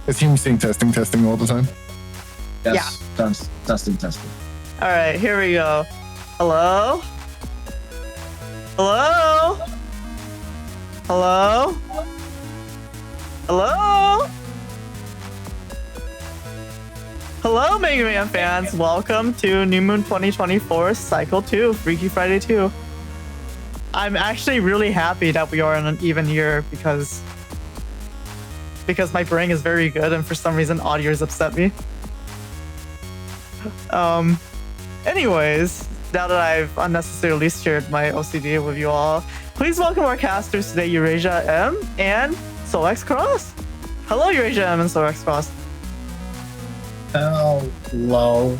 It's him saying testing all the time. Yes. Yeah. Testing. All right, here we go. Hello? Hello? Hello? Hello? Hello, Mega Man fans. Welcome to New Moon 2024 Cycle 2, Freaky Friday 2. I'm actually really happy that we are in an even year because my brain is very good and for some reason odd years upset me. Anyways, now that I've unnecessarily shared my OCD with you all, please welcome our casters today, Eurasia M and RockHxH. Hello, Eurasia M and RockHxH. Hello,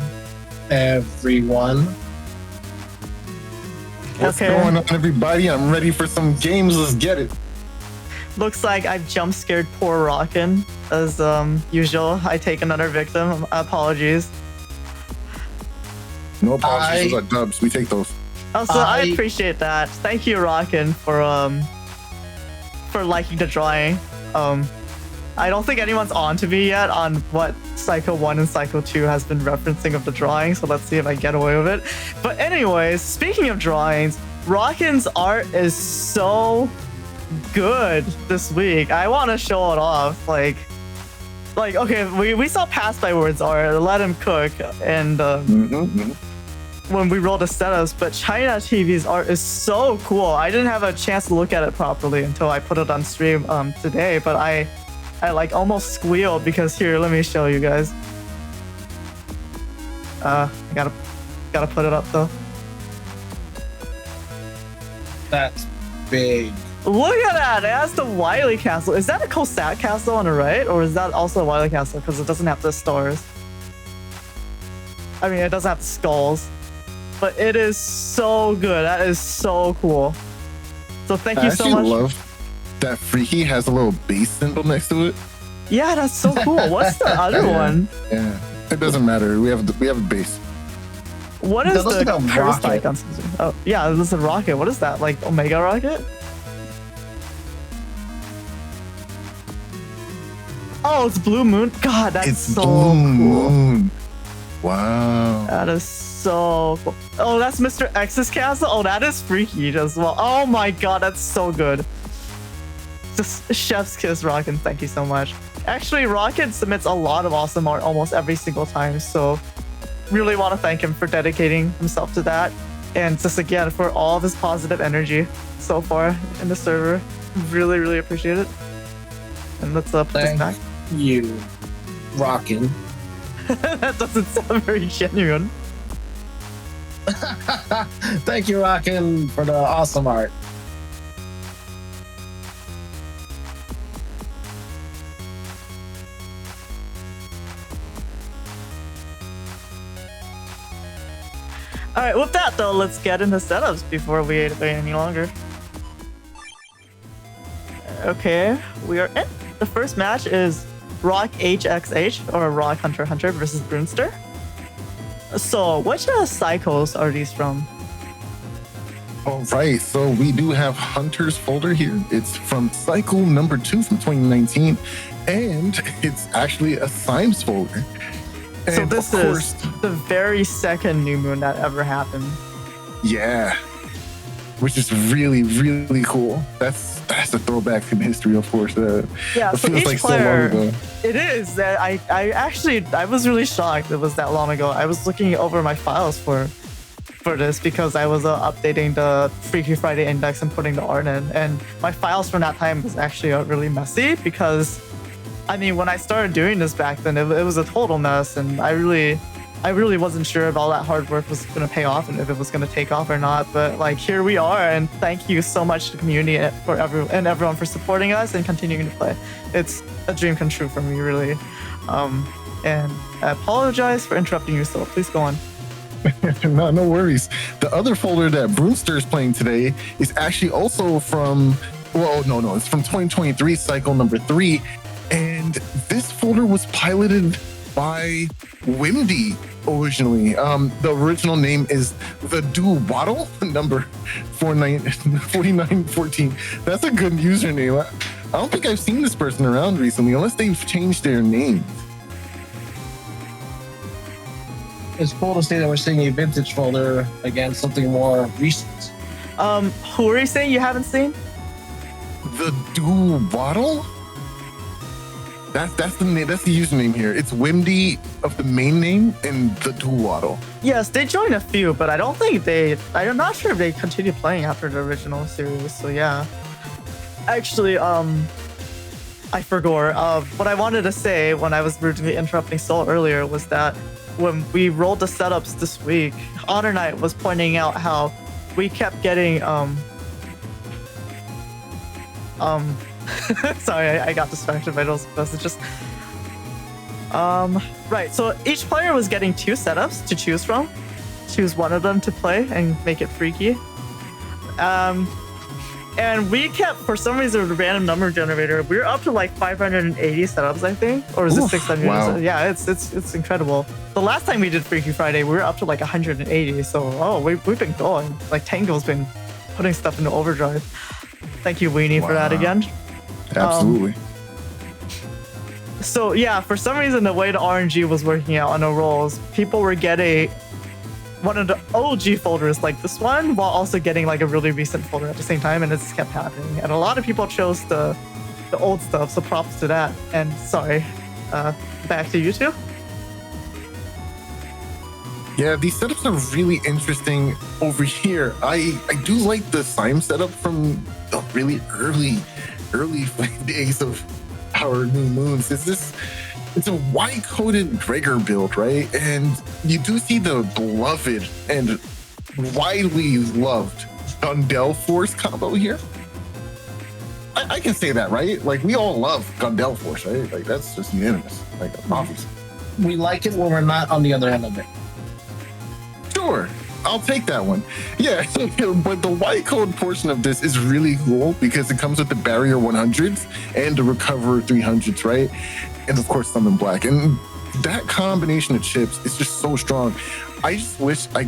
everyone. What's going on, everybody? I'm ready for some games. Let's get it. Looks like I've jump scared poor Rockin'. As usual, I take another victim. Apologies. No apologies. Those are dubs. We take those. Also, I appreciate that. Thank you, Rockin', for liking the drawing. I don't think anyone's on to me yet on what Cycle 1 and Cycle 2 has been referencing of the drawing, so let's see if I get away with it. But anyways, speaking of drawings, Rockin's art is so good this week. I want to show it off. Like okay, we saw Pass by Words art, Let Him Cook, and when we rolled the setups, but ChinaTV's art is so cool. I didn't have a chance to look at it properly until I put it on stream today, but I like almost squealed because here, let me show you guys. I gotta put it up though. That's big. Look at that! It has the Wily Castle. Is that a Cossack Castle on the right, or is that also a Wily Castle because it doesn't have the stars? I mean, it doesn't have the skulls, but it is so good. That is so cool. So thank you so much. I love that Freaky has a little base symbol next to it. Yeah, that's so cool. What's the other one? Yeah, it doesn't matter. We have a base. What is the first rocket? icon? Oh, yeah, this is a rocket. What is that? Like Omega Rocket? Oh, it's Blue Moon. God, that's so cool. Moon. Wow. That is so cool. Oh, that's Mr. X's castle. Oh, that is freaky as well. Oh my god, that's so good. Just chef's kiss, Rockin'. Thank you so much. Actually, Rockin' submits a lot of awesome art almost every single time, so really want to thank him for dedicating himself to that, and just again for all of his positive energy so far in the server. Really appreciate it. And let's put this back. You, Rockin'. That doesn't sound very genuine. Thank you, Rockin', for the awesome art. All right, with that though, let's get into setups before we wait any longer. Okay, we are in. The first match is RockHxH or RockHxH versus Broonster. So, which cycles are these from? All right, so we do have Hunter's folder here. It's from cycle number 2 from 2019, and it's actually a Symes folder. And so this is the very second new moon that ever happened. Yeah, which is really cool. That's a throwback in history, of course. Yeah, it so feels each like player, so long ago. It is. I was really shocked it was that long ago. I was looking over my files for this because I was updating the Freaky Friday index and putting the art in, and my files from that time was actually really messy because, I mean, when I started doing this back then, it was a total mess, and I really wasn't sure if all that hard work was going to pay off and if it was going to take off or not. But like, here we are, and thank you so much to the community and everyone for supporting us and continuing to play. It's a dream come true for me, really. And I apologize for interrupting you, so please go on. No worries. The other folder that Broonster is playing today is actually also from, well, no, it's from 2023 cycle number 3. And this folder was piloted by Wimdy originally. The original name is the Do Waddle, number 4914. That's a good username. I don't think I've seen this person around recently, unless they've changed their name. It's cool to see that we're seeing a vintage folder against something more recent. Who are you saying you haven't seen? The Doodle? That's the name. That's the username here. It's Wimdy of the main name and the Doodle. Yes, they joined a few, but I don't think I'm not sure if they continue playing after the original series. So yeah. Actually, I forgot. What I wanted to say when I was rudely interrupting Soul earlier was that when we rolled the setups this week, Honor Knight was pointing out how we kept getting sorry, I got distracted by those messages. Right, so each player was getting 2 setups to choose from. Choose one of them to play and make it freaky. And we kept, for some reason, the random number generator, we were up to like 580 setups, I think. Or is it 600? Wow. Yeah, it's incredible. The last time we did Freaky Friday, we were up to like 180. So, we've been going. Like, Tango's been putting stuff into overdrive. Thank you, Weenie, for that again. Absolutely. So, yeah, for some reason, the way the RNG was working out on the rolls, people were getting one of the OG folders like this one, while also getting like a really recent folder at the same time, and it just kept happening. And a lot of people chose the old stuff, so props to that. And sorry, back to you two. Yeah, these setups are really interesting over here. I do like the Sime setup from the really early days of our New Moons. It's a Y-coded Gregor build, right? And you do see the beloved and widely loved Gundel Force combo here. I can say that, right? Like, we all love Gundel Force, right? Like, that's just unanimous. Like, obvious. We like it when we're not on the other end of it. Sure, I'll take that one. Yeah, but the white code portion of this is really cool because it comes with the Barrier 100s and the Recover 300s, right? And of course, some in black. And that combination of chips is just so strong. I just wish I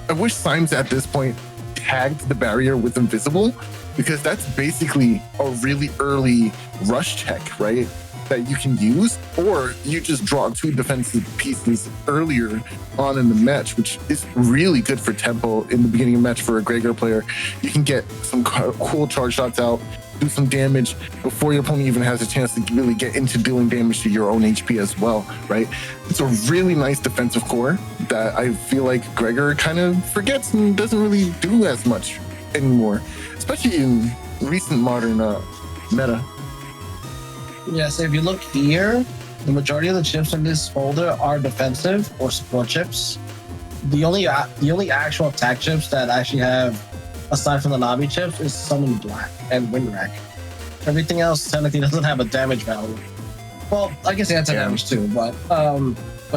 wish Simes at this point tagged the Barrier with Invisible, because that's basically a really early rush check, right? That you can use, or you just draw 2 defensive pieces earlier on in the match, which is really good for tempo in the beginning of the match for a Gregor player. You can get some cool charge shots out, do some damage before your opponent even has a chance to really get into dealing damage to your own HP as well, right? It's a really nice defensive core that I feel like Gregor kind of forgets and doesn't really do as much anymore, especially in recent modern meta. Yeah, so if you look here, the majority of the chips in this folder are defensive or support chips. The only actual attack chips that actually have, aside from the Navi chips, is Summon Black and Windrack. Everything else technically doesn't have a damage value. Well, I guess it has a damage too, but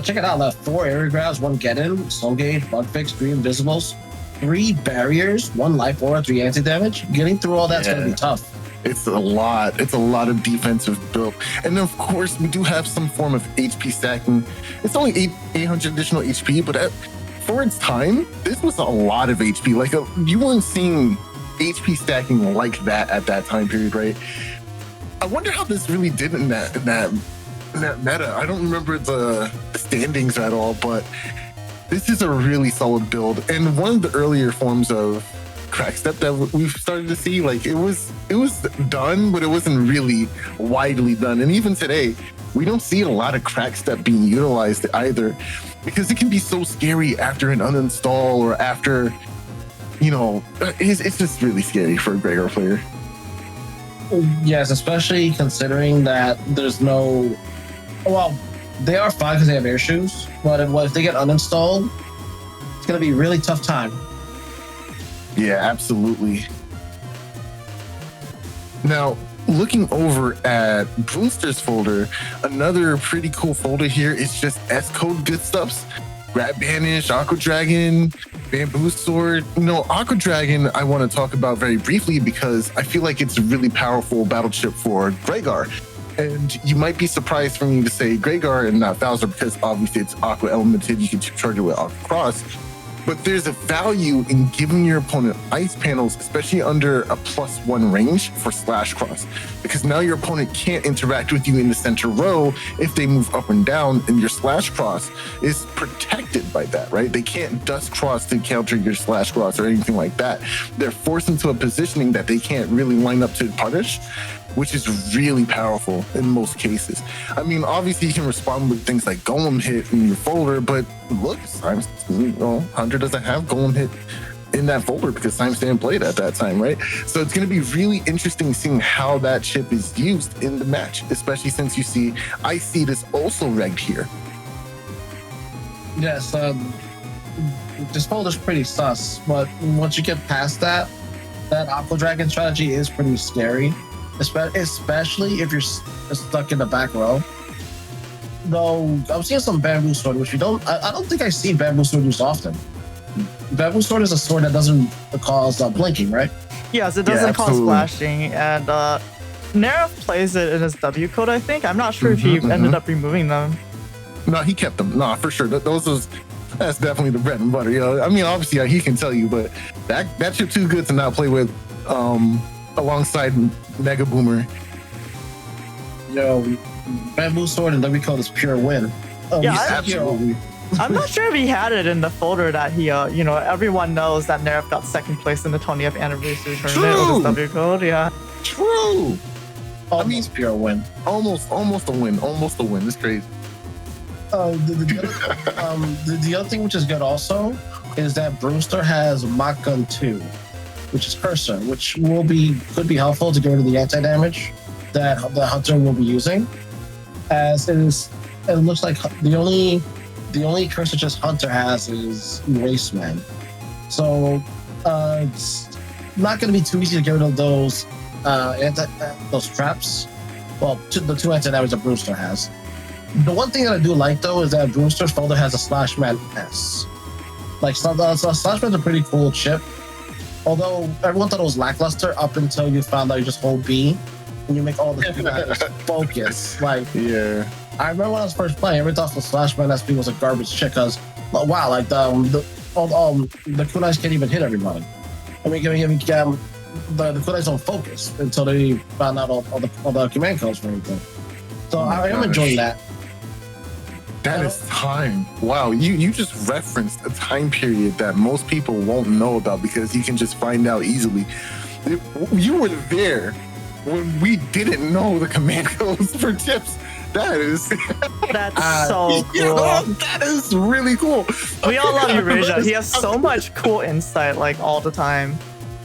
check it out. That 4 area grabs, 1 get in, Soul Gauge, Bug Fix, 3 Invisibles, 3 barriers, 1 life aura, 3 anti damage. Getting through all that's gonna be tough. It's a lot. It's a lot of defensive build. And of course, we do have some form of HP stacking. It's only 800 additional HP, but for its time, this was a lot of HP. Like, you weren't seeing HP stacking like that at that time period, right? I wonder how this really did in that meta. I don't remember the standings at all, but this is a really solid build. And one of the earlier forms of crack step that we've started to see, like, it was done, but it wasn't really widely done. And even today, we don't see a lot of crack step being utilized either, because it can be so scary after an uninstall or after, it's just really scary for a Gregor player. Yes, especially considering that there's no, well, they are fine because they have air shoes, but if they get uninstalled, it's going to be a really tough time. Yeah, absolutely. Now, looking over at Broonster's folder, another pretty cool folder here is just S-code good stuffs. Grab Banish, Aqua Dragon, Bamboo Sword. Aqua Dragon I want to talk about very briefly because I feel like it's a really powerful battle chip for Gregor. And you might be surprised for me to say Gregor and not Bowser, because obviously it's Aqua Elemented. You can charge it with Aqua Cross. But there's a value in giving your opponent ice panels, especially under a +1 range for slash cross, because now your opponent can't interact with you in the center row if they move up and down, and your slash cross is protected by that, right? They can't dust cross to counter your slash cross or anything like that. They're forced into a positioning that they can't really line up to punish, which is really powerful in most cases. I mean, obviously you can respond with things like golem hit in your folder, but look, Hunter doesn't have golem hit in that folder because Symes didn't play it at that time, right? So it's going to be really interesting seeing how that chip is used in the match, especially since I see this also regged here. Yes, this folder's pretty sus, but once you get past that Aqua Dragon strategy is pretty scary. Especially if you're stuck in the back row. Though I'm seeing some Bamboo Sword, which I don't think I see Bamboo Sword used often. Bamboo Sword is a sword that doesn't cause blinking, right? Yes, it doesn't cause flashing, and Nerf plays it in his W code, I think. I'm not sure if he ended up removing them. No, he kept them. No, for sure. That's definitely the bread and butter. You know, I mean, obviously he can tell you, but that chip too good to not play with. Alongside Mega Boomer. Yo, Bamboo Sword and W code is pure win. Oh, yeah, absolutely. I'm not sure if he had it in the folder that he, everyone knows that Nerf got second place in the 20th anniversary tournament with his W code. Yeah. True. Almost pure win. Almost a win. Almost a win. It's crazy. The other thing which is good also is that Broonster has Mach Gun 2. Which is Cursor, which could be helpful to get rid of the anti-damage that the Hunter will be using. As it looks like the only Cursor just Hunter has is Erase Man. So it's not going to be too easy to get rid of those traps. Well, the two anti-damage that Broonster has. The one thing that I do like though is that Broonster's folder has a Slashman S. Like Slashman's a pretty cool chip. Although everyone thought it was lackluster up until you found out you just hold B and you make all the guys focus. Like, yeah. I remember when I was first playing, everyone thought the Slashman SP was a garbage chip because, wow, like the kunais can't even hit everybody. I mean, the kunais don't focus until they found out all the command codes for everything. So I am enjoying that. That is time. Wow, you just referenced a time period that most people won't know about because you can just find out easily. You were there when we didn't know the command codes for chips. That's so cool. You know, that is really coll We all love Eurasia. He has so much cool insight, like all the time.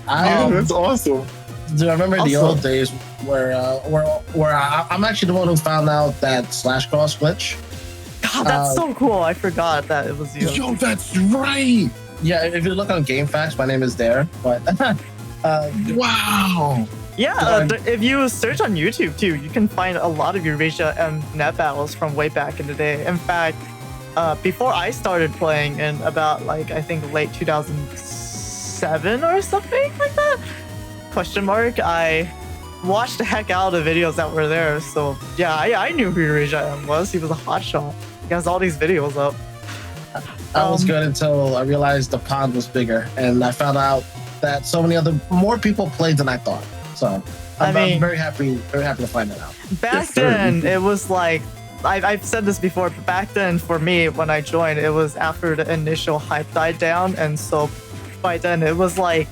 That's awesome. Do I remember the old days where I'm actually the one who found out that slash cross glitch? God, that's so cool. I forgot that it was you. Yo, that's right. Yeah, if you look on GameFAQs, my name is there. But wow. Yeah, if you search on YouTube too, you can find a lot of Eurasia M net battles from way back in the day. In fact, before I started playing in about I think late 2007 or something like that, I watched the heck out of the videos that were there. So yeah, I knew who Eurasia M was. He was a hotshot. He has all these videos up. I was good until I realized the pond was bigger, and I found out that more people played than I thought. So I'm very happy to find that out. Back then, it was like I've said this before, but back then for me when I joined, it was after the initial hype died down, and so by then it was like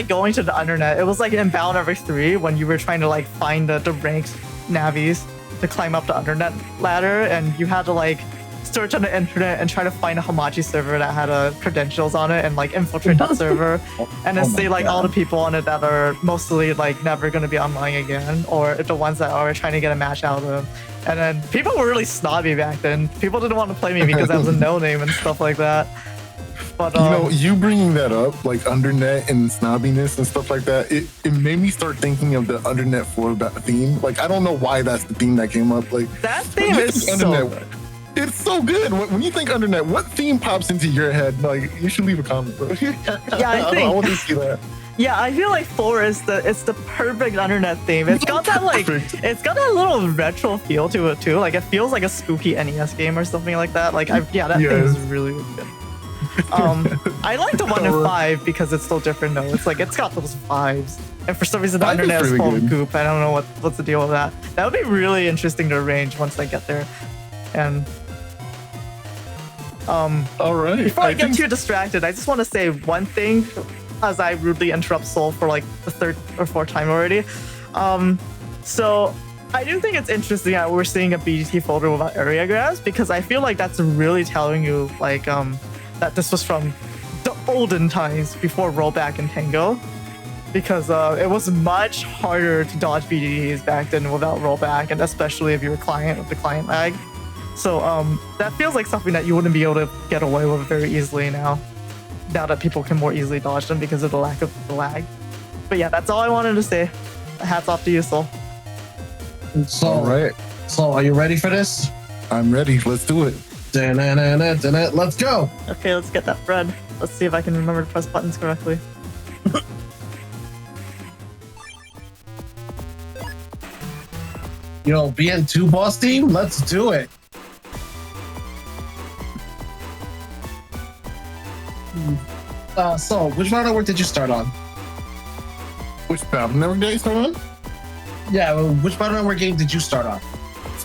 going to the internet. It was like in Bound Every 3 when you were trying to find the ranked navis to climb up the internet ladder, and you had to search on the internet and try to find a Hamachi server that had credentials on it and infiltrate that server and then see all the people on it that are mostly never going to be online again, or the ones that are trying to get a match out of them. And then people were really snobby back then. People didn't want to play me because I was a no name and stuff like that. But you bringing that up, undernet and snobbiness and stuff like that, it made me start thinking of the Undernet 4 theme. I don't know why that's the theme that came up. That theme is so good. It's so good. When you think Undernet, what theme pops into your head? You should leave a comment, bro. Yeah, I think. I want to see that. Yeah, I feel like 4 is the perfect Undernet theme. It's got that it's got that little retro feel to it too. It feels like a spooky NES game or something like that. That theme is really, really good. I like the 1 and Oh. 5 because it's so different though. It's like it's got those 5s. And for some reason the Five is internet is pretty full of good. goop. I don't know what's the deal with that. That would be really interesting to arrange once I get there. And All right. before I get think- too distracted, I just want to say one thing as I rudely interrupt Soul for like the 3rd or 4th time already. So I do think it's interesting that we're seeing a BGT folder without area grabs because I feel like that's really telling you like that this was from the olden times before rollback and tango. Because it was much harder to dodge BGTs back then without rollback, and especially if you're a client with the client lag. So that feels like something that you wouldn't be able to get away with very easily now that people can more easily dodge them because of the lack of the lag. But yeah, that's all I wanted to say. Hats off to you, Soul. So, All right. so are you ready for this? I'm ready. Let's do it. Let's go. Okay, let's get that bread. Let's see if I can remember to press buttons correctly. Yo, BN2 boss team, let's do it. So, which Battle Network did you start on? Which battle network did I start on? Yeah, well, which Battle Network game did you start on?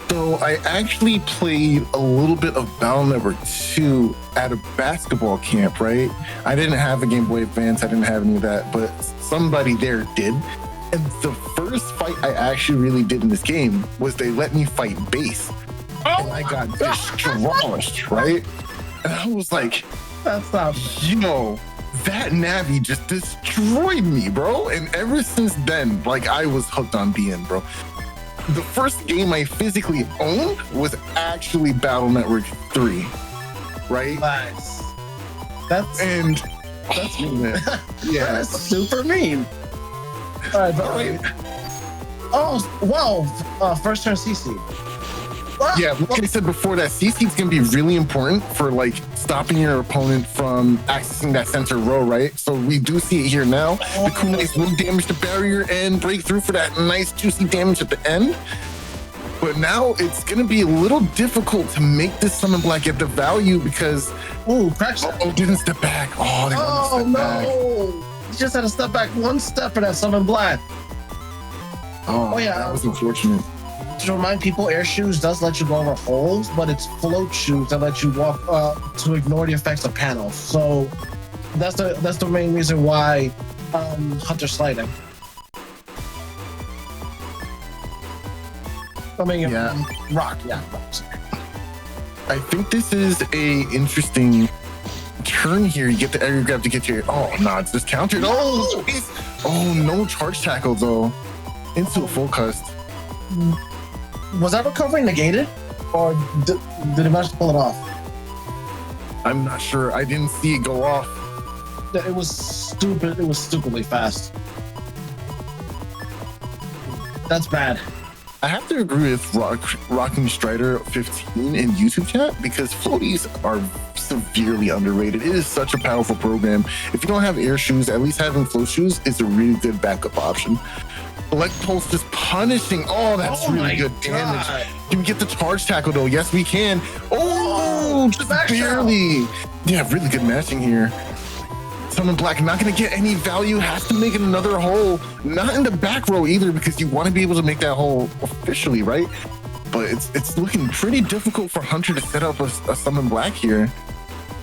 So I actually played a little bit of Battle Network 2 at a basketball camp, right? I didn't have a Game Boy Advance. I didn't have any of that, but somebody there did. And the first fight I actually really did in this game was they let me fight base. And I got destroyed, right? And I was like, That's not. yo, that Navi just destroyed me, bro. And ever since then, like, I was hooked on BN, bro. The first game I physically owned was actually Battle Network 3, right? Nice. That's That's mean. yeah. That's super mean. All right, but wait. Oh, well, first turn CC. Well, Yeah, like I said before, that CC is going to be really important for like stopping your opponent from accessing that center row, right? So we do see it here now. The kunais will damage the barrier and break through for that nice juicy damage at the end. But now it's going to be a little difficult to make this summon black get the value because Ooh, crack shot. oh, didn't step back. Oh, they Oh, wanted to step back. no. You just had to step back one step for that summon black. Oh, yeah. that was unfortunate. To remind people, air shoes does let you go over holes, but it's float shoes that let you walk to ignore the effects of panels. So that's the main reason why Hunter's sliding. I mean, Yeah. Rock, yeah. I think this is a interesting turn here. You get the area grab to get your. Oh no, it's just countered. Oh, jeez. Oh no, charge tackle though. Into a full cust. Was that recovery negated, or did it manage to pull it off? I'm not sure. I didn't see it go off. It was stupid. It was stupidly fast. That's bad. I have to agree with Rocking Strider 15 in YouTube chat because floaties are severely underrated. It is such a powerful program. If you don't have air shoes, at least having float shoes is a really good backup option. Select Pulse just punishing. Oh, that's Oh really my good damage. God. Can we get the charge tackle though? Yes, we can. Oh, just Smash barely. Yeah, really good matching here. Summon Black not going to get any value. Has to make it another hole. Not in the back row either because you want to be able to make that hole officially, right? But it's looking pretty difficult for Hunter to set up a Summon Black here.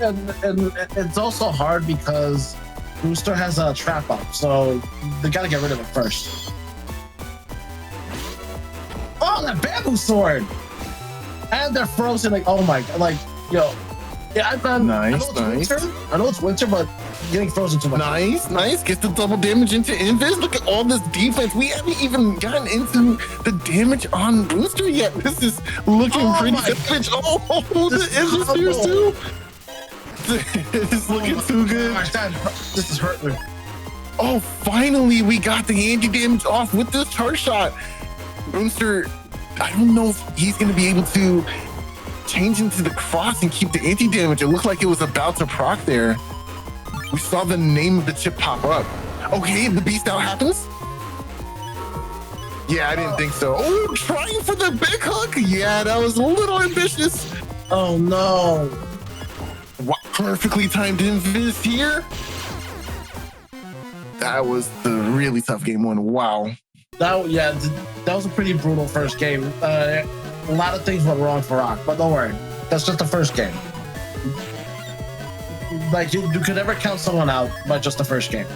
And it's also hard because Broonster has a trap up, so they gotta get rid of it first. Oh, that bamboo sword! And they're frozen. Like, oh my god! Like, yo, yeah, I know Nice, it's nice. winter. I know it's winter, but getting frozen too much. Nice. Gets the double damage into Invis. Look at all this defense. We haven't even gotten into the damage on Broonster yet. This is looking Oh pretty my savage. Oh, the This Invis combo. here too. It's looking too good. Gosh, this is hurting me. Oh, finally, we got the anti-damage off with this charge shot. Broonster, I don't know if he's going to be able to change into the cross and keep the anti-damage. It looked like it was about to proc there. We saw the name of the chip pop up. Okay, the beast out happens. Yeah, I didn't think so. Oh, trying for the big hook. Yeah, that was a little ambitious. Oh no! Wow. Perfectly timed invis here. That was the really tough game one. Wow. That was a pretty brutal first game. A lot of things went wrong for Rock, but don't worry. That's just the first game. Like, you could never count someone out by just the first game.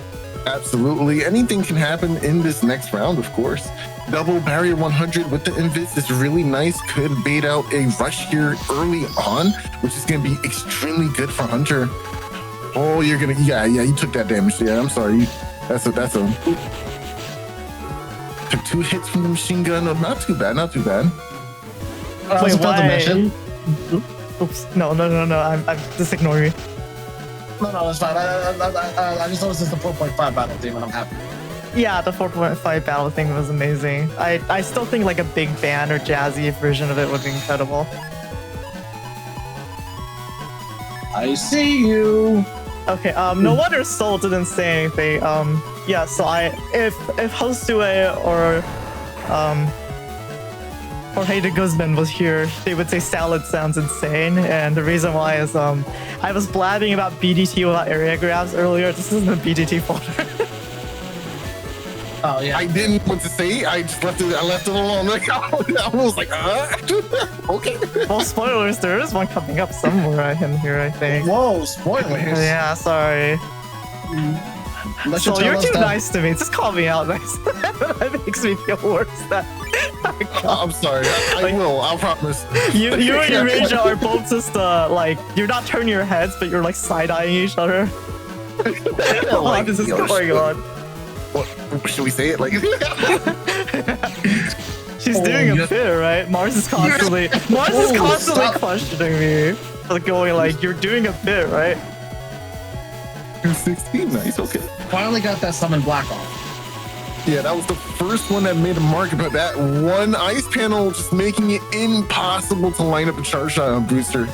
Absolutely. Anything can happen in this next round, of course. Double barrier 100 with the invis is really nice. Could bait out a rush here early on, which is going to be extremely good for Hunter. Oh, you're going to... Yeah, you took that damage. Yeah, I'm sorry. That's a... Took 2 hits from the machine gun. No, not too bad. Wait, why? mention. Oops. No. I'm just ignore me. No, that's fine. I just noticed it's the 4.5 battle team, and I'm happy. Yeah, the 4.5 battle thing was amazing. I still think like a big band or jazzy version of it would be incredible. I see you. Okay, no wonder Soul didn't say anything. Yeah, so if Josue or JorgeDeGuzman was here, they would say salad sounds insane, and the reason why is I was blabbing about BDT without area grabs earlier. This isn't a BDT folder. Oh yeah. I didn't want to say. I just left it. I left it alone. Like, I was like, okay. Well, spoilers. There is one coming up somewhere in here, I think. Whoa, spoilers. Yeah, sorry. So you're too nice to me. Just call me out nice. That makes me feel worse. I'm sorry. I will. I'll promise. You and Eurasia are both just like, you're not turning your heads, but you're like side-eyeing each other. What is going on? What should we say it like? She's doing a bit, right? Mars is constantly questioning me, like going like, you're doing a bit, right? 216, nice, okay. Finally got that summon black off. Yeah, that was the first one that made a mark, but that one ice panel just making it impossible to line up a charge shot on Broonster.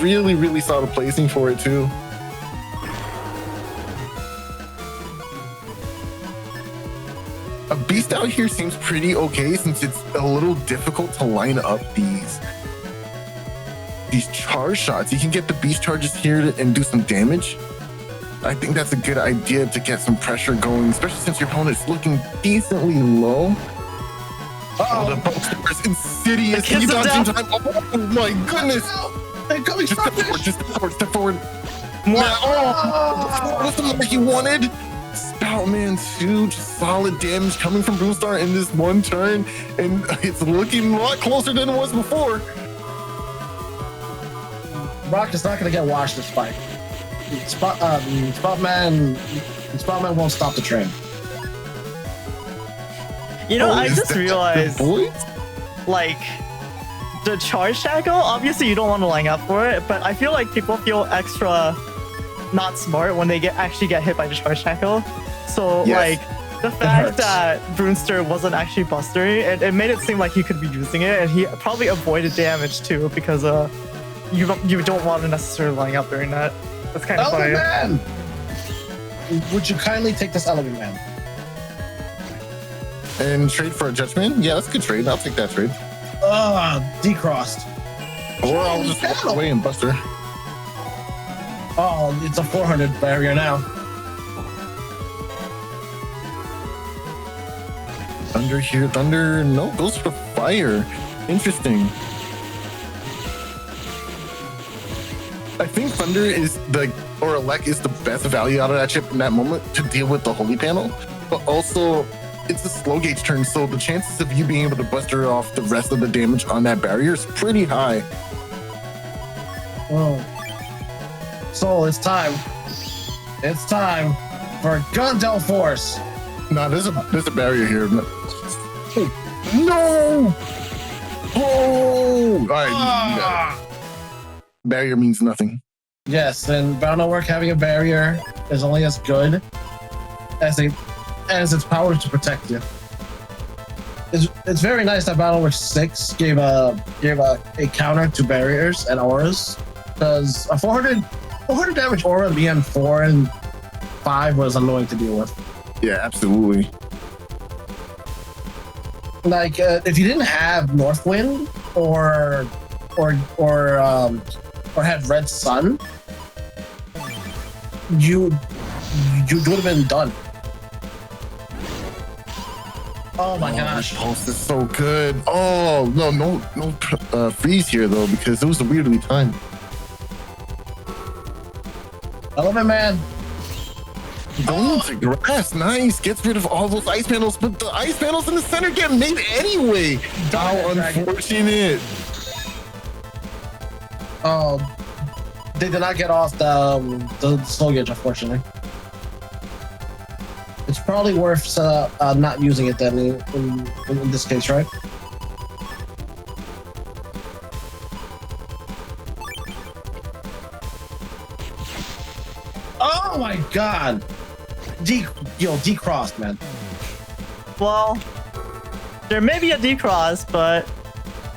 Really saw the placing for it too. A beast out here seems pretty okay since it's a little difficult to line up these charge shots. You can get the beast charges here and do some damage. I think that's a good idea to get some pressure going, especially since your opponent's looking decently low. Oh, the Broonster is insidious. He dodged in time. Oh my goodness! They're coming. Just step forward. Oh, what's the mark he wanted? Spoutman 2, just solid damage coming from Broonster in this one turn, and it's looking a lot closer than it was before. Rock is not going to get washed this fight. Spoutman won't stop the train. You know, I just realized, like, the charge shackle, obviously you don't want to line up for it, but I feel like people feel extra not smart when they actually get hit by the charge shackle. So, like, the fact that Broonster wasn't actually bustering, it made it seem like he could be using it, and he probably avoided damage too, because you don't want to necessarily line up during that. That's kind of funny. Man! Would you kindly take this Element Man? And trade for a Judgment? Yeah, that's a good trade. I'll take that trade. Decrossed. Or I'll just walk away and Buster. Oh, it's a 400 barrier now. Thunder here. Thunder, no, goes for fire. Interesting. I think Thunder is or Elec is the best value out of that chip in that moment to deal with the Holy Panel. But also, it's a slow gauge turn, so the chances of you being able to buster off the rest of the damage on that barrier is pretty high. Oh. Soul, it's time. It's time for Gundel Force. No, there's a barrier here. No! Oh! All right. Barrier means nothing. Yes, and Bound Work having a barrier is only as good as its power to protect you. It's very nice that Battleworks 6 gave a counter to barriers and auras, because a 400 damage aura being 4 and 5 was annoying to deal with. Yeah, absolutely. Like if you didn't have Northwind or had Red Sun, you would have been done. Oh my gosh. This pulse is so good. Oh, no freeze here, though, because it was weirdly timed. Element Man. Going to grass. Nice. Gets rid of all those ice panels, but the ice panels in the center get made anyway. How unfortunate. They did not get off the slow gauge, unfortunately. It's probably worth not using it then in this case, right? Oh my god! Decrossed, man. Well, there may be a decross, but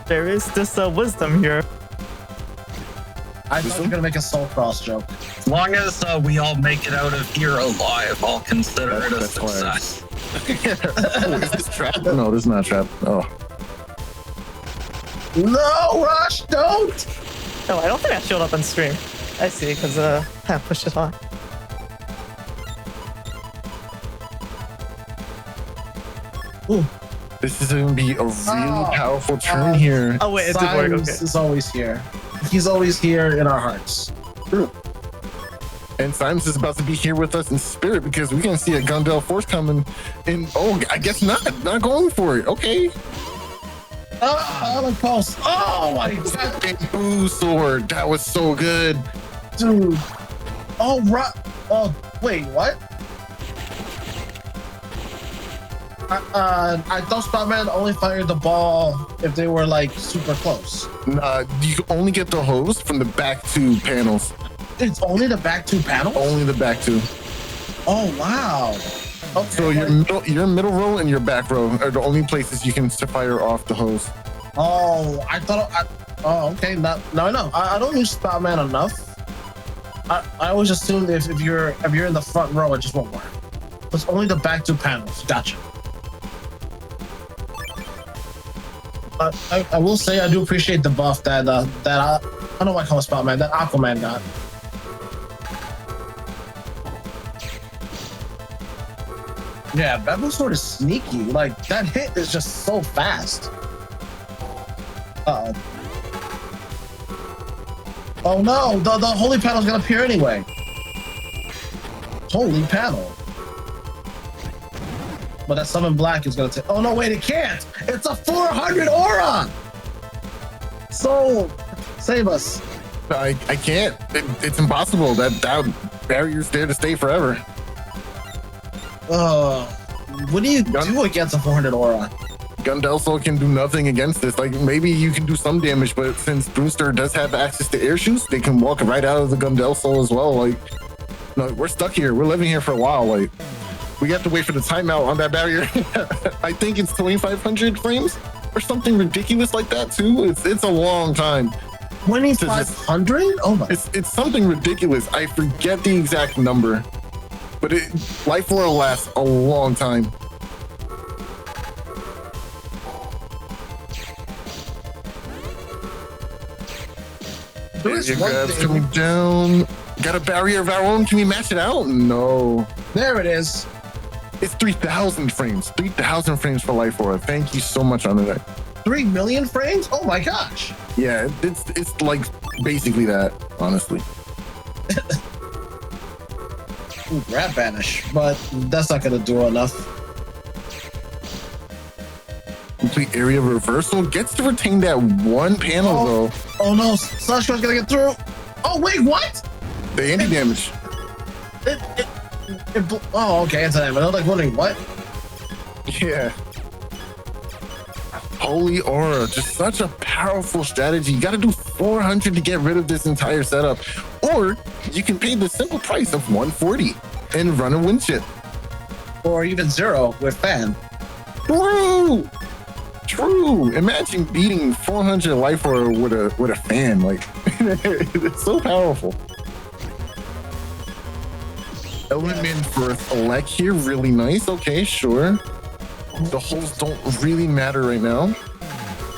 there is this wisdom here. I thought you were gonna make a soul cross joke. As long as we all make it out of here alive, I'll consider it a That's success. Oh, is this trap? No, this is not trap. Oh. No, Rush, don't! No, I don't think I showed up on stream. I see, because I pushed it on. Ooh. This is going to be a really powerful turn here. Oh wait, it did work. Okay. Is always here. He's always here in our hearts. True. And Simons is about to be here with us in spirit because we can see a Gundel Force coming in. Oh, I guess not going for it. Okay. Like pulse. Oh my god. Bamboo sword. That was so good. Dude. Oh, oh, wait, what? I thought Spotman only fired the ball if they were like super close. You only get the hose from the back two panels. It's only the back two panels? Only the back two. Oh, wow. Okay. So your middle row and your back row are the only places you can fire off the hose. Oh, I thought. Oh, okay. No. I don't use Spotman enough. I always assumed if you're in the front row, it just won't work. It's only the back two panels. Gotcha. I will say I do appreciate the buff that I don't know why I call it Spotman, that Aquaman got. Yeah, Bamboo Sword is sneaky. Like, that hit is just so fast. Uh-oh. Oh no, the holy panel's gonna appear anyway. Holy panel. But that summon black is gonna take. Oh no, wait, it can't! It's a 400 aura! So, save us. I can't. It's impossible. That barrier's there to stay forever. What do you do against a 400 aura? Gundelso can do nothing against this. Like, maybe you can do some damage, but since Broonster does have access to air shoots, they can walk right out of the Gundelso as well. Like, no, we're stuck here. We're living here for a while. Like, we have to wait for the timeout on that barrier. I think it's 2,500 frames or something ridiculous like that too. It's a long time. 2,500? Oh my! It's something ridiculous. I forget the exact number, but life will last a long time. Your grabs coming down. Got a barrier of our own. Can we match it out? No. There it is. It's 3,000 frames. 3,000 frames for Life Aura. Thank you so much, Underday. 3 million frames? Oh my gosh. Yeah, it's like basically that, honestly. Ooh, grab banish, but that's not gonna do enough. Complete area reversal gets to retain that one panel though. Oh no, Sashko's gonna get through. Oh wait, what? The anti-damage. Oh, okay, anti-damage. I was like wondering what? Yeah. Holy Aura, just such a powerful strategy. You gotta do 400 to get rid of this entire setup. Or you can pay the simple price of 140 and run a wind chip. Or even 0 with fan. True. Imagine beating 400 Life Aura with a fan. Like, it's so powerful. Element for Elect here, really nice. Okay, sure. The holes don't really matter right now.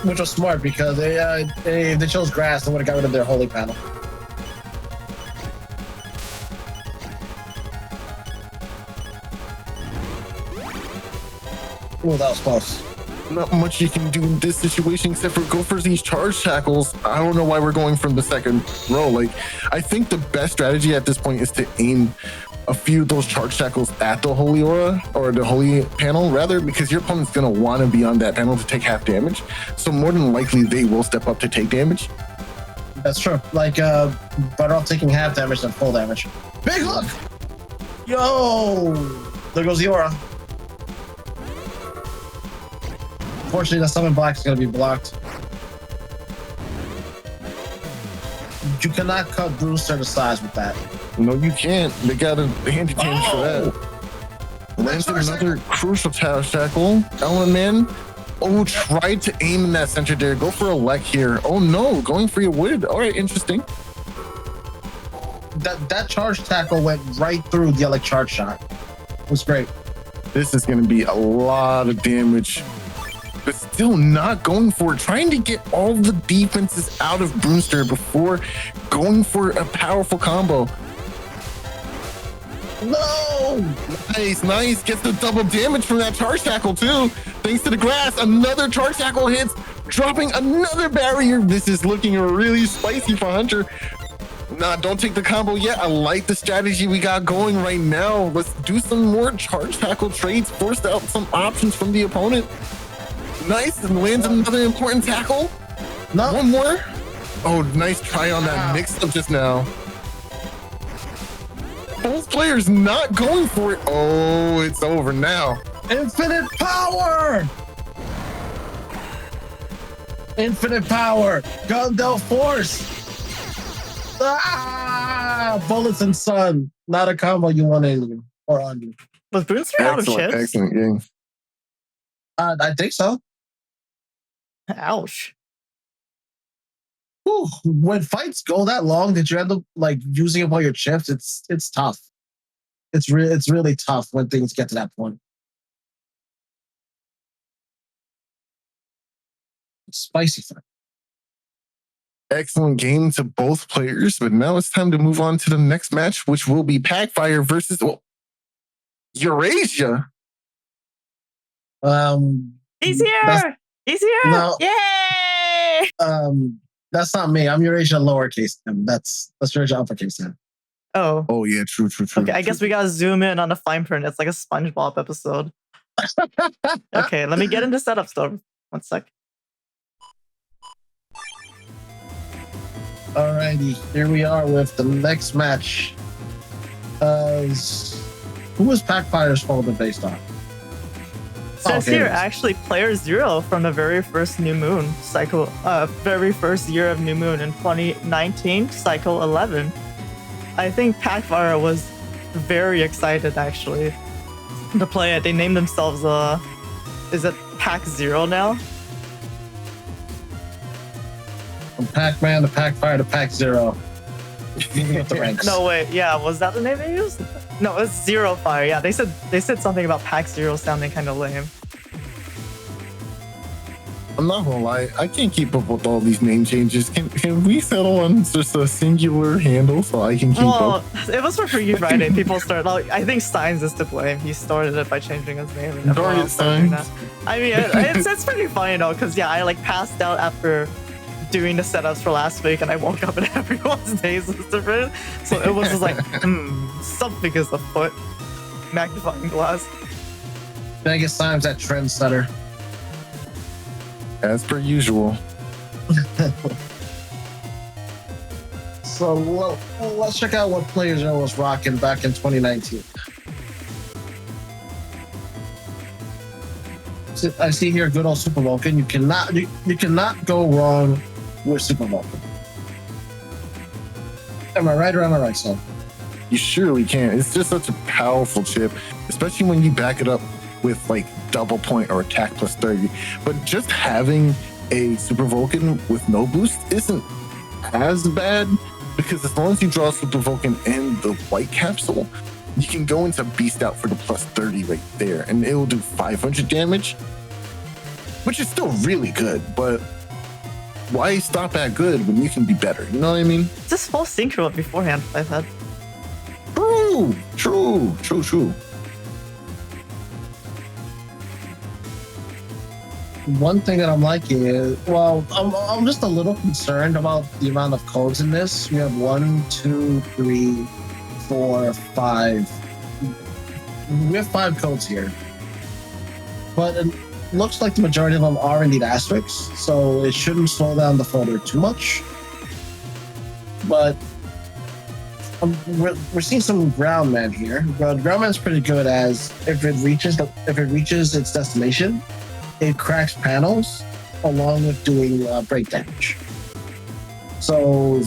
Which was smart because they chose grass and would have got rid of their holy panel. Oh, that was close. Not much you can do in this situation except for go for these charge tackles. I don't know why we're going from the second row. Like, I think the best strategy at this point is to aim a few of those charge tackles at the Holy Aura or the Holy Panel, rather, because your opponent's going to want to be on that panel to take half damage. So more than likely, they will step up to take damage. That's true. Like, better off taking half damage than full damage. Big look! Yo! There goes the aura. Unfortunately, the summon black is going to be blocked. You cannot cut Broonster to size with that. No, you can't. They got a handy change for that. Lands another crucial tackle. Ellen Man. Oh, tried to aim in that center there. Go for a leg here. Oh no, going for your wood. All right, interesting. That charge tackle went right through the other charge shot. It was great. This is going to be a lot of damage, but still not going for it. Trying to get all the defenses out of Broonster before going for a powerful combo. No! Nice. Gets the double damage from that charge tackle too. Thanks to the grass, another charge tackle hits, dropping another barrier. This is looking really spicy for Hunter. Nah, don't take the combo yet. I like the strategy we got going right now. Let's do some more charge tackle trades, force out some options from the opponent. Nice, and lands another important tackle. No. One more. Oh, nice try on that mix-up just now. Both players not going for it. Oh, it's over now. Infinite power! Infinite power! Gundel Force! Ah! Bullets and Sun. Not a combo you want in you or on you. Was Broonster out of chips? Excellent game. I think so. Ouch. Whew. When fights go that long that you end up like using up all your chips, it's tough. It's really tough when things get to that point. Spicy fight. Excellent game to both players, but now it's time to move on to the next match, which will be PacFire versus Eurasia. Easier! No. Yay! That's not me. I'm Eurasia lowercase M. That's Eurasia uppercase M. Oh, Yeah, true. okay. I guess we gotta zoom in on the fine print. It's like a SpongeBob episode. Okay, let me get into setup stuff. 1 sec. Alrighty, here we are with the next match. Who was PacFire's folder based on? Says here, actually, player 0 from the very first new moon cycle, very first year of new moon in 2019, cycle 11. I think PacFire was very excited actually to play it. They named themselves, is it Pac 0 now? From Pac-Man to PacFire to Pac 0. Moving up the ranks. No, wait, yeah, was that the name they used? No, it's Zero Fire. Yeah, they said something about Pac 0 sounding kind of lame. I'm not gonna lie, I can't keep up with all these name changes. Can we settle on just a singular handle so I can keep up? It was for Free Friday. People started. Like, I think Steins is to blame. He started it by changing his name. And everyone else started doing that. I mean, it's pretty funny though, because yeah, I like passed out after doing the setups for last week, and I woke up and everyone's names was different. So it was just like, something is afoot. Magnifying glass. Biggest times that trendsetter. As per usual. So let's check out what Player 0 was rocking back in 2019. So I see here good old Super Vulcan. You cannot go wrong with Super Vulcan. Am I right or am I right, son? You surely can. It's just such a powerful chip, especially when you back it up with like double point or attack plus 30. But just having a Super Vulcan with no boost isn't as bad, because as long as you draw Super Vulcan and the white capsule, you can go into Beast Out for the plus 30 right there, and it will do 500 damage, which is still really good, but why stop at good when you can be better? You know what I mean? Just full synchro beforehand, I've had. True. one thing that I'm liking is, well, I'm just a little concerned about the amount of codes in this. We have 1, 2, 3, 4, 5. We have 5 codes here, but it looks like the majority of them are indeed asterisks, so it shouldn't slow down the folder too much. But we're seeing some Groundman here. Groundman's pretty good, as if it reaches its destination, it cracks panels along with doing break damage. So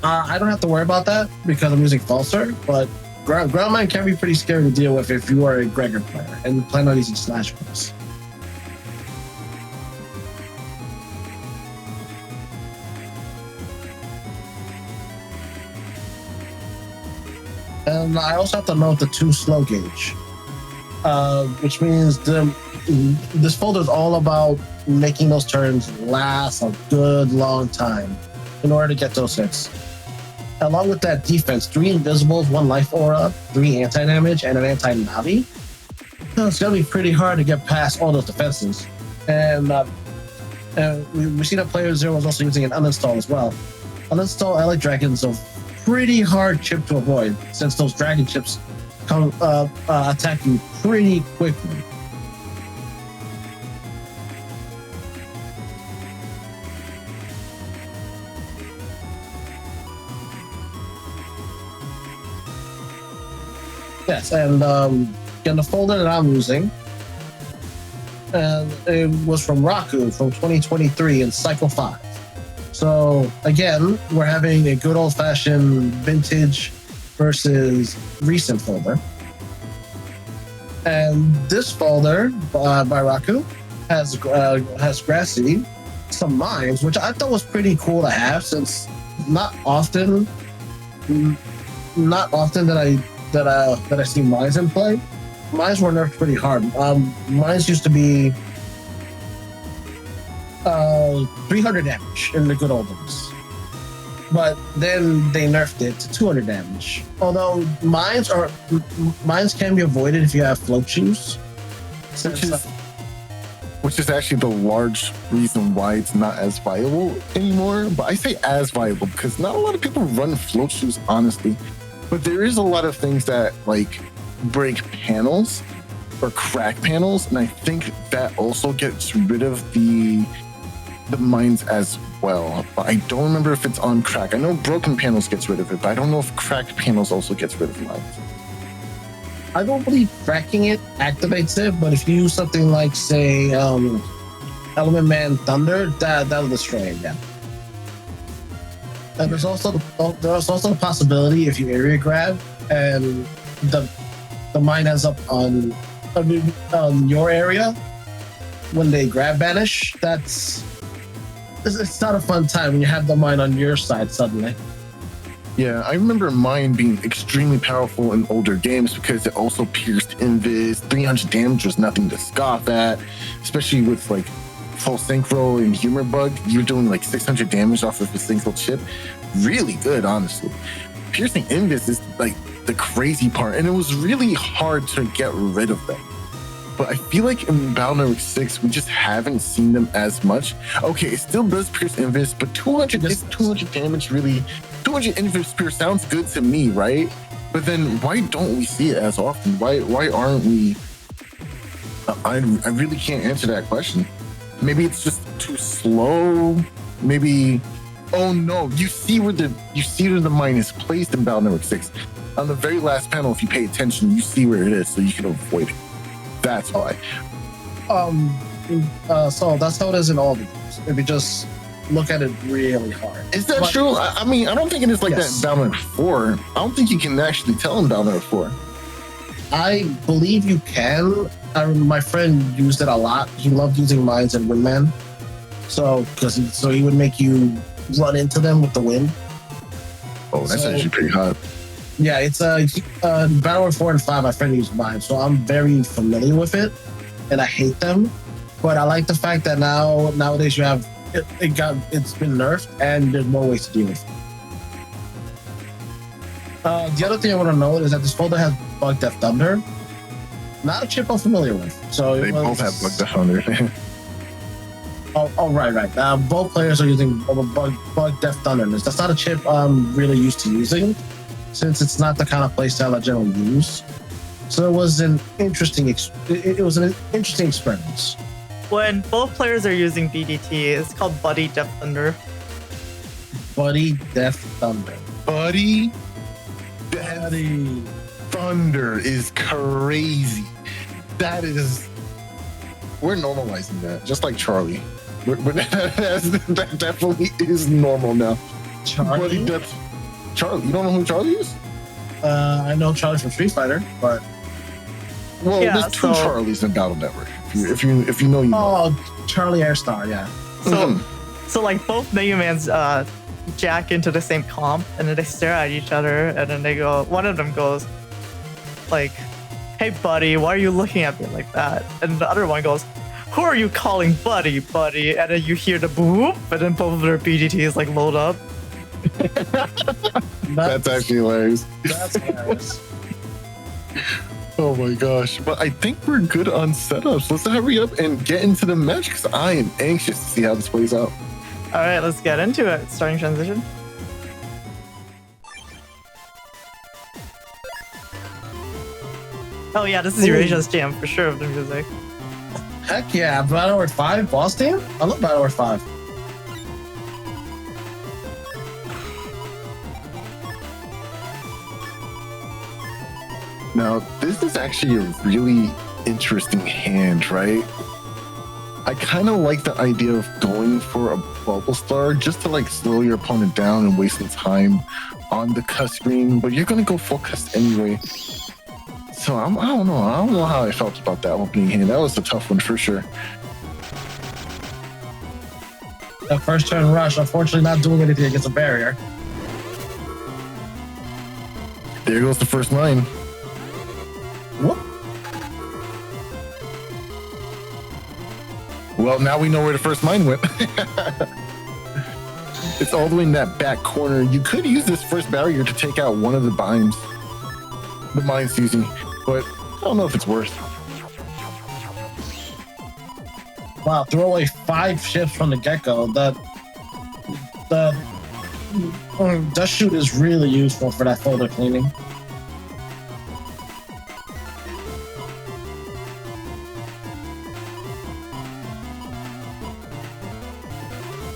I don't have to worry about that because I'm using Falser, but Groundman can be pretty scary to deal with if you are a Gregor player and plan on using Slash Ones. And I also have to note the 2 slow gauge, which means this folder is all about making those turns last a good long time in order to get those hits. Along with that defense, 3 invisibles, 1 life aura, 3 anti-damage, and an anti-navi. So it's gonna be pretty hard to get past all those defenses. And we see that player 0 is also using an uninstall as well. Uninstall Ally Dragons are pretty hard chip to avoid, since those dragon chips come attack you pretty quickly. Yes, and again, the folder that I'm using, and it was from Raku from 2023 in Cycle 5. So again, we're having a good old-fashioned vintage versus recent folder. And this folder by Raku has Grassy, some mines, which I thought was pretty cool to have, since not often that I see mines in play. Mines were nerfed pretty hard. Mines used to be 300 damage in the good old days, but then they nerfed it to 200 damage. Although mines can be avoided if you have float shoes, which is actually the large reason why it's not as viable anymore. But I say as viable because not a lot of people run float shoes, honestly. But there is a lot of things that like break panels or crack panels, and I think that also gets rid of the mines as well. But I don't remember if it's on crack. I know broken panels gets rid of it, but I don't know if cracked panels also gets rid of mines. I don't believe cracking it activates it, but if you use something like, say, Element Man Thunder, that'll destroy it. Yeah. And there's also the possibility if you area grab and the mine ends up on your area when they grab banish. It's not a fun time when you have the mine on your side suddenly. Yeah, I remember mine being extremely powerful in older games because it also pierced invis. 300 damage was nothing to scoff at, especially with like full synchro and humor bug. You're doing like 600 damage off of a single chip. Really good, honestly. Piercing invis is like the crazy part, and it was really hard to get rid of them. But I feel like in Battle Network 6, we just haven't seen them as much. Okay, it still does pierce invis, but 200 is 200 damage really. 200 invis pierce sounds good to me, right? But then why don't we see it as often? Why aren't we? I really can't answer that question. Maybe it's just too slow. Maybe. Oh no! You see where the mine is placed in Battle Network 6. On the very last panel, if you pay attention, you see where it is, so you can avoid it. That's why. So that's how it is in all the games. If you just look at it really hard. Is that true? I mean, I don't think it is like that in Battle Network 4. I don't think you can actually tell in Battle Network 4. I believe you can. My friend used it a lot. He loved using mines and Windman. So he would make you run into them with the wind. Oh, that's actually pretty hot. Yeah, it's Battle Network 4 and 5. My friend used mine, so I'm very familiar with it, and I hate them. But I like the fact that nowadays you have it's been nerfed and there's more ways to deal with it. The other thing I want to note is that this folder has Bug Death Thunder, not a chip I'm familiar with. So They both have Bug Death Thunder. right. Both players are using Bug Death Thunder. That's not a chip I'm really used to using, since it's not the kind of playstyle I generally use. So it was an interesting experience. When both players are using BDT, it's called Buddy Death Thunder. Buddy Death Thunder. Buddy Death Thunder is crazy. That is... We're normalizing that, just like Charlie. That definitely is normal now. Charlie? Charlie. You don't know who Charlie is? I know Charlie from Street Fighter, but... Well, there's two Charlies in Battle Network. If you know, you know. Oh, Charlie Airstar, yeah. So like both Mega Man's jack into the same comp, and then they stare at each other, and then they go. One of them goes, like, "Hey, buddy, why are you looking at me like that?" And the other one goes, "Who are you calling buddy, buddy?" And then you hear the boop, and then both of their BDTs like load up. That's actually hilarious. That's hilarious. Oh my gosh. But I think we're good on setups. Let's hurry up and get into the match because I am anxious to see how this plays out. All right, let's get into it. Starting transition. Oh yeah, this is Eurasia's jam for sure of the music. Heck yeah, Battleward 5 boss team? I love Battleward 5. Now, this is actually a really interesting hand, right? I kind of like the idea of going for a bubble star just to like slow your opponent down and wasting time on the cuss screen, but you're gonna go full cuss anyway. So I don't know how I felt about that opening hand. That was a tough one for sure. The first turn rush, unfortunately not doing anything against a barrier. There goes the first line. Whoop. Well, now we know where the first mine went. It's all the way in that back corner. You could use this first barrier to take out one of the mines. The mines, excuse me. But I don't know if it's worth. Wow, throw away 5 ships from the get-go. The dust shoot is really useful for that folder cleaning.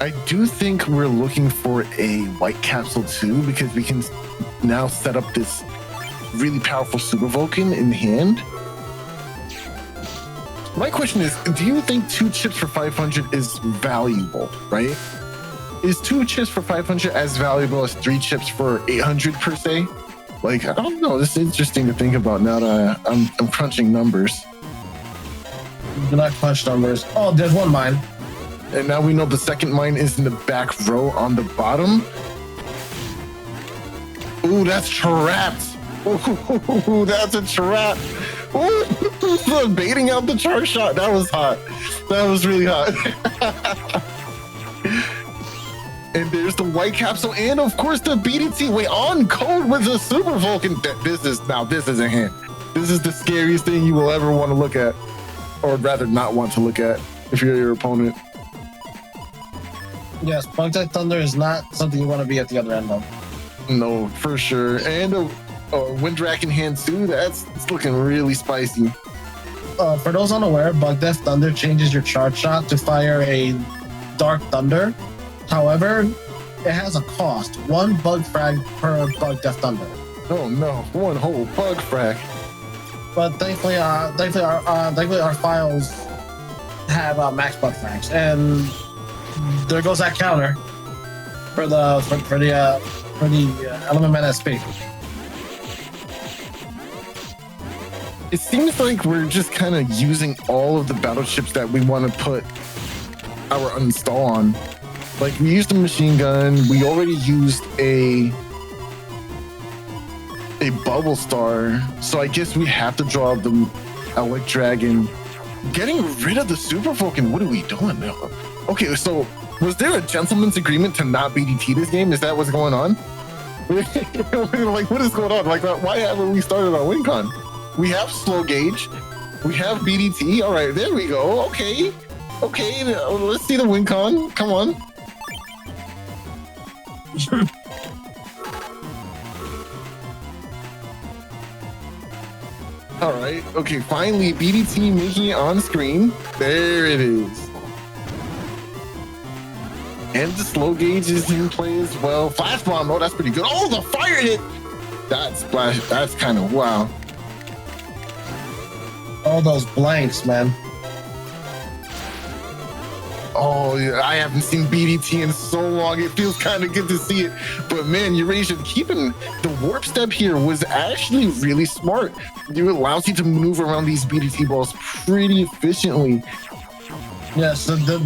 I do think we're looking for a white capsule too, because we can now set up this really powerful Super Vulcan in hand. My question is, do you think 2 chips for 500 is valuable, right? Is 2 chips for 500 as valuable as 3 chips for 800 per se? Like, I don't know. This is interesting to think about now that I'm crunching numbers. Do not crunch numbers. Oh, there's one mine. And now we know the second mine is in the back row on the bottom. Ooh, that's trapped. Ooh, that's a trap. Ooh, baiting out the charge shot. That was hot. That was really hot. And there's the white capsule and of course the BDT. Wait, on code with the Super Vulcan. This is a hand. This is the scariest thing you will ever want to look at. Or rather not want to look at if you're your opponent. Yes, Bug Death Thunder is not something you want to be at the other end of. No, for sure. And a Windrack in hand too. It's looking really spicy. For those unaware, Bug Death Thunder changes your charge shot to fire a Dark Thunder. However, it has a cost. 1 bug frag per Bug Death Thunder. Oh no, 1 whole bug frag. But thankfully our files have max bug frags, and there goes that counter for the Element Man SP. It seems like we're just kind of using all of the battleships that we want to put our uninstall on. Like, we used a machine gun. We already used a bubble star. So I guess we have to draw the Elec Dragon. Getting rid of the Super Vulcan. What are we doing now? Okay, so was there a gentleman's agreement to not BDT this game? Is that what's going on? Like, what is going on? Like, why haven't we started our WinCon? We have slow gauge. We have BDT. All right, there we go. Okay. Let's see the win con. Come on. All right. Okay, finally, BDT making it on screen. There it is. And the slow gauge is in play as well. Flash bomb. Oh, that's pretty good. Oh, the fire hit. That's splash. That's kind of wow. All those blanks, man. Oh, yeah, I haven't seen BDT in so long. It feels kind of good to see it. But man, Eurasia keeping the warp step here was actually really smart. It allows you to maneuver around these BDT balls pretty efficiently. Yeah, so the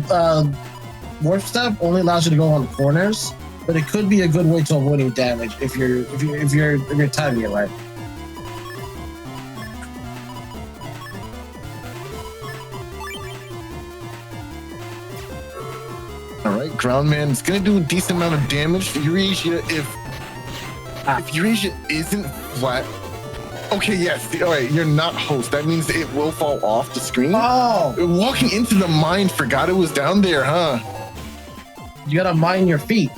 warp step only allows you to go on corners, but it could be a good way to avoiding damage if you're timing it right. All right, Groundman is going to do a decent amount of damage to Eurasia if Eurasia isn't flat. Okay, yes. All right, you're not host. That means it will fall off the screen. Oh! Walking into the mine, forgot it was down there, huh? You gotta mind your feet.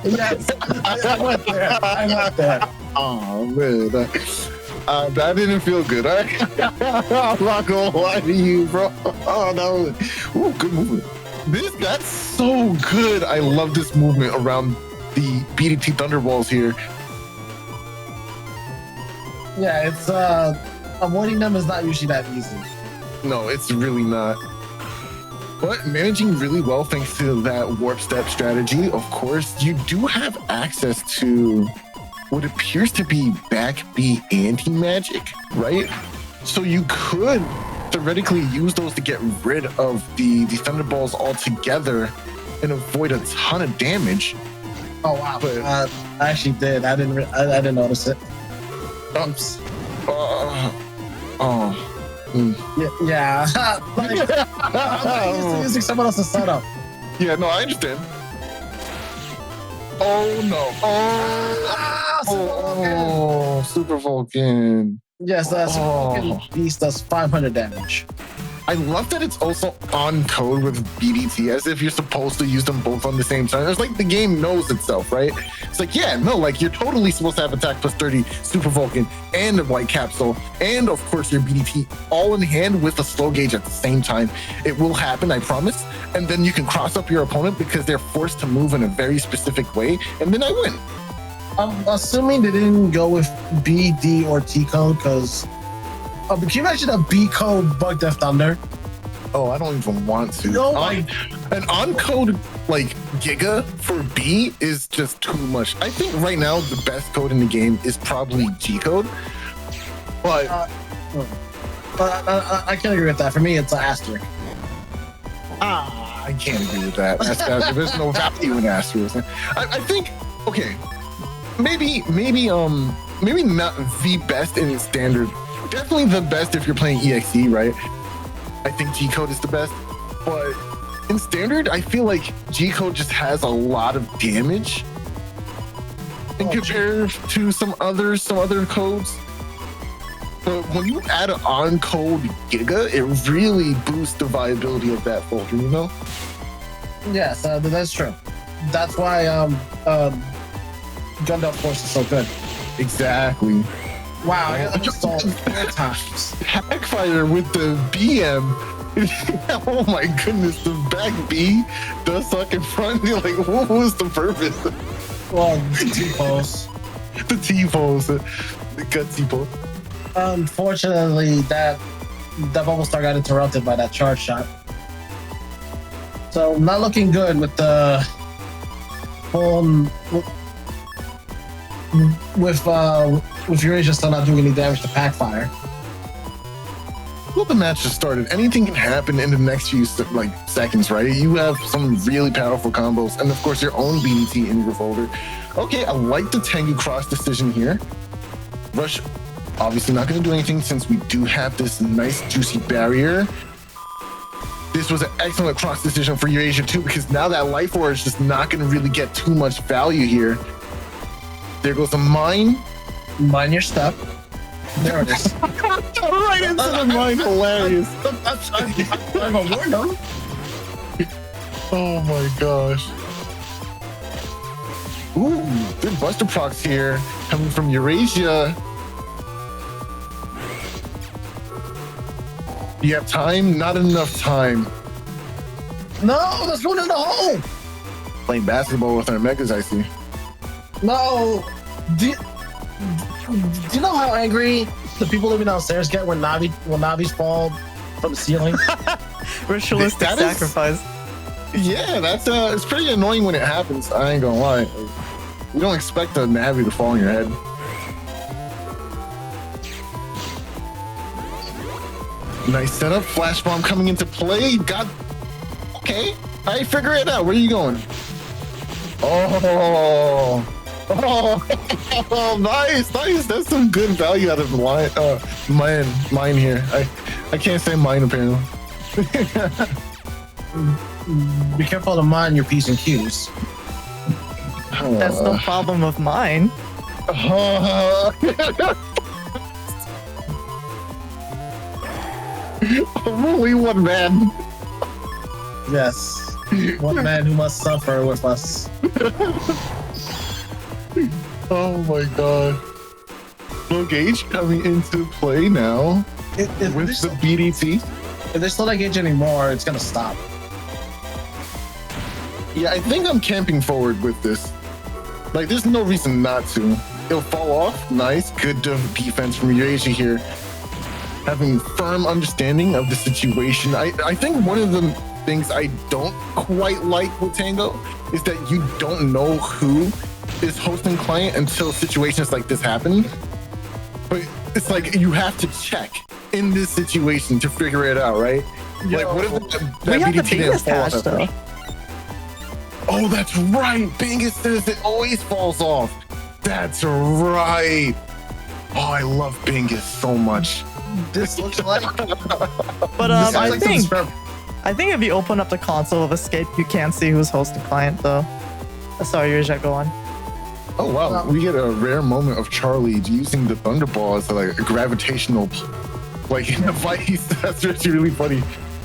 Yes, I went there. Oh, man. That didn't feel good. I'm not gonna lie to you, bro. Oh, that was good movement. That's so good. I love this movement around the BDT Thunderballs here. Yeah, it's avoiding them is not usually that easy. No, it's really not. But managing really well thanks to that warp step strategy. Of course, you do have access to what appears to be back B anti-magic, right? So you could theoretically use those to get rid of the Thunderballs altogether and avoid a ton of damage. Oh wow! But I actually did. I didn't notice it. Oops. Yeah. Like, I'm used to using someone else's setup. Yeah, no, I understand. Oh no! Super Vulcan. Yes, Super Vulcan Beast does 500 damage. I love that it's also on code with BDT, as if you're supposed to use them both on the same time. It's like the game knows itself, right? It's like, yeah, no, like you're totally supposed to have attack plus 30, Super Vulcan, and a White Capsule, and of course your BDT all in hand with a slow gauge at the same time. It will happen, I promise. And then you can cross up your opponent because they're forced to move in a very specific way, and then I win. I'm assuming they didn't go with B, D, or T code because. Can you imagine a B code Bug Death Thunder? Oh, I don't even want to. No, an on code like Giga for B is just too much. I think right now the best code in the game is probably G code, but I can't agree with that. For me, it's an asterisk. I can't agree with that. There's no value in asterisks. I think maybe not the best in standard. Definitely the best if you're playing EXE, right? I think G code is the best, but in standard, I feel like G code just has a lot of damage in compared to some other codes. But when you add an on code Giga, it really boosts the viability of that folder, you know? Yes, that's true. That's why Gundam Force is so good. Exactly. Wow, I got installed 4 times. PacFire with the BM. Oh my goodness, the back B does suck in front. You're like, what was the purpose? Well, the T-pose. The T-pose. The gut T-pose. Unfortunately, that Bubble Star got interrupted by that charge shot. So, not looking good with the whole... With Eurasia still not doing any damage to PacFire. Well, the match just started. Anything can happen in the next few seconds, right? You have some really powerful combos, and of course your own BDT in your folder. Okay, I like the Tengu cross decision here. Rush, obviously not going to do anything since we do have this nice juicy barrier. This was an excellent cross decision for Eurasia too, because now that Life Orb is just not going to really get too much value here. There goes a mine. Mind your step. There it is. Right into the mine. Hilarious. I'm a warner. Oh my gosh. Ooh, good Buster procs here coming from Eurasia. You have time? Not enough time. No, let's go in the hole. Playing basketball with our megas, I see. No. Do you know how angry the people living downstairs get when Navis fall from the ceiling? Ritualistic That is- sacrifice. Yeah, that's it's pretty annoying when it happens. I ain't gonna lie. You don't expect a Navi to fall on your head. Nice setup. Flash bomb coming into play. Got okay. I figure it out. Where are you going? Oh, nice. That's some good value out of the line. Mine here. I can't say mine apparently. Be careful to mind your P's and Q's. That's no problem of mine. Only one man. Yes. One man who must suffer with us. Oh my god. RockHxH coming into play now If with the BDT. there's still not gauge anymore, it's gonna stop. Yeah, I think I'm camping forward with this. Like, there's no reason not to. It'll fall off. Nice. Good defense from Eurasia here. Having firm understanding of the situation. I think one of the things I don't quite like with Tango is that you don't know who is hosting client until situations like this happen. But it's like you have to check in this situation to figure it out, right? Like, what if that We have the BDT didn't biggest fall off hatch at though. first? Oh, that's right. Bingus says it always falls off. That's right. Oh, I love Bingus so much. This looks like. But this I looks like think some I think if you open up the console of Escape, you can't see who's hosting client though. Sorry, Eurasia, go on. Oh wow, we get a rare moment of Charlie using the Thunderball as like a gravitational, like device. That's actually really funny.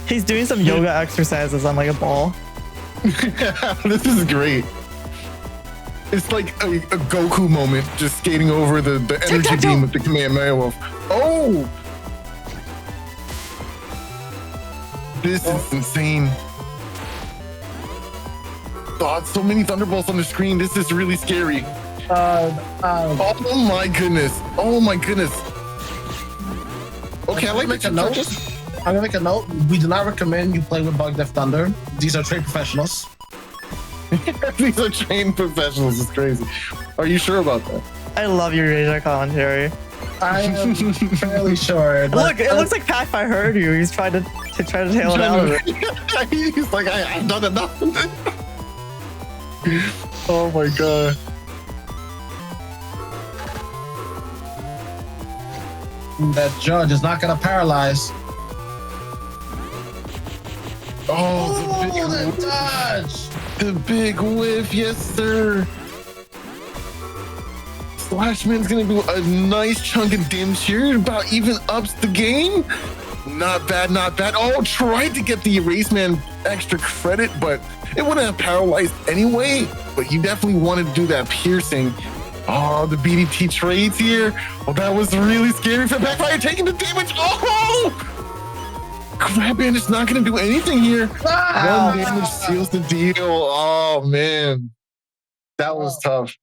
He's doing some yoga exercises on like a ball. This is great. It's like a Goku moment, just skating over the energy beam with the Kamehameha Wolf. Oh! This is insane. God, so many Thunderbolts on the screen. This is really scary. Oh my goodness. Oh my goodness. Okay, I like make that a you note. touched. I'm gonna make a note. We do not recommend you play with Bug Death Thunder. These are trained professionals. These are trained professionals. It's crazy. Are you sure about that? I love your Eurasia commentary. I am fairly sure. Look, it looks like PacFire heard you. He's trying to tail it out of it. He's like, I've done enough. Oh my god. That judge is not gonna paralyze. Oh, the that big, dodge! the big whiff, yes sir. Slashman's gonna do a nice chunk of damage here. About even ups the game. Not bad, not bad. Oh, tried to get the Erase Man extra credit, but it wouldn't have paralyzed anyway. But you definitely wanted to do that piercing. Oh, the BDT trades here. Oh, that was really scary for PacFire taking the damage. Oh! Crab Bandit's not going to do anything here. One damage seals the deal. Oh, man. That was tough.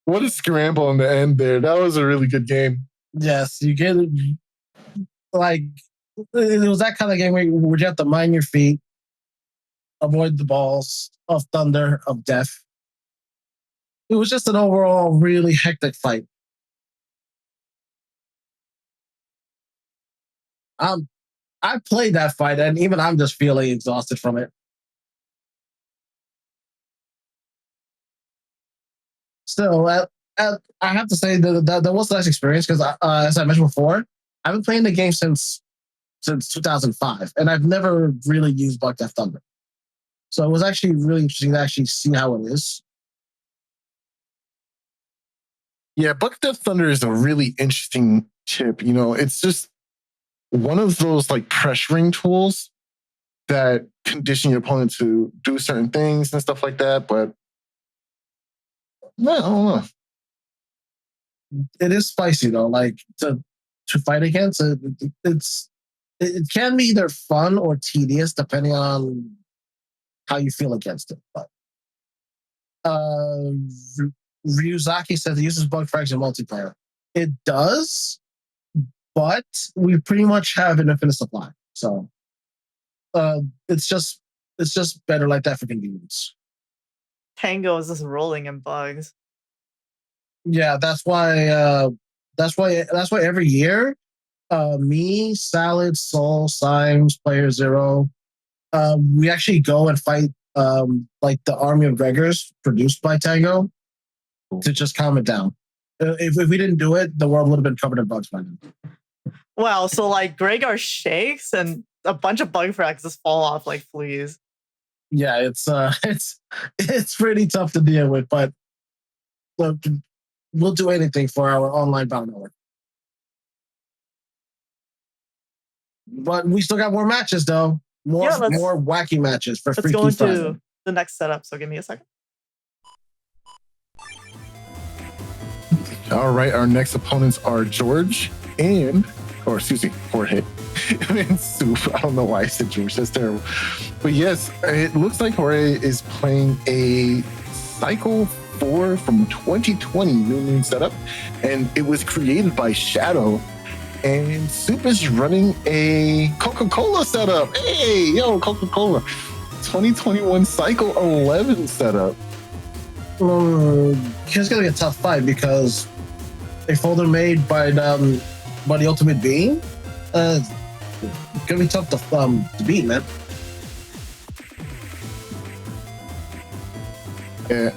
What a scramble in the end there. That was a really good game. Yes, you get like it was that kind of game where you have to mind your feet, avoid the balls of thunder, of death. It was just an overall really hectic fight. I played that fight, and even I'm just feeling exhausted from it. Still, I have to say that was a nice experience because, as I mentioned before, I've been playing the game since 2005, and I've never really used Bug Death Thunder. So it was actually really interesting to actually see how it is. Yeah, Buck Death Thunder is a really interesting chip. You know, it's just one of those like pressuring tools that condition your opponent to do certain things and stuff like that. But no, I don't know. It is spicy though. Like to fight against it, it can be either fun or tedious depending on how you feel against it. But Ryuzaki says it uses bug frags in multiplayer. It does, but we pretty much have an infinite supply. So it's just better like that for convenience. Tango is just rolling in bugs. Yeah, that's why every year, me, Salad, Soul, Symes, Player Zero, we actually go and fight like the army of Gregors produced by Tango to just calm it down. If we didn't do it, the world would have been covered in bugs by now. Wow, so like Gregor shakes and a bunch of bug frags just fall off like fleas. Yeah, it's pretty tough to deal with, but look, we'll do anything for our online battle network. But we still got more matches though. More wacky matches for Freaky Let's go Friday. into the next setup, so give me a second. All right, our next opponents are Jorge. And Soup. I don't know why I said George. That's terrible. But yes, it looks like Jorge is playing a Cycle 4 from 2020 New Moon setup, and it was created by Shadow. And Soup is running a Coca-Cola setup. Hey, yo, Coca-Cola. 2021 Cycle 11 setup. It's gonna be a tough fight because a folder made by the Ultimate Being, it's gonna be tough to beat, man.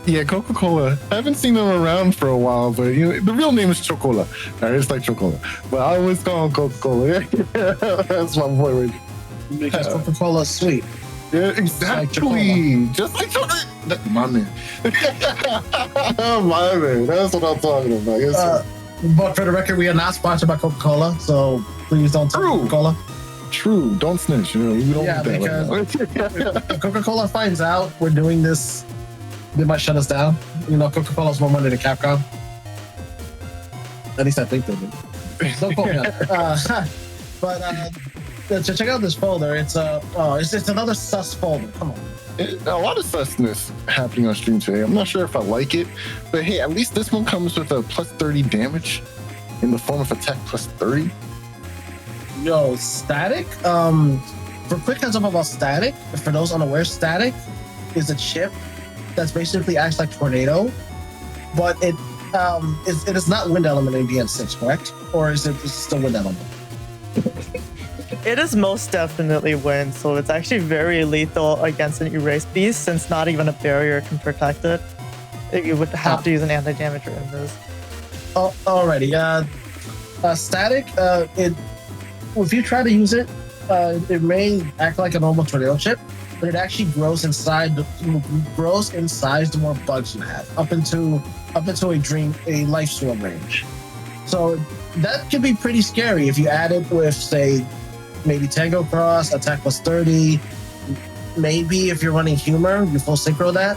Yeah, Coca-Cola. I haven't seen them around for a while, but you know, the real name is Chocola. It's like Chocola, but I always call him Coca-Cola. That's my boy. Because Coca-Cola is sweet. Yeah, exactly. Just like chocolate. My man. My man. That's what I'm talking about. Yes, but for the record, we are not sponsored by Coca-Cola, so please don't tell Coca-Cola. True. Don't snitch. You know, we don't do that because if Coca-Cola finds out we're doing this, they might shut us down. You know, Coca-Cola's more money than Capcom. At least I think they do. Don't quote me on it. But check out this folder. It's another sus folder. Come on. A lot of susness happening on stream today. I'm not sure if I like it, but hey, at least this one comes with a plus 30 damage in the form of attack plus 30. Yo, Static. For quick heads up about Static, for those unaware, Static is a chip that's basically acts like Tornado, but it is not wind element in BN6, correct? Or is it still wind element? It is most definitely wind, so it's actually very lethal against an erase beast since not even a barrier can protect it. You would have to use an anti-damage in this. Oh, alrighty. Static. If you try to use it, it may act like a normal tornado chip, but it actually grows in size the more bugs you have, up into a life sword range. So that can be pretty scary if you add it with, say, maybe Tango Cross, attack plus 30. Maybe if you're running Humor, you full synchro that.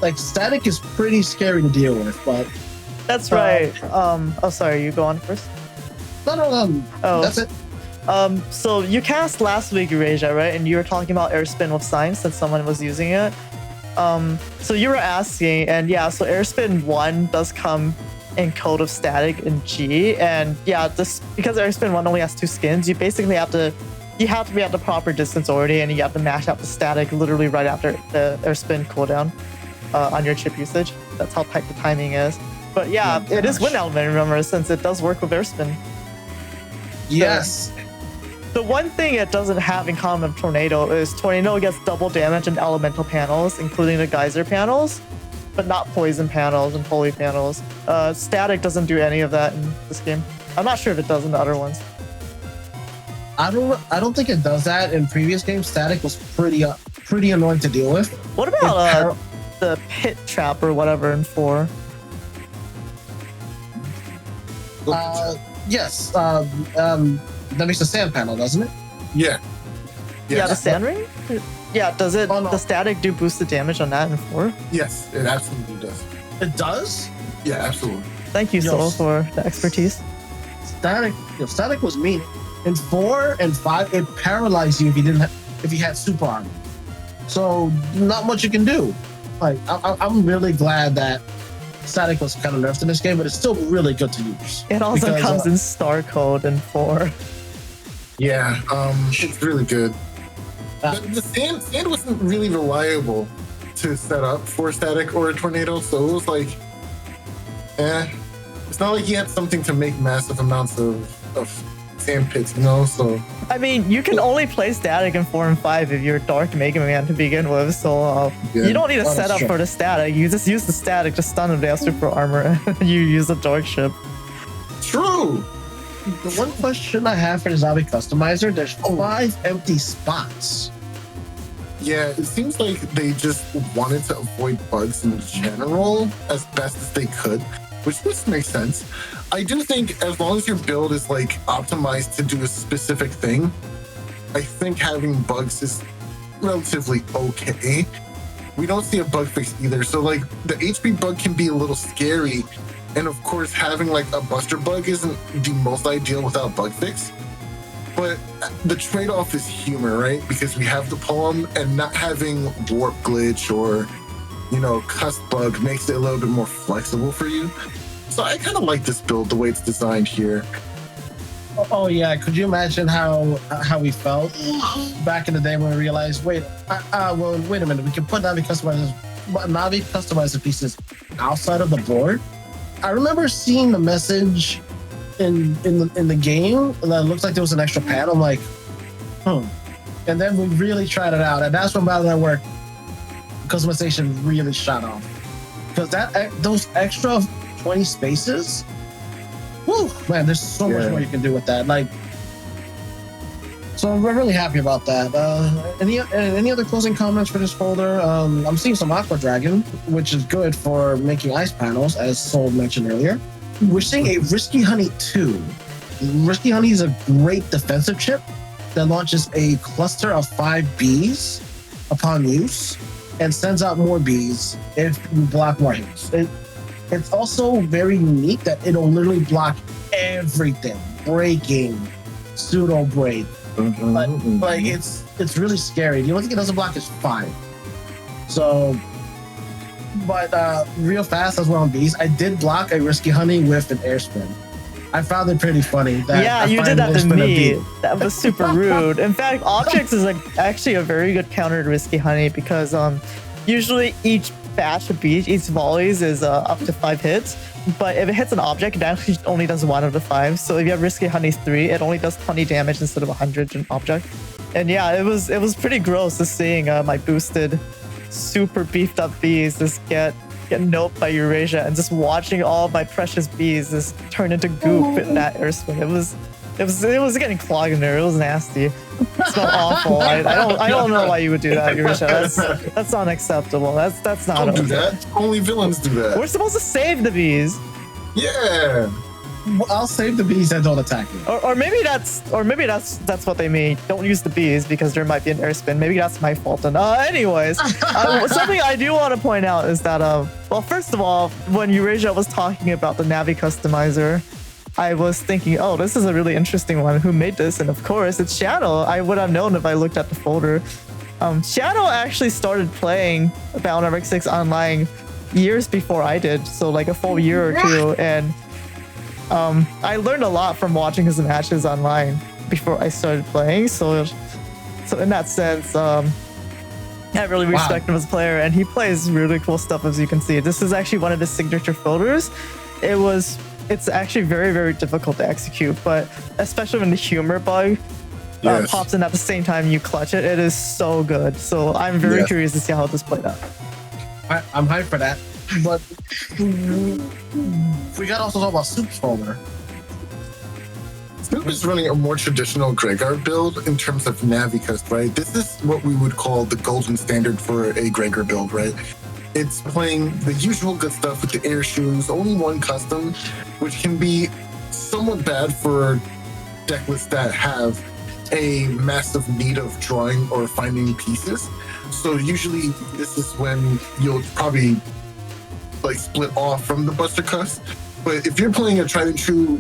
Like, Static is pretty scary to deal with, but... That's right. Sorry, you go on first? No. That's it. So you cast last week, Eurasia, right? And you were talking about Airspin with Science since someone was using it. So you were asking, and yeah, so Airspin 1 does come in Code of Static in G, and yeah, this because Airspin 1 only has 2 skins, you basically have to be at the proper distance already, and you have to mash out the Static literally right after the Airspin cooldown on your chip usage. That's how tight the timing is. But yeah, it is wind element, remember, since it does work with Airspin. Yes. The one thing it doesn't have in common with Tornado is Tornado gets double damage in elemental panels, including the geyser panels, but not poison panels and holy panels. Static doesn't do any of that in this game. I'm not sure if it does in the other ones. I don't think it does that. In previous games, Static was pretty annoying to deal with. What about the pit trap or whatever in 4? Yes. That makes a sand panel, doesn't it? Yeah. Yeah, the sand ring? Yeah, does it Oh, no. the static do boosted damage on that in 4? Yes, it absolutely does. It does? Yeah, absolutely. Thank you, Yo, Soul, for the expertise. Static was mean. In 4 and 5, it paralyzed you if you had super armor. So not much you can do. Like I'm really glad that static was kind of nerfed in this game, but it's still really good to use. It also Because, comes in star code in 4. Yeah, it's really good. Uh, The sand wasn't really reliable to set up for static or a tornado, so it was like, it's not like he had something to make massive amounts of sand pits, you know. So I mean, you can only play static in 4 and 5 if you're Dark Mega Man to begin with, so Yeah. you don't need a Well, that's setup true. for the static. You just use the static to stun if they have super armor. You use the Dark Ship. true. The one question I have for the zombie customizer, there's 5 empty spots. Yeah, it seems like they just wanted to avoid bugs in general as best as they could, which just makes sense. I do think as long as your build is like optimized to do a specific thing, I think having bugs is relatively okay. We don't see a bug fix either, so like the HP bug can be a little scary, and of course having like a buster bug isn't the most ideal without bug fix. But the trade-off is humor, right? Because we have the poem, and not having warp glitch or, you know, cuss bug makes it a little bit more flexible for you. So I kind of like this build the way it's designed here. Oh yeah, could you imagine how we felt back in the day when we realized, wait a minute, we can put Navi customizer pieces outside of the board. I remember seeing the message in the game that looked like there was an extra pad. I'm like, and then we really tried it out, and that's when Battle Network customization really shot off, because those extra 20 spaces, whew, man, there's so much more you can do with that. Like, so we're really happy about that. Any other closing comments for this folder? I'm seeing some Aqua Dragon, which is good for making ice panels, as Soul mentioned earlier. We're seeing a Risky Honey 2. Risky Honey is a great defensive chip that launches a cluster of 5 bees upon use and sends out more bees if you block more hits. It's also very unique that it'll literally block everything. Breaking, pseudo break. Like it's really scary. The only thing it doesn't block is 5. So, but real fast as well on bees, I did block a Risky Honey with an air spin. I found it pretty funny. Yeah, you did that to me. That was super rude. In fact, Objects is actually a very good counter to Risky Honey, because usually each batch of bees, each volleys is up to 5 hits. But if it hits an object, it actually only does 1 out of 5. So if you have Risky Honey 3, it only does 20 damage instead of 100 to an object. And yeah, it was pretty gross just seeing my boosted, super beefed up bees just get noped by Eurasia, and just watching all my precious bees just turn into goop in that air spin. It was getting clogged in there. It was nasty. It smelled awful. I don't know why you would do that, Eurasia. That's unacceptable. That's not. Don't do okay. that. Only villains do that. We're supposed to save the bees. Yeah. Well, I'll save the bees that don't attack me. Or maybe that's what they mean. Don't use the bees because there might be an air spin. Maybe that's my fault. And anyways, something I do want to point out is that well, first of all, when Eurasia was talking about the Navi customizer, I was thinking, oh, this is a really interesting one. Who made this? And of course, it's Shadow. I would have known if I looked at the folder. Shadow actually started playing Battle Network 6 online years before I did, so like a full year or two, and I learned a lot from watching his matches online before I started playing. So in that sense, I really respect him as a player, and he plays really cool stuff, as you can see. This is actually one of his signature folders. It's actually very, very difficult to execute, but especially when the humor bug pops in at the same time you clutch it, it is so good. So I'm very curious to see how this played out. I'm hyped for that. But we got to also talk about Soup's folder. Soup is running a more traditional Gregor build in terms of Navicust, right? This is what we would call the golden standard for a Gregor build, right? It's playing the usual good stuff with the air shoes, only one custom, which can be somewhat bad for deck lists that have a massive need of drawing or finding pieces. So usually this is when you'll probably like split off from the Buster Cuss. But if you're playing a tried and true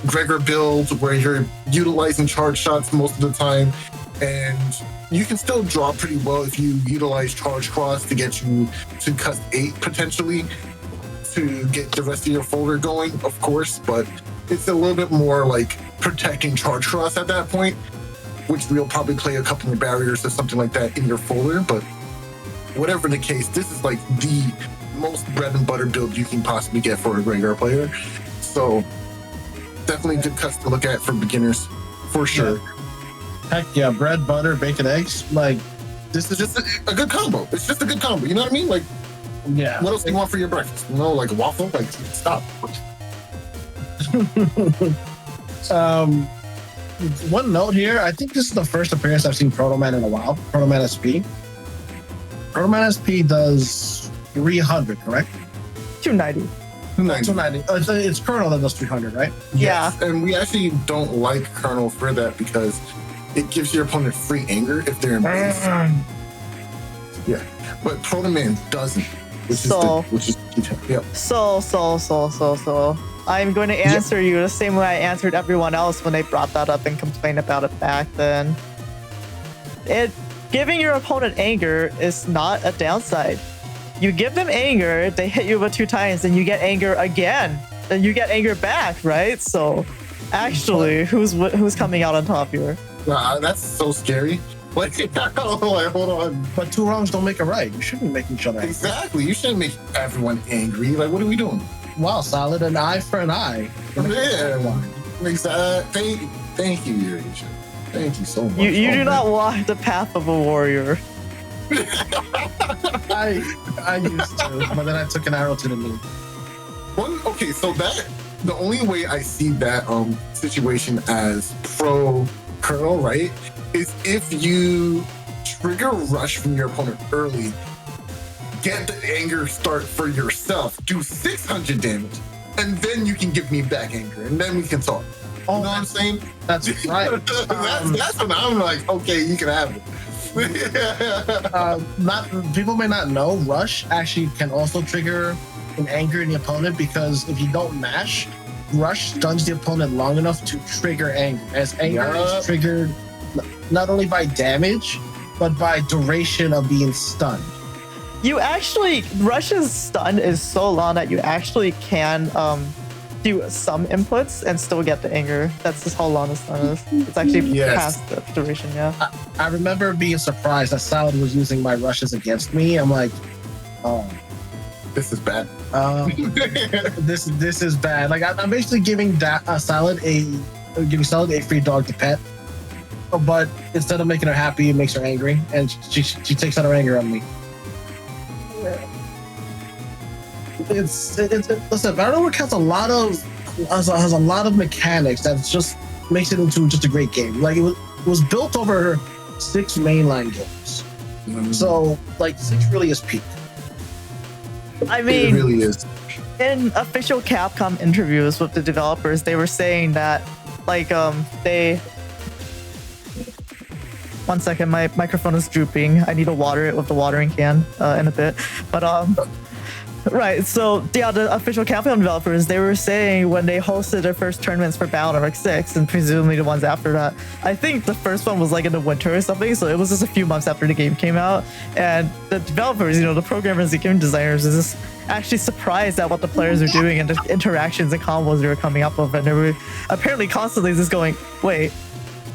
Gregor build where you're utilizing charge shots most of the time, and you can still draw pretty well if you utilize Charge Cross to get you to Cuss 8 potentially to get the rest of your folder going, of course, but it's a little bit more like protecting Charge Cross at that point, which we'll probably play a couple of barriers or something like that in your folder. But whatever the case, this is like the most bread and butter build you can possibly get for a regular player. So definitely good cuts to look at for beginners, for sure. Yeah. Heck yeah, bread, butter, bacon, eggs. Like, this is Just a good combo. It's just a good combo. You know what I mean? Like, yeah. what else do you want for your breakfast? You know, like a waffle? Like, stop. One note here, I think this is the first appearance I've seen Proto Man in a while. Proto Man SP. Proto Man SP does 300, correct? 290. 290. 290. It's Colonel that does 300, right? Yeah. Yes, and we actually don't like Colonel for that because it gives your opponent free anger if they're in base. Yeah, but Proto Man doesn't, which is yeah. So. I'm going to answer you the same way I answered everyone else when they brought that up and complained about it back then. Giving your opponent anger is not a downside. You give them anger, they hit you with 2 times, and you get anger again. And you get anger back, right? So, actually, who's coming out on top here? That's so scary. Like, hold on. But 2 wrongs don't make a right. You shouldn't be making each other angry. Exactly. You shouldn't make everyone angry. Like, what are we doing? Wow, solid, an eye for an eye. Yeah. Exactly. Thank you, Eurasia. Thank you so much. You do not walk the path of a warrior. I used to, but then I took an arrow to the knee. Okay, so the only way I see that situation as pro Colonel, right, is if you trigger rush from your opponent early, get the anger start for yourself, do 600 damage, and then you can give me back anger, and then we can talk. You know what I'm saying? That's right. That's when I'm like, okay, you can have it. People may not know, rush actually can also trigger an anger in the opponent, because if you don't mash, rush stuns the opponent long enough to trigger anger, as anger is triggered not only by damage but by duration of being stunned. Rush's stun is so long that you actually can do some inputs and still get the anger. That's just how long the stun is. It's actually past the duration, yeah. I remember being surprised that Salad was using my rushes against me. I'm like, oh, this is bad. This is bad. Like, I'm basically giving Salad a free dog to pet, but instead of making her happy, it makes her angry, and she takes out her anger on me. Listen, Battle Network has a lot of mechanics that just makes it into just a great game. Like, it was built over 6 mainline games, so like 6 really is peak. I mean, it really is. In official Capcom interviews with the developers, they were saying that, like, one second, my microphone is drooping. I need to water it with the watering can in a bit. But right, so yeah, the official Capcom developers, they were saying when they hosted their first tournaments for Battle Network 6, and presumably the ones after that, I think the first one was like in the winter or something, so it was just a few months after the game came out, and the developers, the programmers, the game designers, is just actually surprised at what the players are doing and the interactions and combos they were coming up with, and they were apparently constantly just going, wait,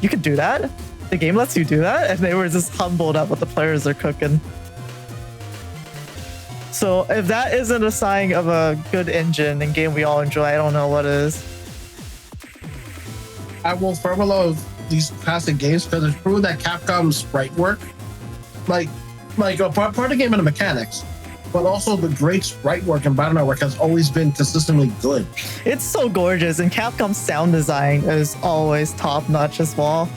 you can do that? The game lets you do that? And they were just humbled at what the players are cooking. So if that isn't a sign of a good engine and game we all enjoy, I don't know what is. I will firmly love these classic games because it's proven that Capcom's sprite work, like a part of the game and the mechanics, but also the great sprite work in Battle Network has always been consistently good. It's so gorgeous, and Capcom's sound design is always top notch as well.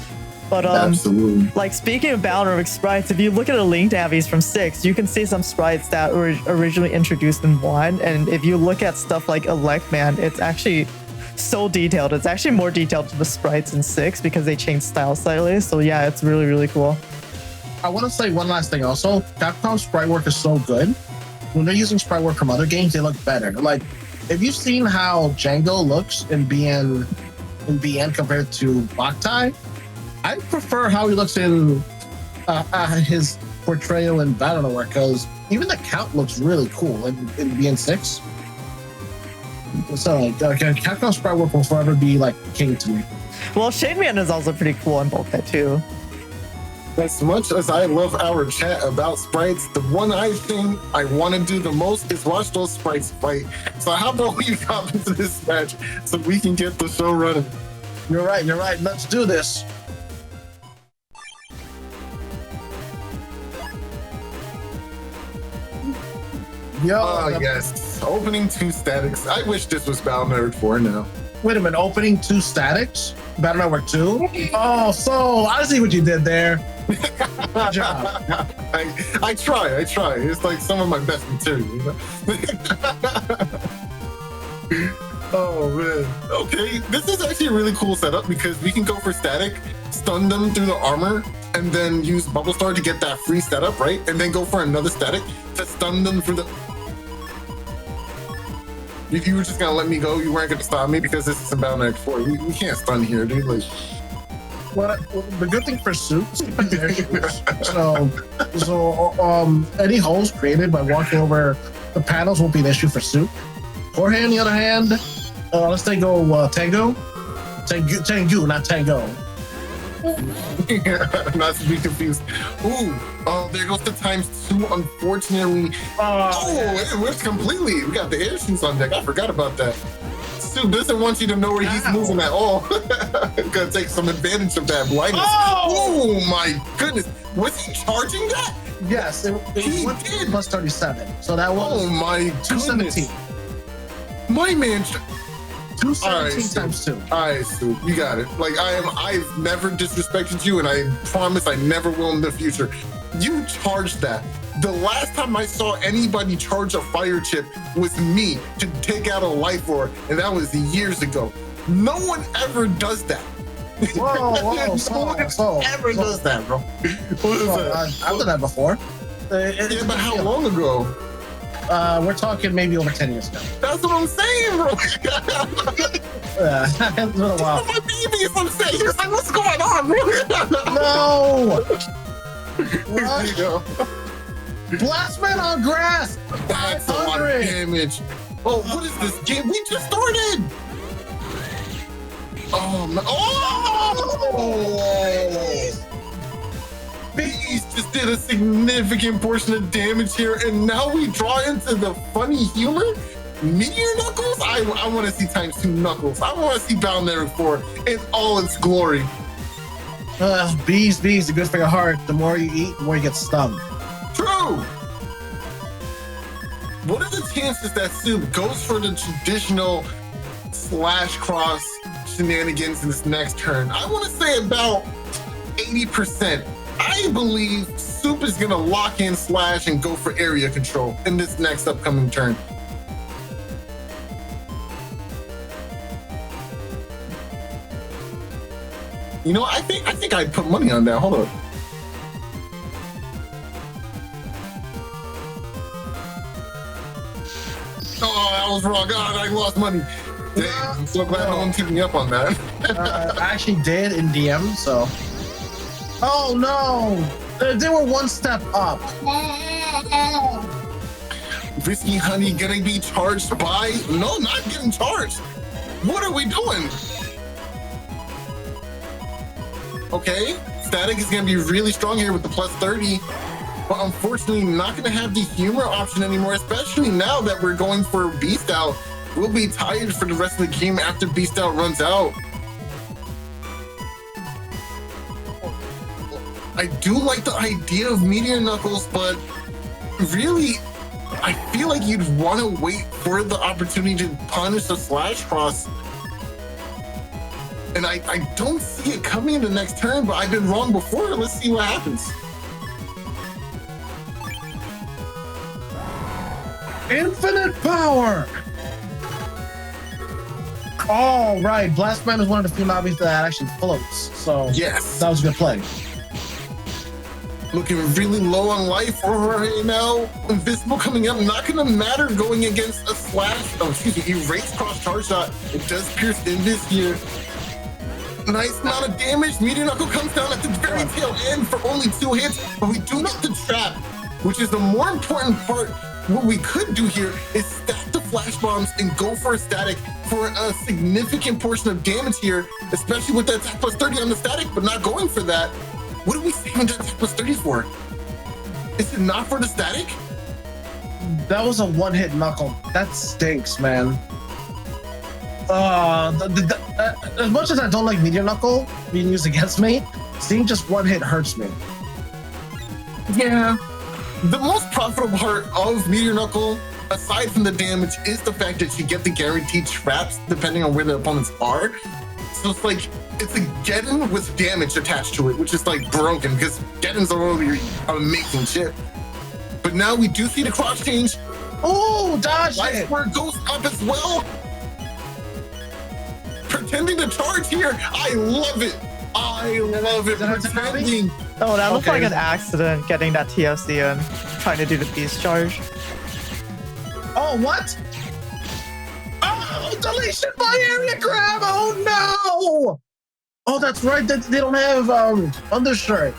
But absolutely. Like, speaking of Battle Network sprites, if you look at the Link Davies from 6, you can see some sprites that were originally introduced in 1, and if you look at stuff like Elect Man, it's actually so detailed. It's actually more detailed to the sprites in 6 because they changed style slightly. So yeah, it's really, really cool. I want to say one last thing also. Capcom's sprite work is so good. When they're using sprite work from other games, they look better. Like, if you've seen how Django looks in BN compared to Boktai, I prefer how he looks in his portrayal in Battle Network, because even the count looks really cool in BN6. So like, Capcom sprite work will forever be like king to me. Well, Shade Man is also pretty cool in Boktai too. As much as I love our chat about sprites, the one thing I want to do the most is watch those sprites fight. So how about we hop into this match so we can get the show running? You're right. Let's do this. Yo, yes. Opening 2 statics. I wish this was Battle Network 4 now. Wait a minute, opening 2 statics? Battle Network 2? Oh, so I see what you did there. Good job. I try. It's like some of my best material, you know? Oh man. Okay, this is actually a really cool setup because we can go for static, stun them through the armor, and then use Bubble Star to get that free setup, right? And then go for another static to stun them through the... If you were just gonna let me go, you weren't gonna stop me because this is Battle Network 4. We can't stun here, dude. Like, well, the good thing for suits, any holes created by walking over the panels won't be an issue for suit. Jorge, on the other hand, let's say go Tango, not Tango. Not to be confused. Ooh, oh, there goes the ×2. Unfortunately, it works completely. We got the air shoes on deck. I forgot about that. Stu doesn't want you to know where he's moving at all. Gonna take some advantage of that blindness. Oh my goodness, was he charging that? Yes, it did. Plus 37. So that was. Oh my 217. goodness. My man. 217 ×2. All right, Stu, you got it. Like I've never disrespected you, and I promise I never will in the future. You charged that. The last time I saw anybody charge a fire chip was me to take out a life orb, and that was years ago. No one ever does that. Whoa, Ever does that, bro? What is that? I've done that before. Yeah, but how long ago? We're talking maybe over 10 years ago. That's what I'm saying, bro. It's been a while. My babies, I'm saying. It's like, what's going on, bro? No! There you go. Blastman on grass! That's a lot of damage. Oh, what is this game? We just started! Oh, man. Oh! Bees just did a significant portion of damage here, and now we draw into the funny humor? Meteor Knuckles? I want to see ×2 Knuckles. I want to see Battle Network 4 in all its glory. Bees, are good for your heart. The more you eat, the more you get stung. True! What are the chances that Soup goes for the traditional slash cross shenanigans in this next turn? I want to say about 80%. I believe Soup is going to lock in slash and go for area control in this next upcoming turn. You know, I think I'd put money on that. Hold on. Oh, that was wrong. God, I lost money. Dang, I'm so glad no one took me up on that. I actually did in DM, so. Oh no! They were one step up. Risky Honey gonna be charged by? No, not getting charged. What are we doing? Okay, Static is gonna be really strong here with the plus 30. But unfortunately, not going to have the humor option anymore, especially now that we're going for Beast Out. We'll be tired for the rest of the game after Beast Out runs out. I do like the idea of Meteor Knuckles, but really, I feel like you'd want to wait for the opportunity to punish a Slash Cross. And I don't see it coming in the next turn, but I've been wrong before. Let's see what happens. Infinite power! Oh, right. Blast Man is one of the few lobbies that actually floats. So Yes. that was a good play. Looking really low on life right now. Invisible coming up, not gonna matter going against a erase cross charge shot. It does pierce Invis here. Nice amount of damage. Meteor Knuckle comes down at the very tail end for only 2 hits, but we do get the trap, which is the more important part. What we could do here is stack the flash bombs and go for a static for a significant portion of damage here, especially with that attack plus 30 on the static, but not going for that. What are we saving that attack plus 30 for? Is it not for the static? That was a one-hit knuckle. That stinks, man. As much as I don't like Meteor Knuckle being used against me, seeing just one hit hurts me. Yeah. The most profitable part of Meteor Knuckle, aside from the damage, is the fact that you get the guaranteed traps depending on where the opponents are. So it's like, it's a Geddon with damage attached to it, which is like broken because Geddon's already amazing shit. But now we do see the cross change. Oh, dodge Life it! Square goes up as well. Pretending to charge here. I love it. I love it. Is that a Pretending. Oh, that looked Okay. like an accident getting that TFC and trying to do the beast charge. Oh, what? Oh, deletion by area grab! Oh, no! Oh, that's right. They don't have undershirt.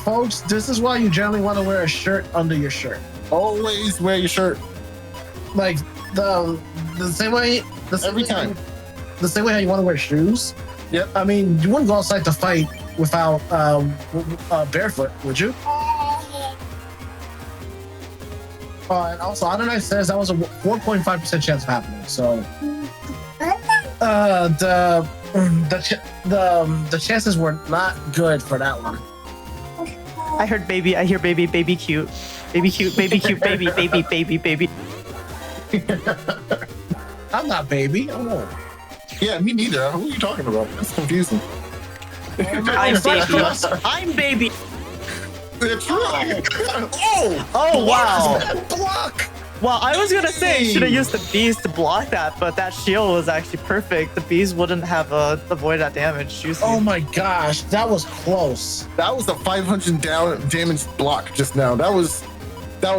Folks, this is why you generally want to wear a shirt under your shirt. Always wear your shirt. Like the same way. Every time. The same way how you want to wear shoes. Yep. I mean, you wouldn't go outside to fight without barefoot, would you? And also, Adonai says that was a 4.5% chance of happening. So the chances were not good for that one. I heard baby, I hear baby, baby cute. Baby cute, baby cute, baby, baby, baby, baby. I'm not baby. Oh. Yeah, me neither. Who are you talking about? That's confusing. I'm baby. I'm baby. That's right. Oh! Oh, wow. Block! Well, I was gonna say you should have used the bees to block that, but that shield was actually perfect. The bees wouldn't have avoided that damage. Juicy. Oh my gosh, that was close. That was a 500 damage block just now. That was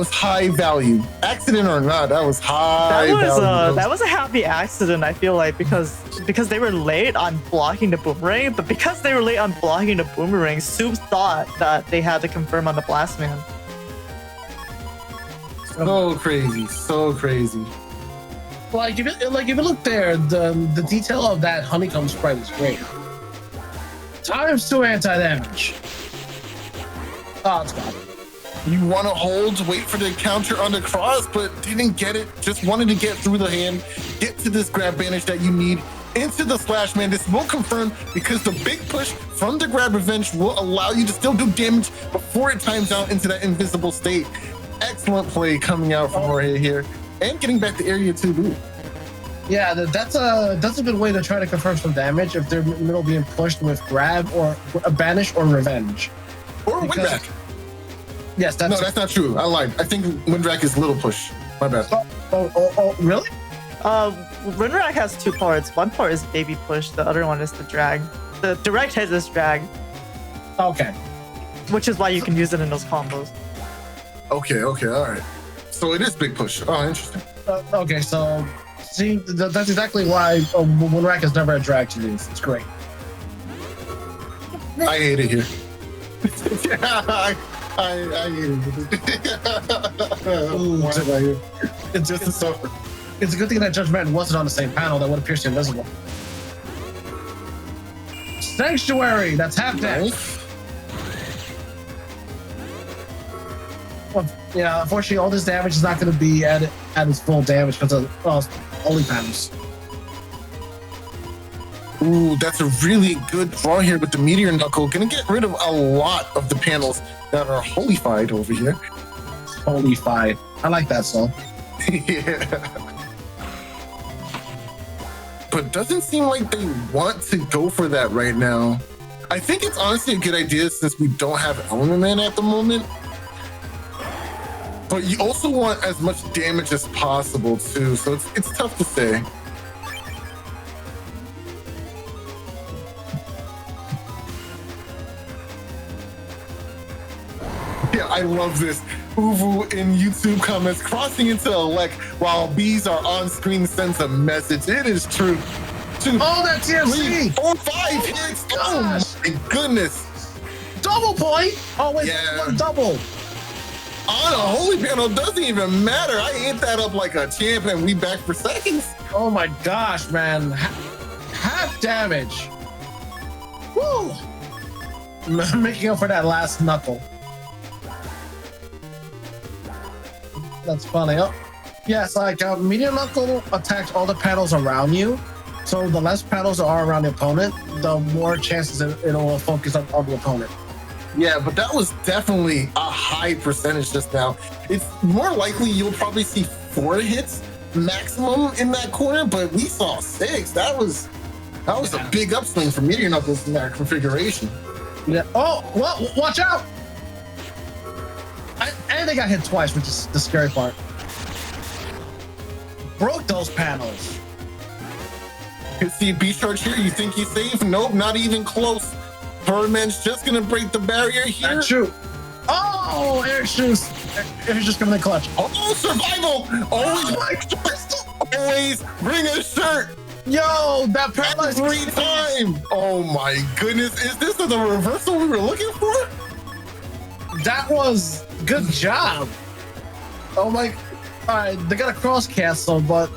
high value. Accident or not, that was high value. That was a happy accident, I feel like, because they were late on blocking the boomerang, but because they were late on blocking the boomerang, Soup thought that they had to confirm on the blast man. So crazy, so crazy. Like if you look there, the detail of that honeycomb sprite is great. ×2 anti-damage. Oh, it's gone. You want to hold, wait for the counter on the cross, but didn't get it. Just wanted to get through the hand, get to this grab banish that you need into the slash man. This will confirm because the big push from the grab revenge will allow you to still do damage before it times out into that invisible state. Excellent play coming out from Jorge here and getting back to area 2 loop. Yeah, that's a good way to try to confirm some damage if they're in the middle being pushed with grab or a banish or revenge. Or win Because- back. Yes, No, that's not true. I lied. I think Windrack is little push. My bad. Oh, really? Rinrak has 2 parts. One part is baby push, the other one is the drag. The direct hit is drag, Okay. which is why you can use it in those combos. Okay, all right. So it is big push. Oh, interesting. Okay, so see, that's exactly why Winrack is never a drag to these. It's great. I hate it here. I hate it. Ooh, Why am I here? It's Just to suffer. It's a good thing that Judge Madden wasn't on the same panel that would have pierced the invisible. Sanctuary, that's half damage. Nice. Well, yeah, unfortunately, all this damage is not going to be at its full damage because of only panels. Ooh, that's a really good draw here with the Meteor Knuckle. Gonna get rid of a lot of the panels that are holified over here. Holy fight. I like that song. Yeah. But doesn't seem like they want to go for that right now. I think it's honestly a good idea since we don't have Element Man at the moment. but you also want as much damage as possible too. So it's tough to say. Yeah, I love this. Uvu in YouTube comments, crossing into Elec while bees are on screen sends a message. It is true. Oh, that TFC! 3, 4, 5 hits. Oh my goodness. Double point! Oh, wait, Yeah. one double. On a holy panel doesn't even matter. I hit that up like a champ and we back for seconds. Oh my gosh, man. Half damage. Woo! Making up for that last knuckle. That's funny. Oh, yes, like medium knuckle attacks all the panels around you. So the less panels there are around the opponent, the more chances it will focus on the opponent. Yeah, but that was definitely a high percentage just now. It's more likely you'll probably see 4 hits maximum in that corner, but we saw 6. That was a big upswing for Meteor Knuckles in that configuration. Yeah. Oh, well, watch out! And they got hit twice, which is the scary part. Broke those panels. You see B-Charge here, you think he's safe? Nope, not even close. Birdman's just gonna break the barrier here. Shoot. Oh, Air Shoes. Air's just coming in clutch. Oh, survival! Always bring a shirt! Yo, that paralyzed Every time! Oh my goodness, is this the reversal we were looking for? That was good job. Oh my. All right, they got a cross cancel, but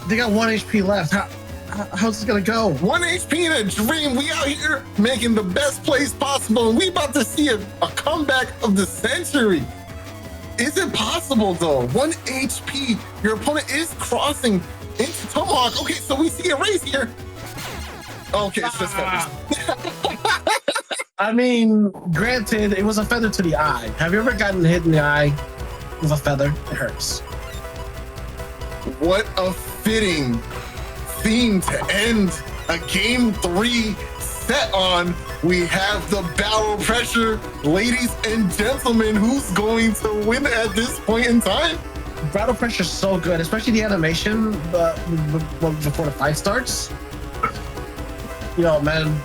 they got 1 HP left. How's this gonna go? 1 HP in a dream. We out here making the best plays possible, and we about to see a comeback of the century. Is it possible though? 1 HP. Your opponent is crossing into Tomahawk. Okay, so we see a race here. Okay, it's just I mean, granted, it was a feather to the eye. Have you ever gotten hit in the eye with a feather? It hurts. What a fitting theme to end a game 3 set on. We have the barrel pressure. Ladies and gentlemen, who's going to win at this point in time? Battle pressure is so good, especially the animation before the fight starts. You know, man,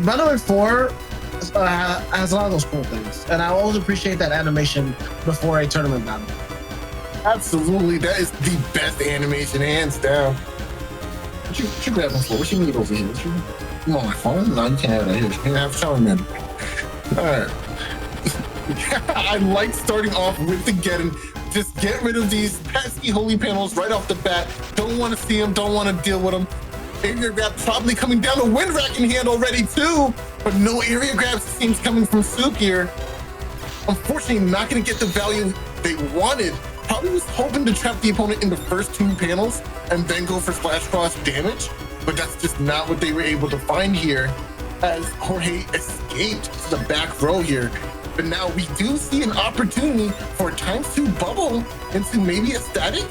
Battle 4 has a lot of those cool things, and I always appreciate that animation before a tournament battle. Absolutely, that is the best animation, hands down. What you grabbing for? What you need over here? You want my phone? No, you can't have that here. You can have Charmin. All right. I like starting off with the Geddon. Just get rid of these pesky holy panels right off the bat. Don't want to see them. Don't want to deal with them. Area grab probably coming down the wind rack in hand already too, but no area grabs seems coming from Soup here. Unfortunately, not going to get the value they wanted. Probably was hoping to trap the opponent in the first 2 panels and then go for splash cross damage, but that's just not what they were able to find here as Jorge escaped to the back row here. But now we do see an opportunity for ×2 bubble into maybe a static.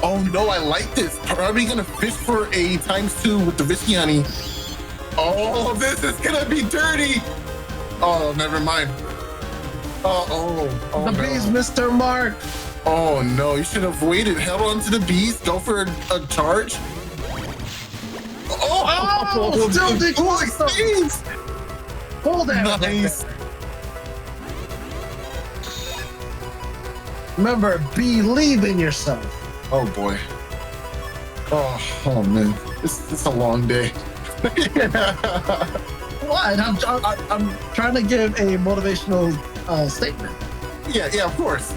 Oh no, I like this. Probably gonna fish for a ×2 with the Risky Honey. Oh, this is gonna be dirty. Oh, never mind. Oh, the no. bees, Mr. Mark. Oh no, you should have waited. Held on to the bees, go for a charge. Oh, still declines them. bees. Pull that. Nice. Remember, believe in yourself. Oh boy. Oh man, this is a long day. What? I'm trying to give a motivational statement. Yeah, of course.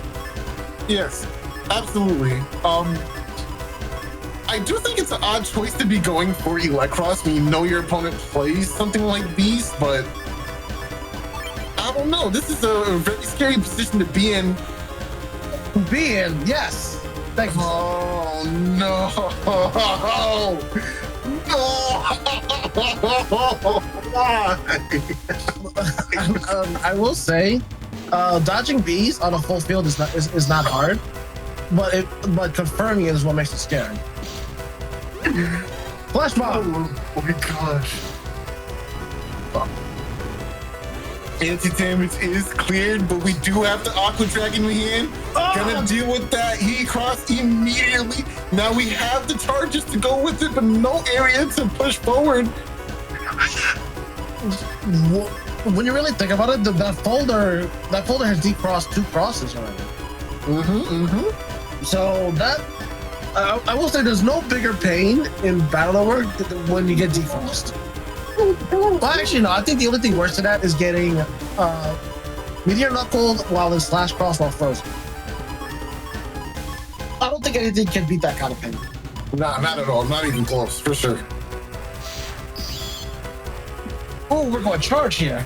Yes, absolutely. I do think it's an odd choice to be going for Electros when you know your opponent plays something like Beast, but I don't know. This is a very scary position to be in. Yes. Thank you. Oh no! Why? I will say, dodging bees on a full field is not hard, but confirming it is what makes it scary. Flash bomb! Oh my gosh! Anti-damage is cleared, but we do have the Aqua Dragon in hand. Gonna deal with that. He crossed immediately. Now we have the charges to go with it, but no area to push forward. When you really think about it, that folder has decrossed 2 crosses already. So that I will say there's no bigger pain in Battle Network when you get defrost. Well, actually, no. I think the only thing worse than that is getting Meteor Knuckled while in slash cross while frozen. I don't think anything can beat that kind of pain. Nah, not at all. Not even close, for sure. Oh, we're going charge here.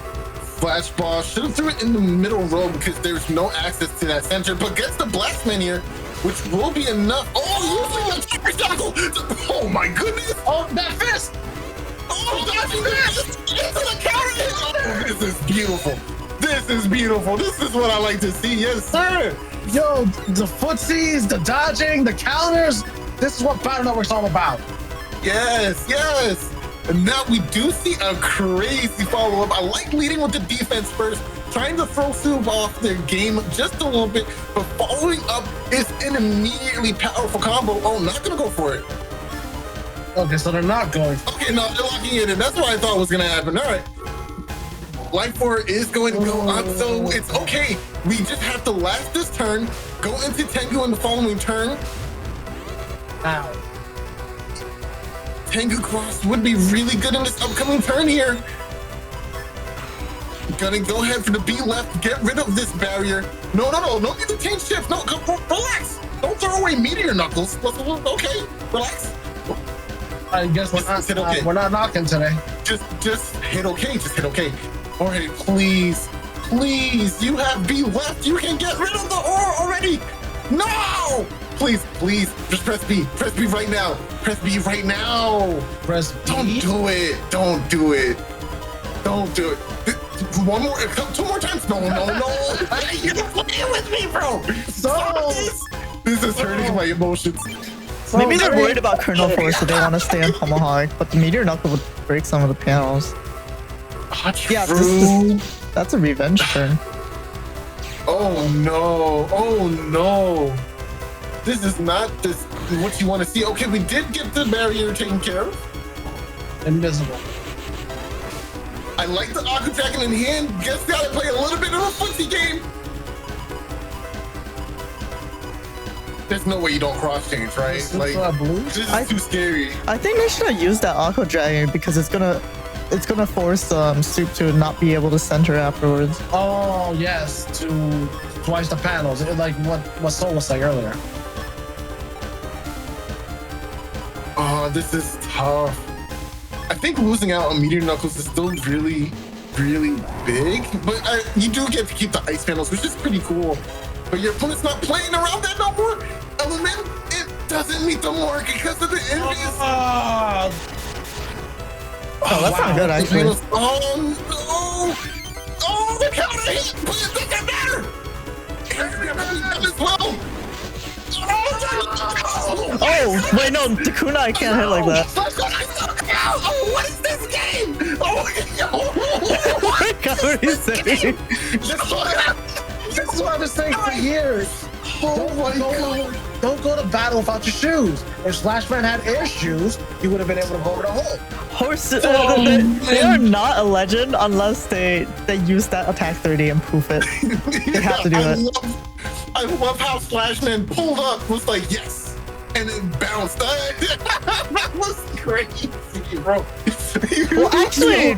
Flash ball. Should have threw it in the middle row because there's no access to that center, but gets the Blastman here, which will be enough. Oh, oh my goodness. Oh, that fist. Oh, that's fist. Into the counter. Oh, this is beautiful. This is beautiful. This is what I like to see. Yes, sir. Yo, the footsies, the dodging, the counters. This is what Battle Network's all about. Yes, yes. And now we do see a crazy follow-up. I like leading with the defense first, trying to throw Sub off their game just a little bit, but following up is an immediately powerful combo. Oh, not gonna go for it. Okay, so they're not going. Okay, no, they're locking it in. That's what I thought was gonna happen. All right. Life 4 is going to go up, so it's okay. We just have to last this turn, go into Tengu in the following turn. Ow. Tengu Cross would be really good in this upcoming turn here. Gonna go ahead for the B left, get rid of this barrier. No need to change shift. No, relax. Don't throw away Meteor Knuckles. Okay, relax. I guess we're not knocking today. Just hit okay. Just hit okay. Jorge, please, you have B left. You can get rid of the ore already. No! Please, just press B. Press B right now. Press B right now. Press B. Don't do it. Don't do it. One more, 2 more times. No. You're playing with me, bro. Stop this. This is hurting my emotions. Maybe they're worried about Kernel Force, so they want to stay on Tomahawk, but the Meteor Knuckle would break some of the panels. Yeah, that's a revenge turn. Oh no. This is not what you want to see. Okay, we did get the barrier taken care of. Invisible. I like the Aqua Dragon in hand. Guess gotta play a little bit of a footsie game. There's no way you don't cross change, right? Like, this is too scary. I think they should have used that Aqua Dragon because it's gonna force Soup to not be able to center afterwards. Oh yes, to twice the panels, like what Soul was saying earlier. Oh, this is tough. I think losing out on Meteor Knuckles is still really, really big, but you do get to keep the ice panels, which is pretty cool. But your opponent's not playing around that no more. Element, it doesn't meet the mark because of the envious. Oh, that's not good, actually. Oh, no. Oh, the counter hit, but it doesn't matter. As well. Oh, wait, no, the kunai can't hit like that. Oh, what is this game? Oh, What are you saying? This is what I've been saying for years. Don't go to battle without your shoes. If Slashman had air shoes, he would have been able to go over the hole. Horses, they are not a legend unless they use that attack 30 and poof it. They have to do it. I love how Slashman pulled up, was like, yes, and then bounced. That was crazy, bro. Well, actually,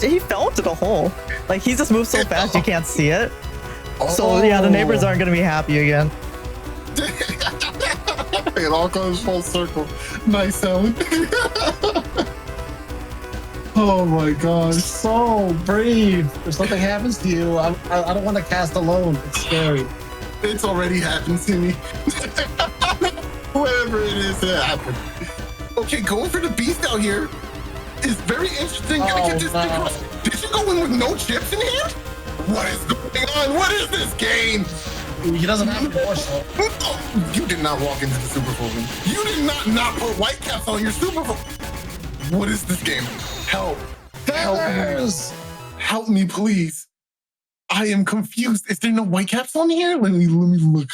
he fell into the hole. Like, he just moved so fast you can't see it. So, yeah, the neighbors aren't going to be happy again. It all goes full circle. Nice sound. Oh my gosh. So breathe. If something happens to you, I don't want to cast alone. It's scary. It's already happened to me. Whatever it is, it happened. Okay, going for the beast out here is very interesting. Gonna get this thing across. Did you go in with no chips in hand? What is going on? What is this game? He doesn't have a dorsal. Oh, you did not walk into the Super Bowl. You did not put white caps on your Super Bowl. What is this game? Help. Feathers. help me, please. I am confused. Is there no white capsule on here? Let me look.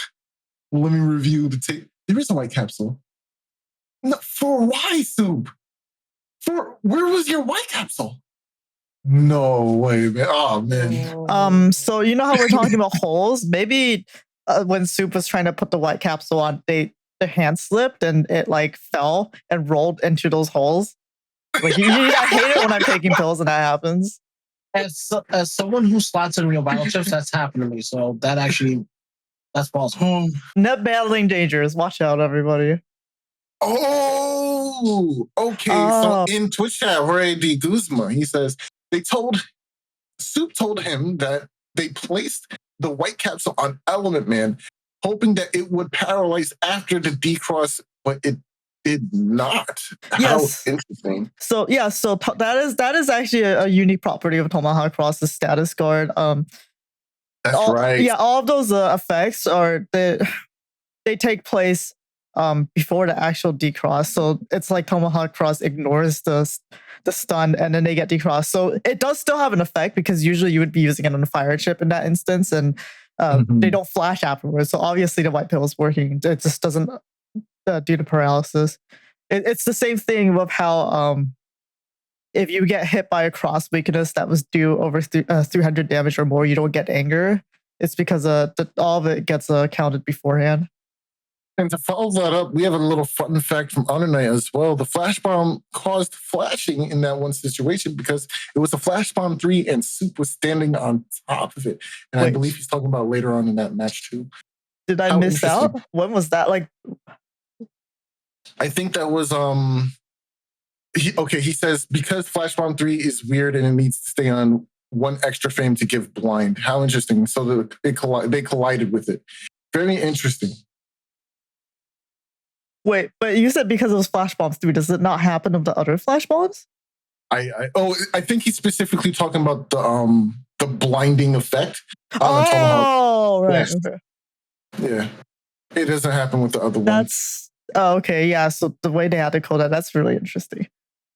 Let me review the tape. There is a white capsule. No, for why, Soup? For where was your white capsule? No way, man. Oh man. So you know how we're talking about holes? Maybe when Soup was trying to put the white capsule on, the hand slipped and it like fell and rolled into those holes. Like I hate it when I'm taking pills and that happens. As someone who slots in real battle chips, that's happened to me. So that's possible. Net battling dangerous. Watch out, everybody. Oh, okay. So in Twitch chat, JorgeDeGuzman, he says Soup told him that they placed the white capsule on Element Man, hoping that it would paralyze after the decross, but it did not. Yes. How interesting. So yeah, so that is actually a unique property of Tomahawk Cross, the status guard. That's right. Yeah, all of those effects are they take place before the actual decross. So it's like Tomahawk Cross ignores the stun and then they get decrossed. So it does still have an effect because usually you would be using it on a fire chip in that instance, and they don't flash afterwards. So obviously the white pill is working. It just doesn't do the paralysis. It's the same thing with how if you get hit by a cross weakness that was due over 300 damage or more, you don't get anger. It's because all of it gets counted beforehand. And to follow that up, we have a little fun fact from Honor Night as well. The flash bomb caused flashing in that one situation because it was a flash bomb 3 and Soup was standing on top of it. And I believe he's talking about later on in that match too. Did I miss out? When was that? Like, I think that was he says because flash bomb 3 is weird and it needs to stay on one extra frame to give blind. How interesting. So they collided with it. Very interesting. Wait, but you said because it was flash bombs 3, does it not happen of the other flash bombs? I think he's specifically talking about the blinding effect. Oh, right. Yes. Okay. Yeah. It doesn't happen with the other ones. That's okay. Yeah. So the way they had to code that's really interesting.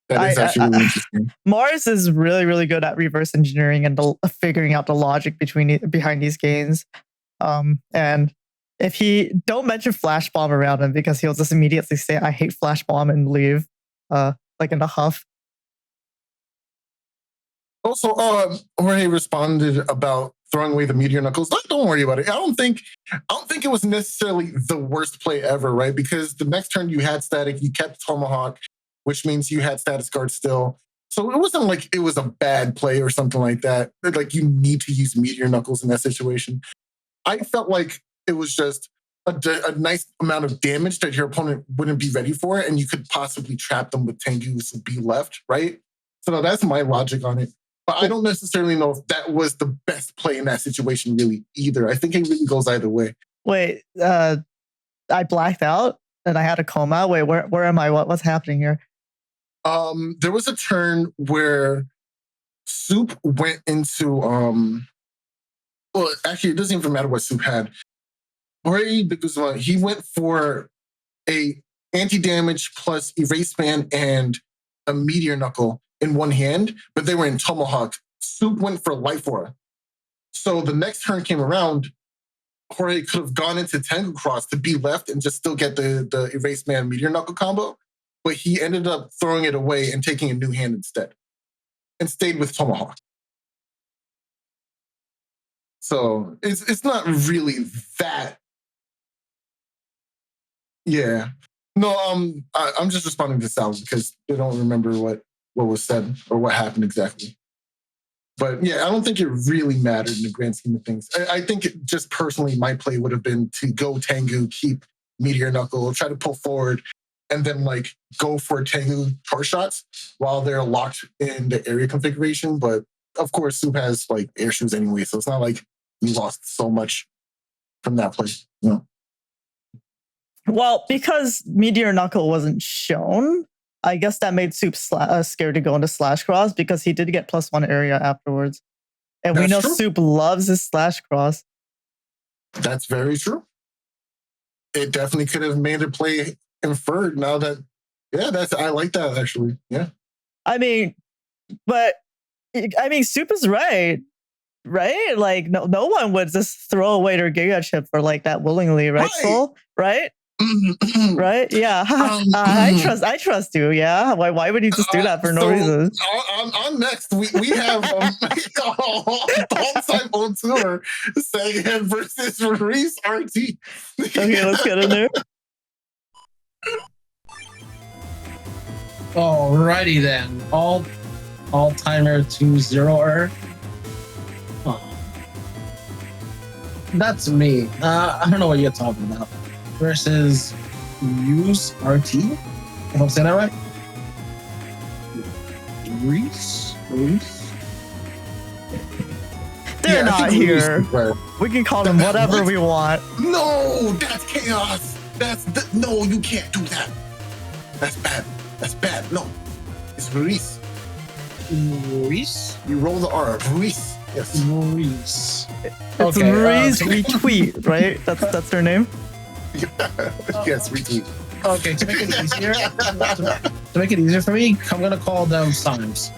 That is actually really interesting. Mars is really, really good at reverse engineering and figuring out the logic behind these games. And if he don't mention flash bomb around him because he'll just immediately say, "I hate flash bomb" and leave, like in a huff. Also, Jorge responded about throwing away the meteor knuckles. Don't worry about it. I don't think it was necessarily the worst play ever, right? Because the next turn you had static, you kept Tomahawk, which means you had status guard still. So it wasn't like it was a bad play or something like that. Like you need to use meteor knuckles in that situation. I felt like it was just a nice amount of damage that your opponent wouldn't be ready for, and you could possibly trap them with Tengu's B left, right? So that's my logic on it. But I don't necessarily know if that was the best play in that situation really either. I think it really goes either way. Wait, I blacked out and I had a coma. Wait, where am I? What's happening here? There was a turn where Soup went into well, actually, it doesn't even matter what Soup had. JorgeDeGuzman, he went for a anti-damage plus erase band and a meteor knuckle in one hand, but they were in Tomahawk. Soup went for Life Aura. So the next turn came around, Jorge could have gone into Tengu Cross to be left and just still get the erase band meteor knuckle combo, but he ended up throwing it away and taking a new hand instead and stayed with Tomahawk. So it's not really that. Yeah. No, I'm just responding to Sal because they don't remember what was said or what happened exactly. But yeah, I don't think it really mattered in the grand scheme of things. I think just personally, my play would have been to go Tengu, keep Meteor Knuckle, try to pull forward, and then like go for Tengu charge shots while they're locked in the area configuration. But of course, Soup has like air shoes anyway, so it's not like we lost so much from that play. You know? Well, because Meteor Knuckle wasn't shown, I guess that made Soup scared to go into Slash Cross because he did get +1 area afterwards. And we know true. Soup loves his Slash Cross. That's very true. It definitely could have made a play inferred now that, yeah, I like that actually. Yeah. I mean, but I mean, Soup is right. Right? Like no one would just throw away their Giga chip for like that willingly, right, Soul? Right? Right? Yeah. I trust you. Yeah. Why would you just do that for no reason? On next, we have all-time on tour Sagan versus RuizRT. Okay, let's get in there. Alrighty then. All-timer 2-0-er. That's me. I don't know what you're talking about. Versus RuizRT. If I'm saying that right? Reese? They're not here. We can call them whatever we want. No, that's chaos. No, you can't do that. That's bad. That's bad. No, it's Ruiz. Ruiz? You roll the R. Ruiz. Yes. Ruiz. It's Ruiz Retweet, right? That's her name. Yes, retweet. Okay, to make it easier, to make it easier for me, I'm gonna call them Simes.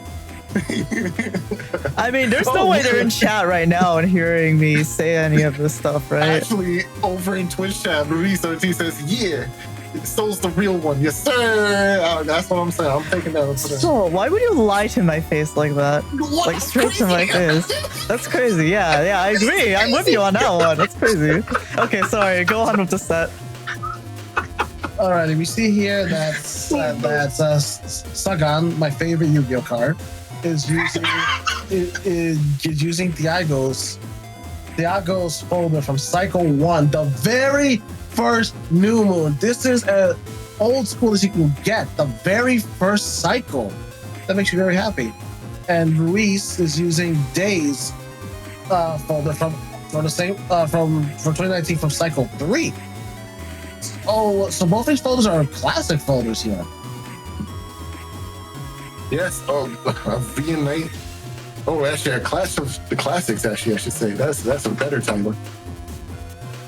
I mean, there's no way they're in chat right now and hearing me say any of this stuff, right? Actually, over in Twitch chat, RuizRT says, "Yeah, Soul's the real one, yes sir." That's what I'm saying. I'm taking that. Soul, why would you lie to my face like that? What? Like straight to my face. That's crazy. Yeah, I agree. I'm with you on that one. That's crazy. Okay, sorry. Go on with the set. All right, if you see here, that's Sagan, my favorite Yu-Gi-Oh card, is using Thiago's folder from Cycle 1, the very first new moon. This is as old school as you can get, the very first cycle. That makes you very happy. And Ruiz is using Days folder from 2019 from Cycle 3. Oh, so both these folders are classic folders here. Yes. Oh, V and Night. Oh, actually, a Clash of the Classics. Actually, I should say that's a better title.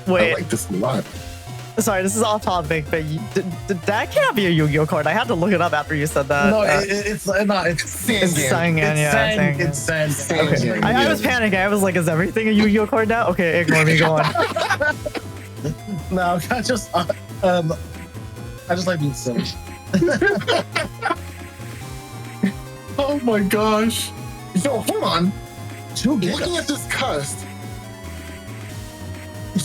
Wait. I like this a lot. Sorry, this is off topic, but that can't be a Yu-Gi-Oh card. I had to look it up after you said that. No, it's Sagan. It's Sagan. Okay. I was panicking. I was like, is everything a Yu-Gi-Oh card now? Okay, ignore me. Go on. No, I just like being silly. Oh my gosh. Yo, hold on. 2 gigas. Looking at this cust.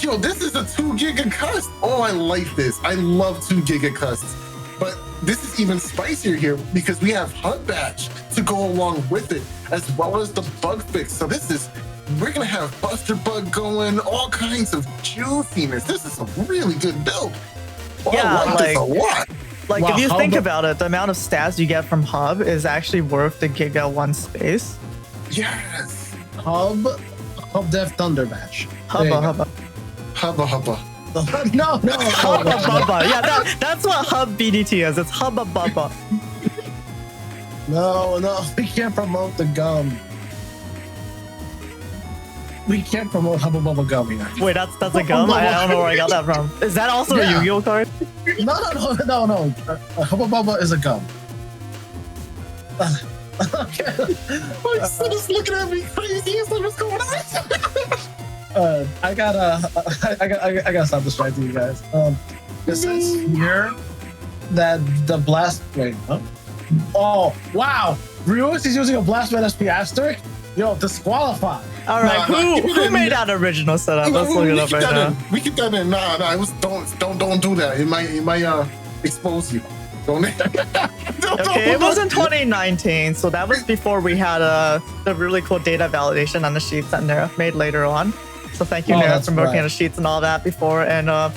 Yo, this is a 2 giga cust. Oh, I like this. I love 2 giga custs. But this is even spicier here because we have HUD Batch to go along with it, as well as the bug fix. So we're gonna have Buster Bug going, all kinds of juiciness. This is a really good build. Oh, Yeah, I like this a lot. Like, Wow, if you think Hub- about it, the amount of stats you get from Hub is actually worth the Giga 1 space. Yes. Hub Dev Thunder Batch. Hubba. Hubba. No. Hubba Bubba. Yeah, that's what Hub BDT is. It's Hubba Bubba. No, we can't promote the gum. We can't promote Hubba Bubba Gum here. Wait, that's a gum? I don't know where I got that from. Is that also a Yu-Gi-Oh card? No. Hubba Bubba is a gum. Okay. My son is looking at me crazy. He's like, what's going on? I gotta stop this right to you guys. This is here that the blast. Wait. Huh? Oh wow! Ruiz is using a blast red SP asterisk. Yo, disqualified. All right, who made that original setup? Let's look it up right now. We keep that in. Nah. Don't do that. It might expose you. Don't. Okay, it was in 2019, so that was before we had the really cool data validation on the sheets that Nera made later on. So thank you, Nera, for working on the sheets and all that before. And I'm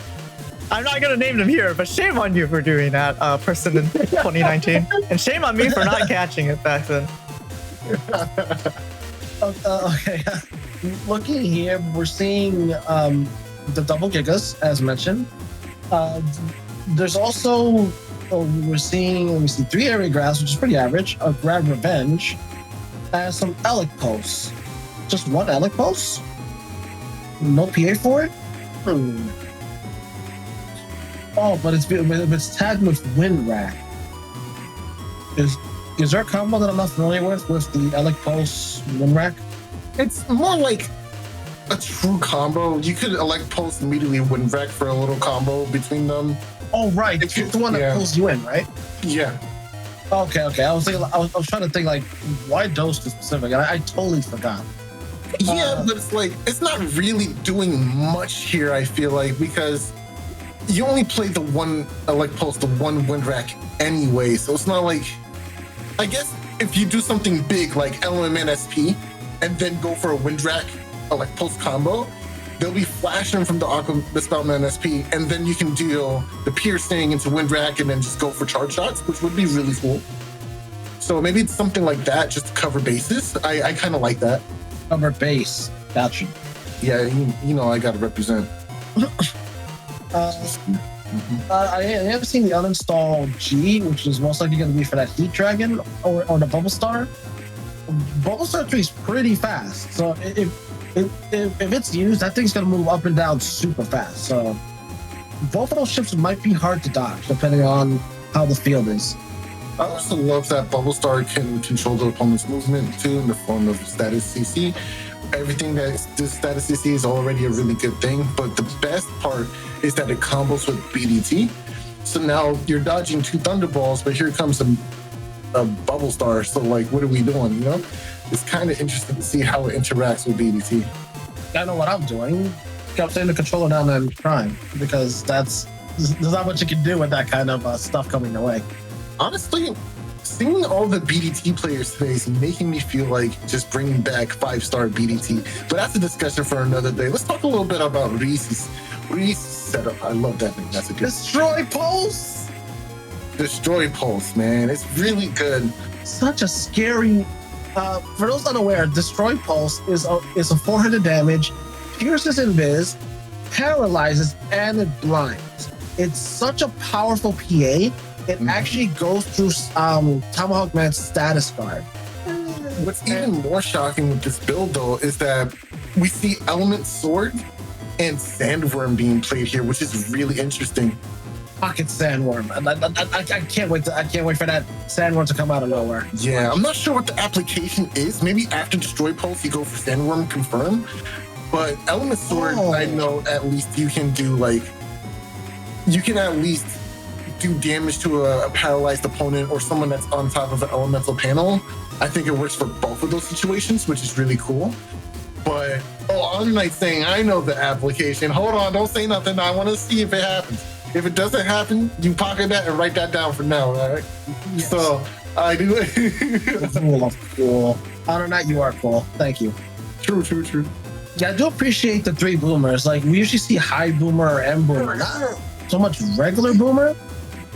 not gonna name them here, but shame on you for doing that, person in 2019, and shame on me for not catching it back then. Okay. Looking here, we're seeing the double gigas as mentioned. There's also we're seeing, let me see, 3 area graphs, which is pretty average. A Grab Revenge, and some Elic posts. Just 1 Elic post? No PA for it? Oh, but it's tagged with Wind Rack. Is there a combo that I'm not familiar with the Elec Pulse wind rack? It's more like a true combo. You could elect pulse immediately wind rack for a little combo between them. Oh, right. It's the one that pulls you in, right? Yeah. Okay. I was trying to think like, why dose to specific? And I totally forgot. Yeah, but it's like, it's not really doing much here, I feel like, because you only play the one elect pulse, the one wind rack anyway. So it's not like, I guess if you do something big like LMN SP and then go for a wind rack, elect pulse combo, they'll be flashing from the Aqua Spoutman SP, and then you can deal the piercing into wind rack and then just go for charge shots, which would be really cool. So maybe it's something like that, just to cover bases. I kind of like that. Cover base. Gotcha. Yeah, you know I got to represent. I have seen the uninstall G, which is most likely going to be for that Heat Dragon or the Bubble Star. Bubble Star 3 is pretty fast, so if it's used, that thing's going to move up and down super fast. So both of those ships might be hard to dodge depending on how the field is. I also love that Bubble Star can control the opponent's movement too in the form of status CC. Everything that this status CC is already a really good thing, but the best part is that it combos with BDT. So now you're dodging 2 Thunderballs, but here comes a Bubble Star. So like, what are we doing? You know, it's kind of interesting to see how it interacts with BDT. I know what I'm doing. I'm setting the controller down and trying, because there's not much you can do with that kind of stuff coming your way. Honestly, seeing all the BDT players today is making me feel like just bringing back 5-star BDT. But that's a discussion for another day. Let's talk a little bit about Ruiz's setup. I love that thing. That's a good Destroy Pulse! Destroy Pulse, man. It's really good. Such a scary... for those unaware, Destroy Pulse is a 400 damage, pierces invis, paralyzes, and it blinds. It's such a powerful PA. It actually goes through Tomahawk Man's status card. What's even more shocking with this build, though, is that we see Element Sword and Sandworm being played here, which is really interesting. Pocket Sandworm. I can't wait. I can't wait for that Sandworm to come out of nowhere. Yeah, I'm not sure what the application is. Maybe after Destroy Pulse, you go for Sandworm confirm. But Element Sword, I know at least you can do you can at least do damage to a paralyzed opponent or someone that's on top of an elemental panel. I think it works for both of those situations, which is really cool. But Honor Knight's saying, I know the application. Hold on, don't say nothing. I want to see if it happens. If it doesn't happen, you pocket that and write that down for now, all right? Yes. So I do. Cool. Honor Knight, you are cool. Thank you. True. Yeah, I do appreciate the 3 boomers. Like, we usually see high boomer or M boomer, not so much regular boomer.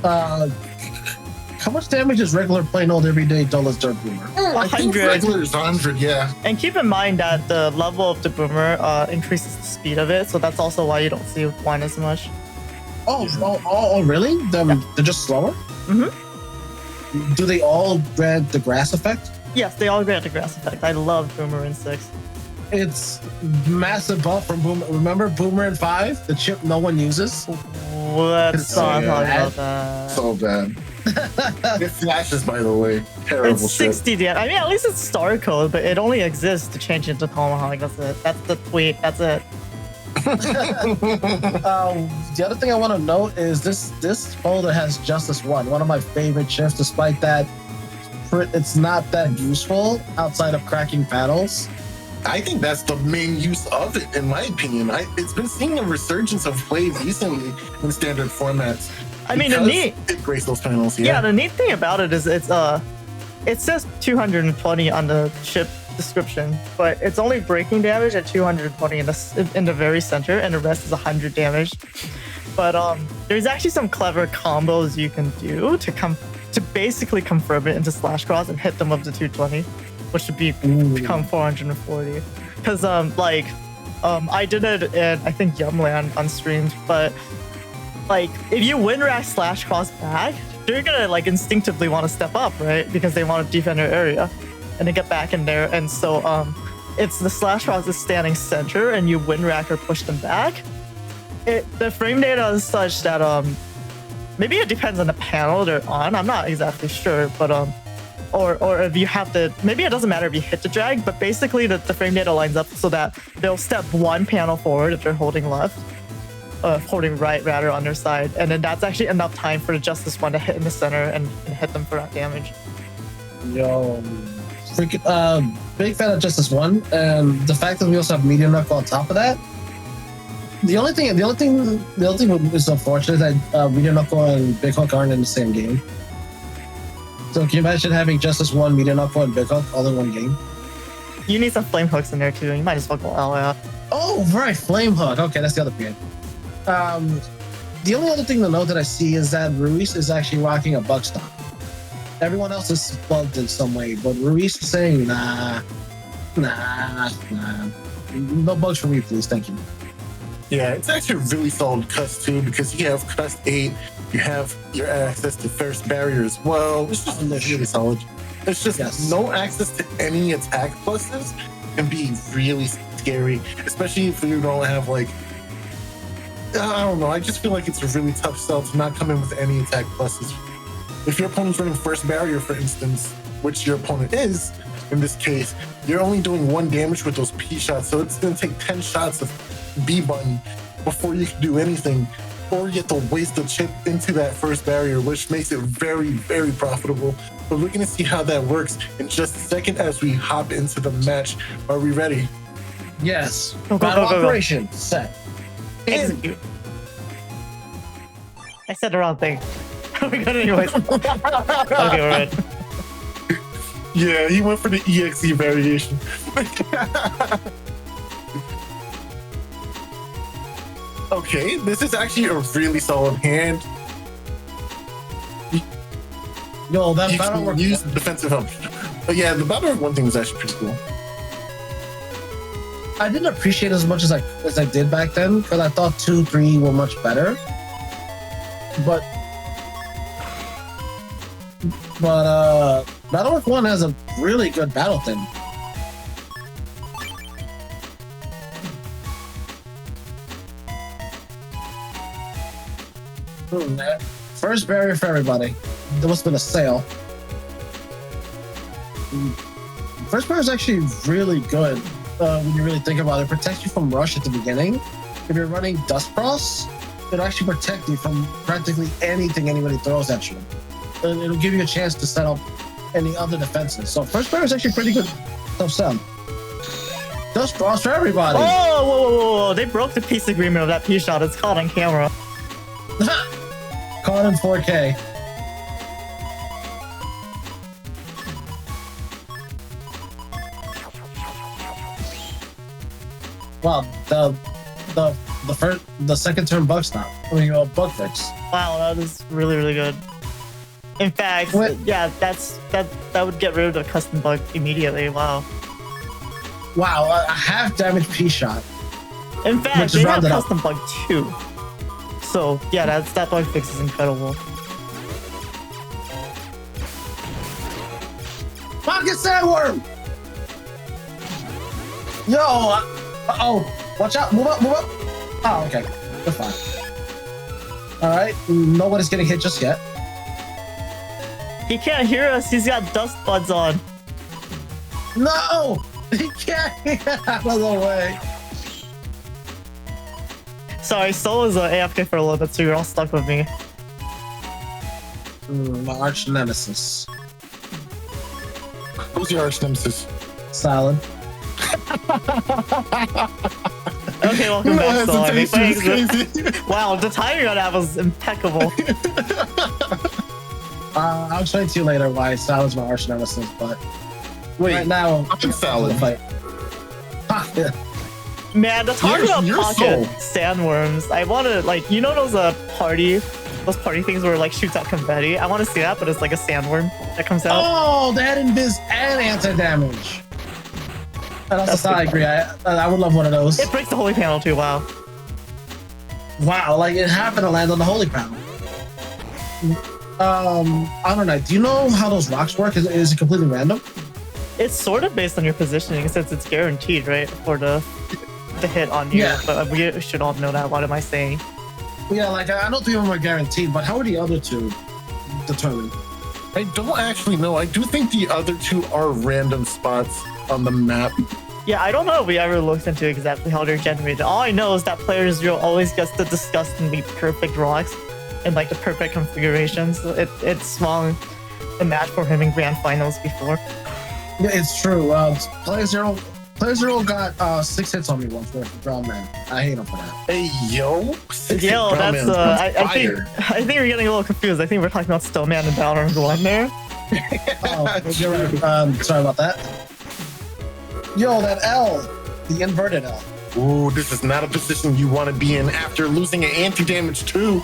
How much damage is regular plain old everyday dull as dirt boomer? 100. Regular is 100, yeah. And keep in mind that the level of the boomer increases the speed of it, so that's also why you don't see one as much. Oh, really? They're just slower? Mm-hmm. Do they all grant the grass effect? Yes, they all grant the grass effect. I love Boomer in 6. It's massive buff from Boomer. Remember Boomer in 5? The chip no one uses? Let's not talk about that. So bad. It flashes, by the way. Terrible It's 60 damage. I mean, at least it's star code, but it only exists to change into Tomahawk. That's it. That's the tweet. That's it. The other thing I want to note is this folder has Justice 1, one of my favorite chips, despite that it's not that useful outside of cracking panels. I think that's the main use of it, in my opinion. It's been seeing a resurgence of play recently in standard formats. I mean, it breaks those panels. Yeah, the neat thing about it is it says 220 on the chip description, but it's only breaking damage at 220 in the very center, and the rest is 100 damage. But there's actually some clever combos you can do to basically confirm it into slash cross and hit them up to 220, which would become 440. Because I did it in I think Yumland on streams, but if you win rack slash cross back, they're gonna instinctively want to step up, right? Because they want to defend their area and to get back in there. And so it's the slash cross is standing center and you win rack or push them back. The frame data is such that maybe it depends on the panel they're on. I'm not exactly sure, but or if you have to, maybe it doesn't matter if you hit the drag, but basically the frame data lines up so that they'll step one panel forward if they're holding left, holding right rather on their side, and then that's actually enough time for the Justice One to hit in the center and hit them for that damage. Yo, freaking, big fan of Justice One, and the fact that we also have Meteor Knuckle on top of that. The only thing is unfortunate that Meteor Knuckle and Big Hook aren't in the same game. So can you imagine having Justice One, Meteor Knuckle, and Big Hook all in one game? You need some flame hooks in there too. You might as well go all out. Oh, right, Flame Hook. Okay, that's the other period. The only other thing to note that I see is that Ruiz is actually rocking a bug stop. Everyone else is bugged in some way, but Ruiz is saying, nah. No bugs for me, please. Thank you. Yeah, it's actually a really solid cuss too, because you have cuss 8, you have your access to first barrier as well. It's just really solid. It's just no access to any attack pluses can be really scary, especially if you don't have like, I don't know, I just feel like it's a really tough sell to not come in with any attack pluses. If your opponent's running first barrier, for instance, which your opponent is, in this case, you're only doing 1 damage with those P shots, so it's going to take 10 shots of B button before you can do anything, or you have to waste a chip into that first barrier, which makes it very, very profitable. But we're going to see how that works in just a second as we hop into the match. Are we ready? Yes. Go. Operation set. Execute. I said the wrong thing. We're good anyways. Okay, we're right. Yeah, he went for the EXE variation. Okay, this is actually a really solid hand. Yo, that You battle can work. use defensive help. But yeah, the battle one thing was actually pretty cool. I didn't appreciate it as much as I did back then, because I thought 2, 3 were much better. But Battlework 1 has a really good battle thing. First barrier for everybody. There must have been a sale. First barrier is actually really good when you really think about it. It protects you from rush at the beginning. If you're running Dust Cross, it'll actually protect you from practically anything anybody throws at you. And it'll give you a chance to set up any other defenses. So first barrier is actually pretty good. Tough sell. Dust Cross for everybody. Oh, whoa. They broke the peace agreement of that P shot. It's caught on camera. Caught in 4K. Wow, the second turn bug stop. I mean, bug fix. Wow, that is really, really good. In fact, yeah, that would get rid of the custom bug immediately. Wow. Wow, a half damage P shot. In fact, they have custom bug too. So yeah, that bug fix is incredible. Pocket sandworm! Yo! Uh-oh. Watch out. Move up. Oh, okay. We're fine. Alright. Nobody's getting hit just yet. He can't hear us. He's got dust buds on. No! He can't get out of the way. Sorry, Soul is AFK for a little bit, so you're all stuck with me. My arch nemesis. Who's your arch nemesis? Salad. Okay, welcome back, Soul. Crazy. Wow, the timing on that was impeccable. I'll explain to you later why Salad's my arch nemesis, but right now I'm Salad. Fight. Yeah. Man, the talking about You're pocket Soul. sandworms, I want to, like, you know those party things where it, like, shoots out confetti? I want to see that, but it's like a sandworm that comes out. Oh, they had invis and anti-damage. And also, I agree. I would love one of those. It breaks the holy panel too, wow. Wow, like it happened to land on the holy panel. I don't know. Do you know how those rocks work? Is it completely random? It's sort of based on your positioning since it's guaranteed, right? For the hit on you. Yeah. But we should all know that. What am I saying? Yeah, like I know 3 of them are guaranteed, but how are the other 2 determined? I don't actually know. I do think the other two are random spots on the map. Yeah, I don't know if we ever looked into exactly how they're generated. All I know is that Player Zero always gets the disgustingly perfect rocks and like the perfect configurations. It swung the match for him in grand finals before. Yeah, it's true. Player Zero got 6 hits on me once with Brown Man. I hate him for that. Hey, yo. Yo, that's I think we're getting a little confused. I think we're talking about Stillman and Downer one there. Oh, you're right. Sorry about that. Yo, that L, the inverted L. Ooh, this is not a position you want to be in after losing an anti-damage too.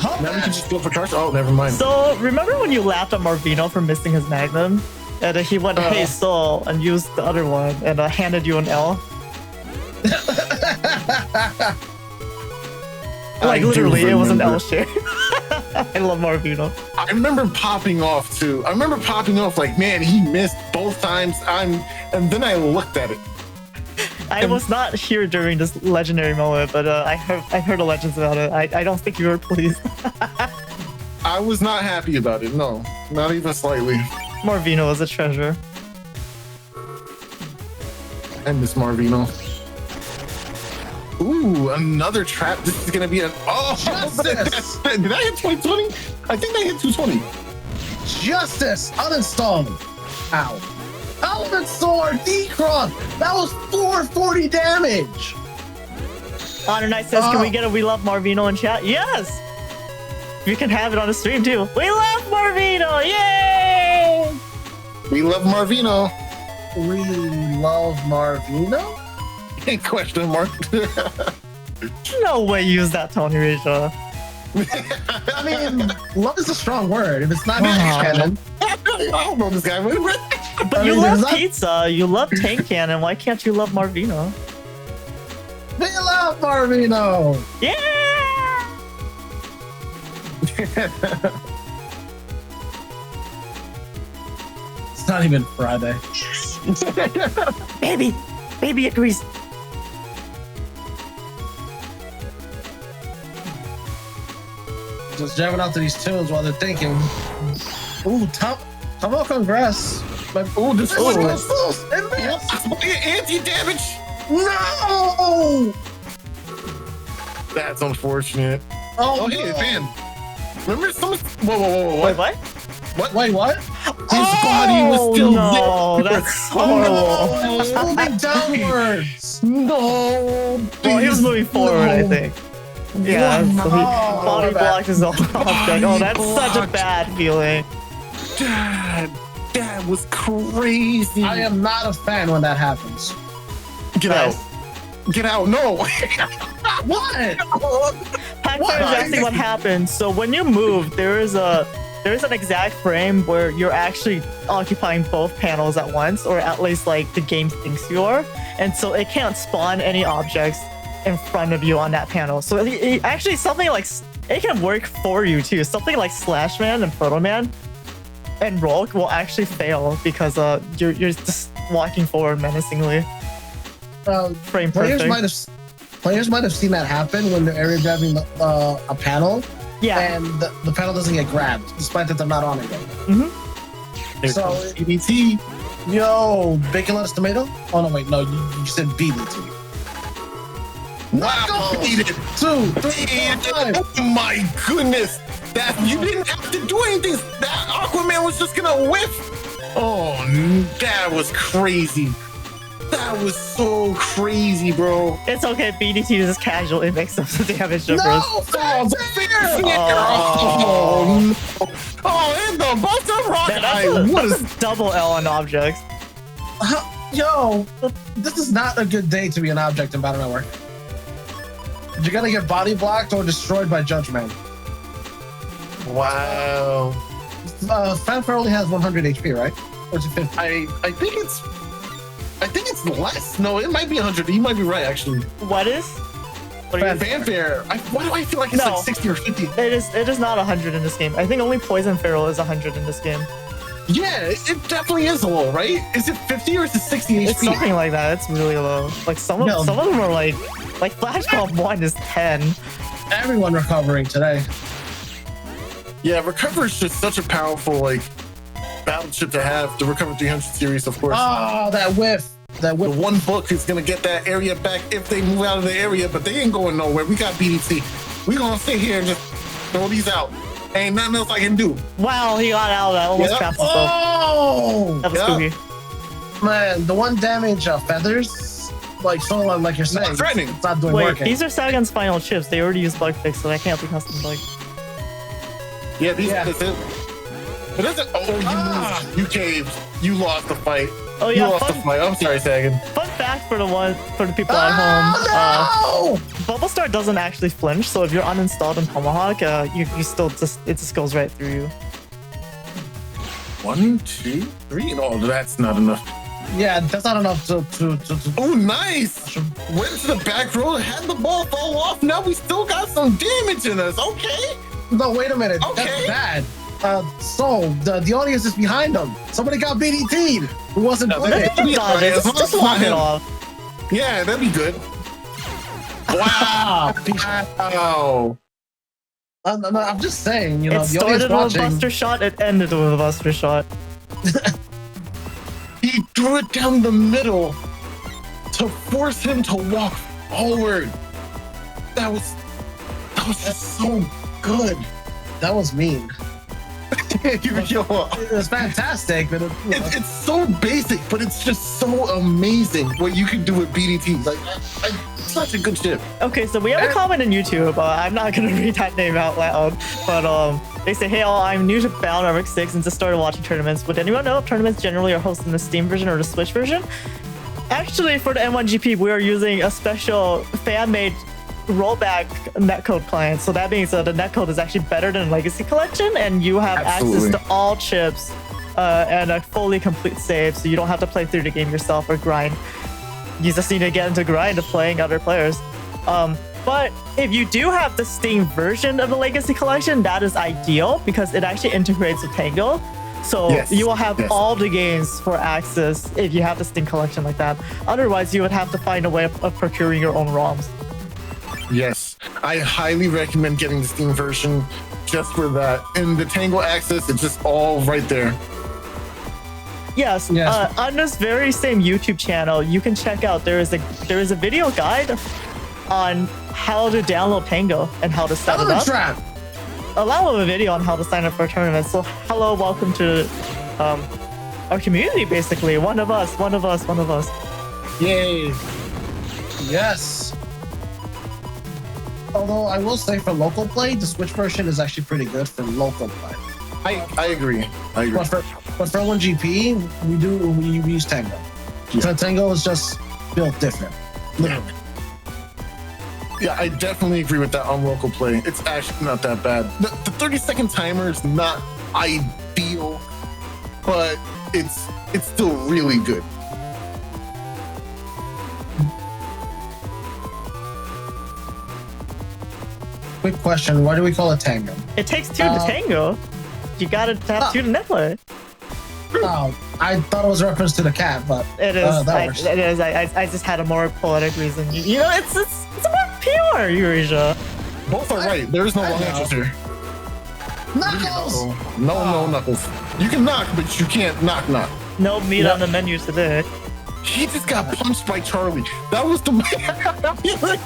Now we can just go for charge. Oh, never mind. So remember when you laughed at Marvino for missing his Magnum? And he went, hey, Soul, and used the other one and handed you an L? Like, literally, it was an L share. I love Marvino. I remember popping off, too. I remember popping off like, man, he missed both times. And then I looked at it. I was not here during this legendary moment, but I heard the legends about it. I don't think you were pleased. I was not happy about it. No, not even slightly. Marvino was a treasure. I miss Marvino. Ooh, another trap. This is gonna be an Justice! Did I hit 2020? I think I hit 220. Justice! Uninstalled! Ow. Element Sword! Decron! That was 440 damage! Honor Knight says, can we get a We Love Marvino in chat? Yes! You can have it on the stream too. We love Marvino! Yay! We love Marvino. We love Marvino? Question mark. No way you use that, Tony Reja. I mean, love is a strong word. If it's not canon. I don't know this guy. But you love pizza. You love Tank Cannon. Why can't you love Marvino? We love Marvino! Yeah! It's not even Friday. Baby agrees. Just jamming out to these tunes while they're thinking. Ooh, Tomo congrats. Ooh, this is anti-damage. No! That's unfortunate. Oh, hey, man. Remember someone? Whoa. Wait, what? What? Wait, what? His body was still no, there. that's horrible. He was moving downwards. No. Well, he was moving forward, I think. Yeah, so body blocked his own object. Oh, that's such a bad feeling. That was crazy. I am not a fan when that happens. Get out. Get out. No. What? PacFire is asking what happened. So when you move, there is an exact frame where you're actually occupying both panels at once, or at least like the game thinks you are. And so it can't spawn any objects in front of you on that panel. So it actually something like it can work for you too. Something like Slashman and Photoman and Rogue will actually fail because you're just walking forward menacingly. Frame Players perfect. might have seen that happen when they're area grabbing a panel. Yeah. And the panel doesn't get grabbed, despite that they're not on it yet. Mm-hmm. So BDT. Yo, bacon lettuce tomato? Oh no, wait, no, you said BDT. Wow, beat it. 2, 3, 4, 5. Oh my goodness. That you didn't have to do anything. That Aquaman was just gonna whiff. Oh, that was crazy. That was so crazy, bro. It's okay, BDT just casually makes up the damage No, difference. Oh, and the both of Man, What that's is a double L on objects. Yo, this is not a good day to be an object in Battle Network. You're gonna get body blocked or destroyed by Judgment. Wow. Fanfare only has 100 HP, right? Or is it 50? I think it's less. No, it might be 100. You might be right, actually. What is? What are you- Fanfare. Why do I feel like it's No. like 60 or 50? It is not 100 in this game. I think only Poison Feral is 100 in this game. Yeah, it definitely is low, right? Is it 50 or is it 60 HP? It's something like that. It's really low. Like some of them are like Flash Bomb 1 is 10. Everyone recovering today. Yeah, Recover is just such a powerful like battleship to have. The Recover 300 series, of course. Oh, that whiff. That The whiff. one book is gonna get that area back if they move out of the area, but they ain't going nowhere. We got BDT. We gonna sit here and just throw these out. Ain't nothing else I can do. Wow, he got out of that. Almost Yeah. trapped himself. Oh! That was Yeah. spooky. Man, the one damage feathers, like so, like you're saying, threatening. it's not doing Wait, working. these are Sagan's final chips. They already used bug fix, so that can't be custom bug. Yeah, these Yeah. that's it. But that's it. Oh, you moved. You caved. You lost the fight. Oh You yeah, lost the fun, fight. I'm sorry, Sagan. fun fact for the people at home. Oh, no! Bubble Star doesn't actually flinch, so if you're uninstalled in Tomahawk, you still it just goes right through you. 1, 2, 3. No, that's not enough. Yeah, that's not enough to Oh, nice. Went to the back row, had the ball fall off. Now we still got some damage in us. Okay. No, wait a minute. Okay. That's bad. So the audience is behind them. Somebody got BDT'd who wasn't No, playing. Yeah, Got it. as long as Just it's walk not it him. off. Yeah, that'd be good. Wow. Wow. No, I'm just saying, you know, It the audience started with a watching. Buster Shot, it ended with a Buster Shot. He threw it down the middle to force him to walk forward. That was just so good. That was mean. Yo, It was fantastic, but it's so basic, but it's just so amazing what you can do with BDT. Like, it's such a good chip. Okay, so we have a comment on YouTube. I'm not gonna read that name out loud, but they say, "Hey all, I'm new to Bound RockHxH and just started watching tournaments. Would anyone know if tournaments generally are hosted in the Steam version or the Switch version?" Actually, for the M1GP, we are using a special fan-made rollback netcode client. So that means the netcode is actually better than Legacy Collection, and you have Absolutely. access to all chips and a fully complete save, so you don't have to play through the game yourself or grind. You just need to get into grind of playing other players. But if you do have the Steam version of the Legacy Collection, that is ideal because it actually integrates with Tango. So Yes, you will have yes. all the games for access if you have the Steam collection like that. Otherwise, you would have to find a way of procuring your own ROMs. Yes, I highly recommend getting the Steam version just for that. And the Tango access, it's just all right there. Yes, Yes. on this very same YouTube channel, you can check out there is a video guide on how to download Tango and how to set it another up. trap. Along with a video on how to sign up for a tournament. So hello, welcome to our community. Basically, one of us. Yay. Yes. Although I will say for local play, the Switch version is actually pretty good for local play. I agree. I agree. But for 1GP, we use Tango. Yeah. So Tango is just built different. Literally. Yeah, I definitely agree with that on local play. It's actually not that bad. The 30-second timer is not ideal, but it's still really good. Quick question: why do we call it Tango? It takes two to tango. You gotta have two to netplay. Oh, I thought it was a reference to the cat, but It is. that works. It is. I just had a more poetic reason. You know, it's about pure Eurasia. Both are right. There is no I wrong know. answers here. Knuckles. No, Knuckles. You can knock, but you can't knock. No meat Yep. on the menu today. He just got punched by Charlie. That was the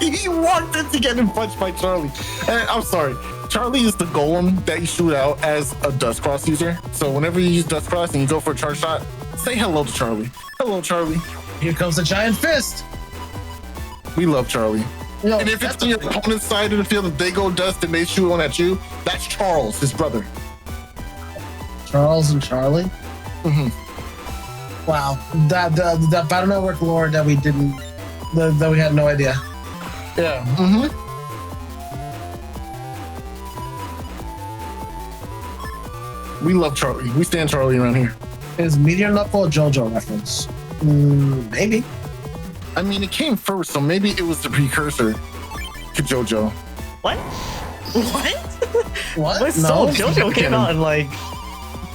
he walked into getting punched by Charlie. And I'm sorry, Charlie is the golem that you shoot out as a Dustcross user. So whenever you use Dustcross and you go for a charge shot, say hello to Charlie. Hello, Charlie. Here comes the giant fist. We love Charlie. You know, And if it's that's on your opponent's side of the field, if they go dust and they shoot one at you, that's Charles, his brother. Charles and Charlie. Mhm. Wow, that Battle Network lore that we didn't, that we had no idea. Yeah. Mm-hmm. We love Charlie. We stand Charlie around here. Is Meteor Knuckle a JoJo reference? Maybe. I mean, it came first, so maybe it was the precursor to JoJo. What? What? What? What's No, so JoJo came out in like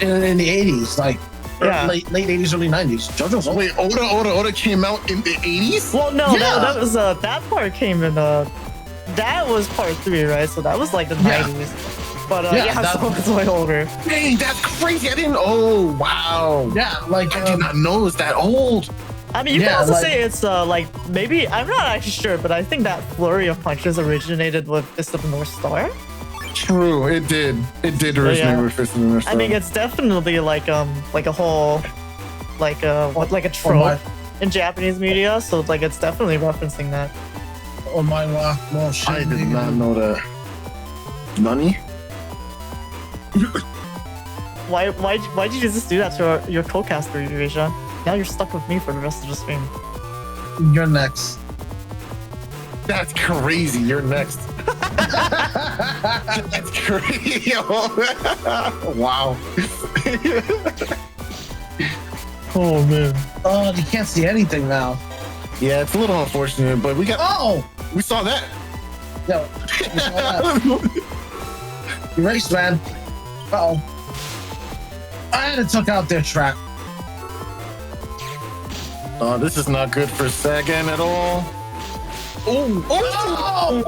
in the 80s, like Yeah. late 80s, early 90s. JoJo's old. Wait, Oda came out in the 80s? well no Yeah. that was that part came in that was part 3, right? So that was like the Yeah. 90s. But Yeah, so it's way older. Dang, that's crazy. I didn't. Oh, wow. Yeah, like I did not know it's that old. I mean, you Yeah, can also like- say it's like maybe I'm not actually sure, but I think that flurry of punches originated with Fist of the North Star. True, it did. It did originate yeah. with Fist of the North Star. I think it's definitely like a whole like a trope my- in Japanese media. So like it's definitely referencing that. Oh my god, well, shit. I did not know that. Nani? Why did you just do that to your co-caster, Eurasia? Now you're stuck with me for the rest of the stream. You're next. That's crazy. You're next. That's crazy. Wow. Oh man. Oh, you can't see anything now. Yeah, it's a little unfortunate, but we saw that. Yo, you saw that. Race, man. Uh-oh. And it took out their trap. Oh, this is not good for Sagan at all. Oh!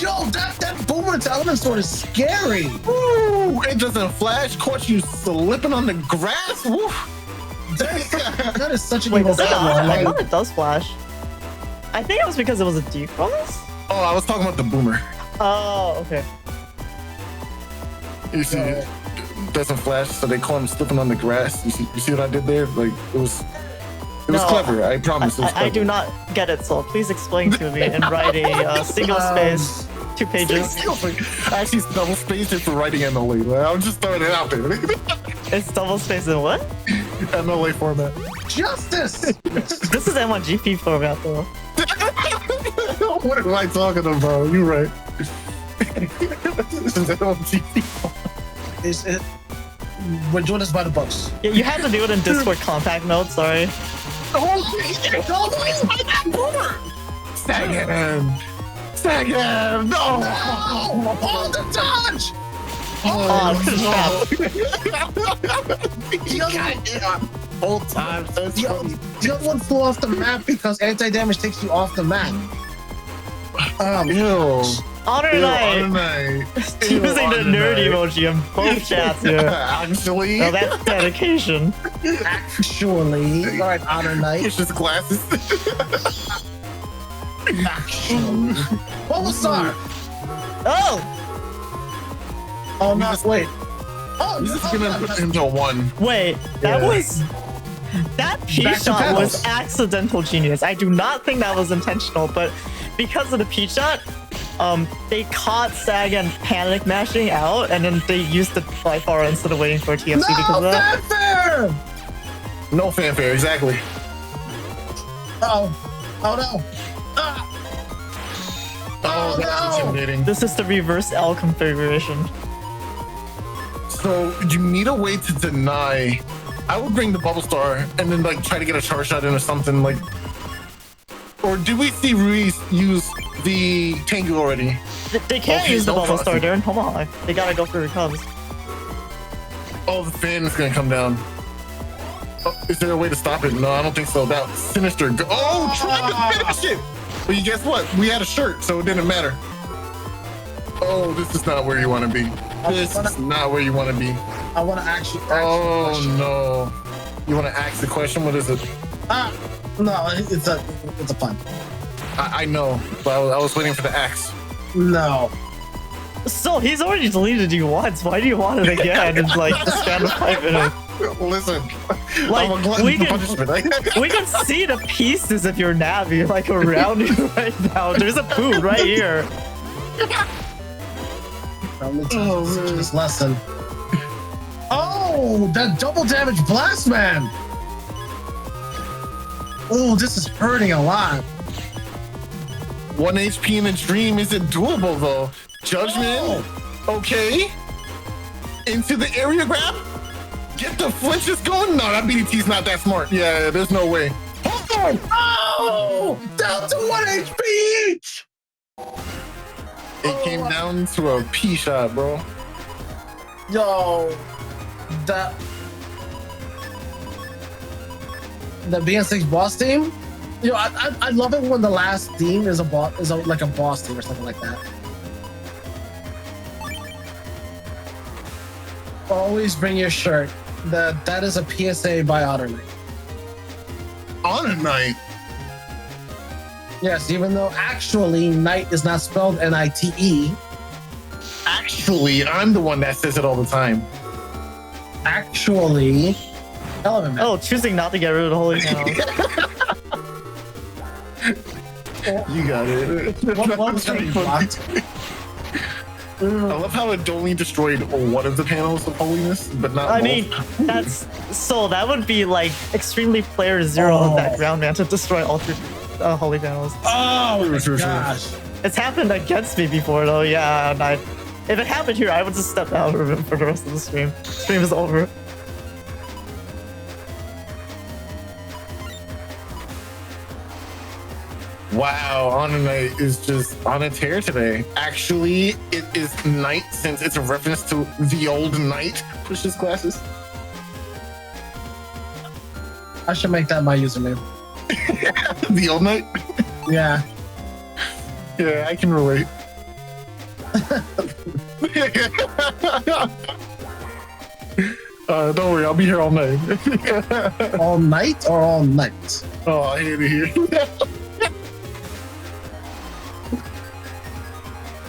Yo, that boomer to element sword is scary. Ooh, it doesn't flash. Caught you slipping on the grass. Woo. That is such a Wait, evil does it? I like, thought it does flash. I think it was because it was a defrost. Oh, I was talking about the boomer. Oh, okay. You see, it doesn't flash, so they call him slipping on the grass. You see what I did there? Like it was No, clever. I promise. It was I clever. do not get it, so please explain to me and write a single space, 2 pages. I actually double spaced it for writing MLA. I'm just throwing it out there. It's double space in what? MLA format. justice. This is M1GP format though. What am I talking about? You're right. This is LTV. We're doing this by the books. Yeah, you had to do it in Discord compact mode, sorry. Sagan! No! Oh, the dodge! Oh, Whole time. That's funny. The other one flew off the map because anti-damage takes you off the map. Ew. Honor Ew, Knight Honor Knight. using the nerd emoji in both chats here. Actually. No, that's dedication. Actually, all right, Honor Knight. Push his glasses. Actually, Bulbasaur. Oh! Oh no! just- Wait. Oh, He's just oh, gonna no, put him to 1. Wait, that Yeah. was... That P Back to shot pedals. was accidental genius. I do not think that was intentional, but because of the P shot, they caught Sagan panic mashing out, and then they used the PacFire instead of waiting for TFC because of no that. fanfare! No fanfare, exactly. Oh no! Ah. Oh, that's no! intimidating. This is the reverse L configuration. So you need a way to deny. I would bring the bubble star and then like try to get a charge shot in or something like. Or do we see Ruiz use the Tengu already? They can't Okay, use the no bubble star, crossing. Darren. Come on. They gotta go for the Cubs. Oh, the fin is gonna come down. Oh, is there a way to stop it? No, I don't think so. That sinister. Try to finish it. But you guess what? We had a shirt, so it didn't matter. Oh, this is not where you want to be. This is not where you want to be. I want to actually. Oh question. no! You want to ask the question? What is it? No, it's a pun. I know, but I was waiting for the axe. No. So he's already deleted you once. Why do you want it again? And like the span of 5 minutes. Listen, Like, I'm a glutton we for can- punishment. We can see the pieces of your Navi like around you right now. There's a boot right here. Oh, this lesson. Oh, that double damage blast man. Oh, this is hurting a lot. 1 HP in a dream isn't doable though. Judgment, okay. Into the area grab. Get the flinches going. No, that BDT's not that smart. Yeah, there's no way. Oh, down to 1 HP each. It came down to a P shot, bro. Yo, the BN6 boss team. Yo, I love it when the last team is like a boss team or something like that. always bring your shirt. That is a PSA by Honor Knight. Honor Knight. Yes, even though actually Knight is not spelled Nite. Actually, I'm the one that says it all the time. Actually, Element. Oh, choosing not to get rid of the holy panels. You got it. What was that blocked? I love how it only destroyed one of the panels of holiness, but not I both. mean, that would be like extremely player zero of that ground man to destroy all three holy panels. Oh my Sure. gosh. It's happened against me before though, yeah. And if it happened here, I would just step out of it for the rest of the stream. Stream is over. Wow, Honor Knight is just on a tear today. Actually, it is Knight since it's a reference to the old Knight. Pushes glasses. I should make that my username. The old Knight? Yeah. Yeah, I can relate. Don't worry, I'll be here all night. All night or all night? Oh, I hate it here.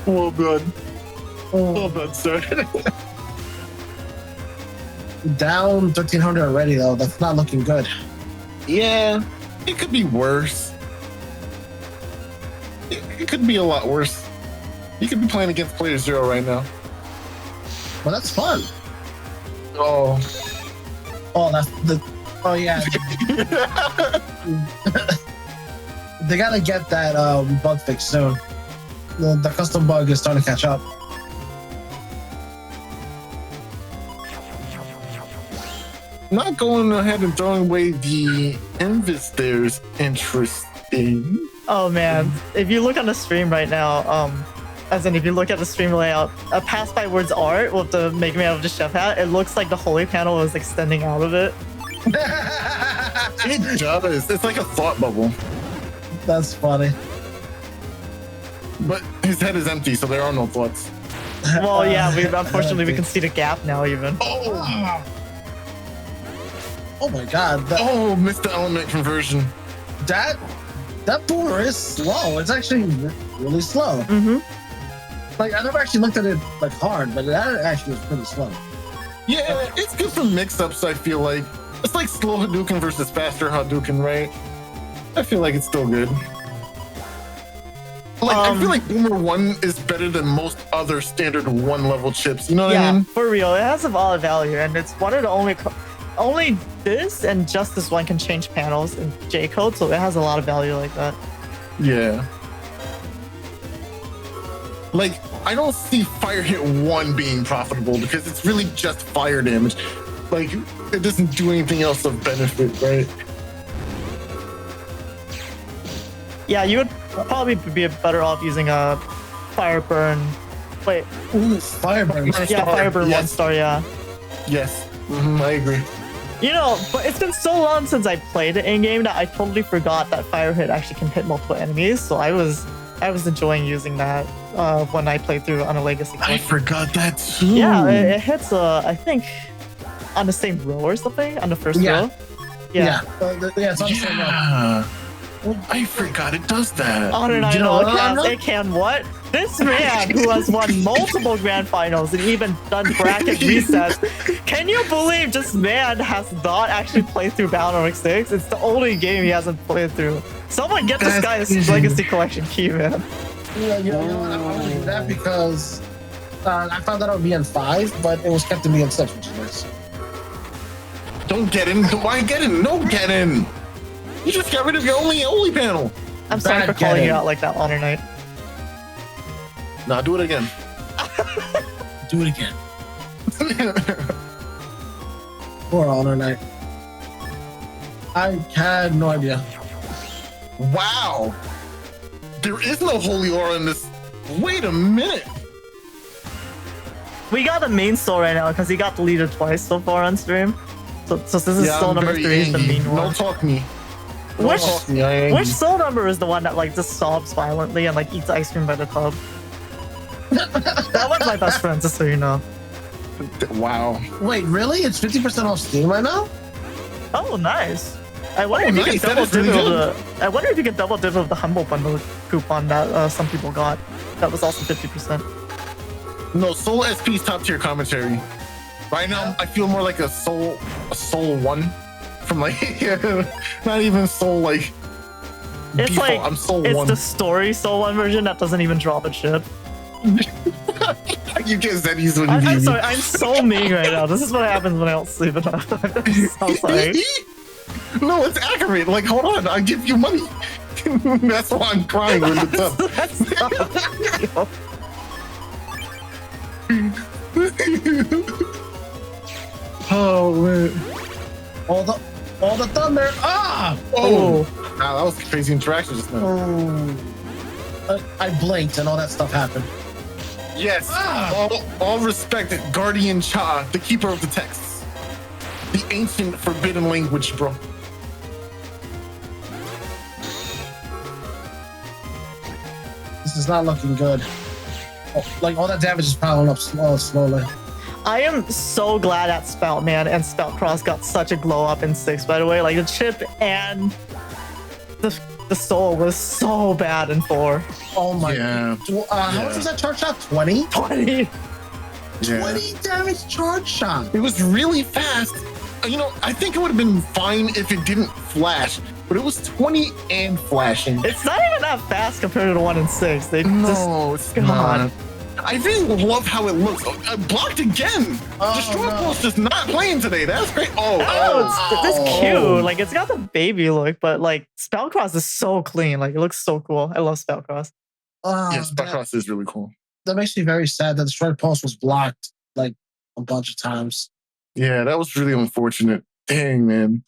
Well done. Well done, sir. Down 1,300 already, though. That's not looking good. Yeah, it could be worse. It could be a lot worse. You could be playing against player zero right now. Well, that's fun. Oh. Oh, that's the. Oh, yeah. They gotta get that bug fixed soon. The custom bug is starting to catch up. Not going ahead and throwing away the Invis there's interesting. Oh man, if you look on the stream right now, as in if you look at the stream layout, a Pass by Words art with the Make Me Out of the Chef hat, it looks like the holy panel is extending out of it. It does. It's like a thought bubble. That's funny. But his head is empty, so there are no thoughts. Well, yeah, unfortunately we can see the gap now even. Oh! Oh my god. Oh, missed the element conversion. That boomer is slow. It's actually really slow. Mm-hmm. Like, I never actually looked at it like hard, but that actually was pretty slow. Yeah, it's good for mix-ups, I feel like. It's like slow Hadouken versus faster Hadouken, right? I feel like it's still good. Like, I feel like Boomer 1 is better than most other standard 1 level chips, you know what I mean? For real, it has a lot of value, and it's one of the only this and just this one can change panels in J-code, so it has a lot of value like that. Yeah. Like, I don't see Fire Hit 1 being profitable because it's really just fire damage. Like, it doesn't do anything else of benefit, right? Yeah, you would probably be better off using a Fire Burn. Wait. Ooh, Fireburn. Yeah, Fire Burn Yes. 1 star, yeah. Yes, I agree. You know, but it's been so long since I played it in-game that I totally forgot that Fire Hit actually can hit multiple enemies, so I was enjoying using that when I played through on a Legacy. I forgot that too. Yeah, it hits, I think, on the same row or something, on the first row. Yeah, it's on the same row. Yeah. I forgot it does that. Honor Knight Allcast, it can what? This man who has won multiple grand finals and even done bracket resets. Can you believe this man has not actually played through Battle RockHxH? It's the only game he hasn't played through. Someone get this guy his Legacy Collection key, man. Yeah, you know what? I only did that because I found out it would be in 5, but it was kept to be in 6, which is nice. Don't get in. Why get in? No get in. You just got rid of your only panel. I'm sorry for calling you out like that, Honor Knight. Nah, do it again. Do it again. Poor Honor Knight. I had no idea. Wow. There is no holy aura in this. Wait a minute. We got the main soul right now because he got deleted twice so far on stream. So this is soul I'm number very 3 is the angry. main one. Don't talk me. Don't talk me. I am Which angry. soul number is the one that like just sobs violently and like eats ice cream by the tub? That was my best friend, just so you know. Wow. Wait, really? It's 50% off Steam right now? Oh, nice. I wonder if you nice. can That double is really dip of good. the. I wonder if you can double dip of the Humble Bundle coupon that some people got. That was also 50%. No, Soul SP's top tier commentary. Right now, I feel more like a Soul 1 from like not even Soul like. It's default. like I'm Soul it's 1. the story Soul 1 version that doesn't even drop a chip. You get Zeddy's when I'm you sorry, I'm so mean right now. This is what happens when I don't sleep enough. I'm sorry. No, it's accurate. Like, hold on, I give you money. That's why I'm crying when it's up. That's not Oh man. All the thunder. Ah! Oh, Nah, that was a crazy interaction just now. Oh. I blinked and all that stuff happened. Yes. All respect, Guardian Cha, the keeper of the texts. The ancient forbidden language, bro. This is not looking good. Like all that damage is piling up slowly. I am so glad that Spoutman and Spoutcross got such a glow up in 6, by the way. Like the chip and the soul was so bad in 4. Oh my Yeah. How much was that charge shot? 20? 20. Yeah. 20 damage charge shot. It was really fast. You know, I think it would have been fine if it didn't flash, but it was 20 and flashing. It's not even that fast compared to the 1 in 6. They No, it's God. not. I really love how it looks. Blocked again. Oh, Destroy no. Pulse is not playing today. That's great. it's cute. Like it's got the baby look, but like Spellcross is so clean. Like it looks so cool. I love Spellcross. Yes, Backcross is really cool. That makes me very sad that the Destroy Pulse was blocked like a bunch of times. Yeah, that was really unfortunate. Dang, man.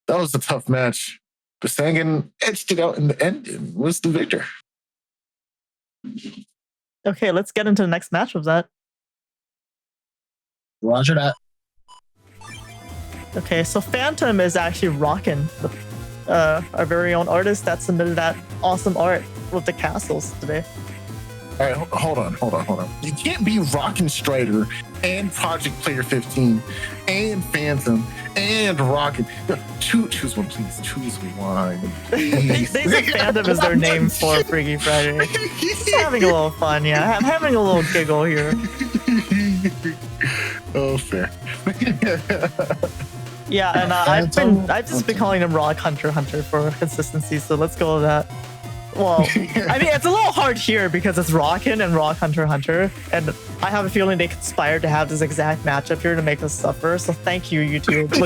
That was a tough match. But Sagan edged it out in the end and was the victor. Okay, let's get into the next match of that. Roger that. Okay, so Phantom is actually rocking our very own artist that submitted that awesome art with the castles today. All right, hold on. You can't be Rockin' Strider and Project Player 15 and Phantom and Rockin'. Choose one, please. Choose one. They said Phantom is their name for Freaky Friday. Just having a little fun, yeah. I'm having a little giggle here. Oh, fair. Yeah, and I've just been calling him Rock Hunter for consistency, so let's go with that. Well, I mean, it's a little hard here because it's Rockin' and Rock Hunter, and I have a feeling they conspired to have this exact matchup here to make us suffer. So thank you, YouTube. I'm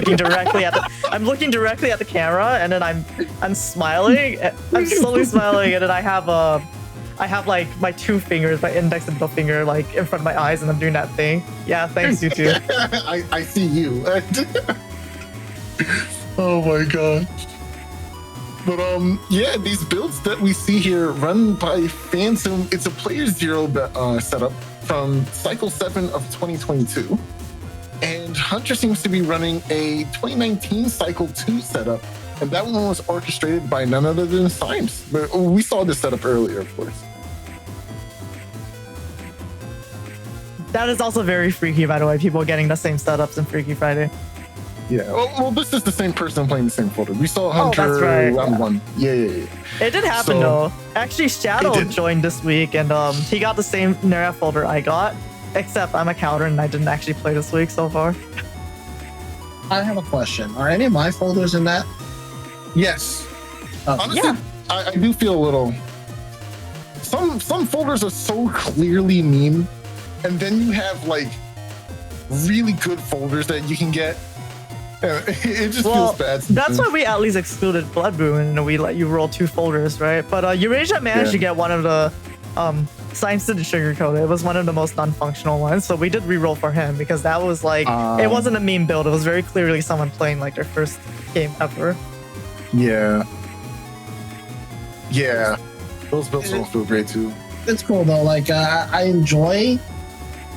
looking directly at the camera, and then I'm smiling. I'm slowly smiling, and then I have like my 2 fingers, my index and middle finger, like in front of my eyes, and I'm doing that thing. Yeah, thanks, YouTube. I see you. Oh my god. But yeah, these builds that we see here run by Phantom. It's a player 0 setup from Cycle 7 of 2022. And Hunter seems to be running a 2019 Cycle 2 setup. And that one was orchestrated by none other than Symes. But we saw this setup earlier, of course. That is also very freaky, by the way. People getting the same setups in Freaky Friday. Yeah, well, this is the same person playing the same folder. We saw Hunter that's right. round 1. Yeah. It did happen though. Actually, Shadow joined this week, and he got the same Nera folder I got, except I'm a counter and I didn't actually play this week so far. I have a question. Are any of my folders in that? Yes. Honestly, yeah. I do feel a little. Some folders are so clearly meme, and then you have like really good folders that you can get. It just feels bad. That's why we at least excluded Blood Boon and we let you roll 2 folders, right? But Eurasia managed to get one of the Symes didn't sugarcoat it. It was one of the most non-functional ones, so we did reroll for him because that was like it wasn't a meme build. It was very clearly someone playing like their first game ever. Yeah. Those builds don't feel great too. It's cool though. Like I enjoy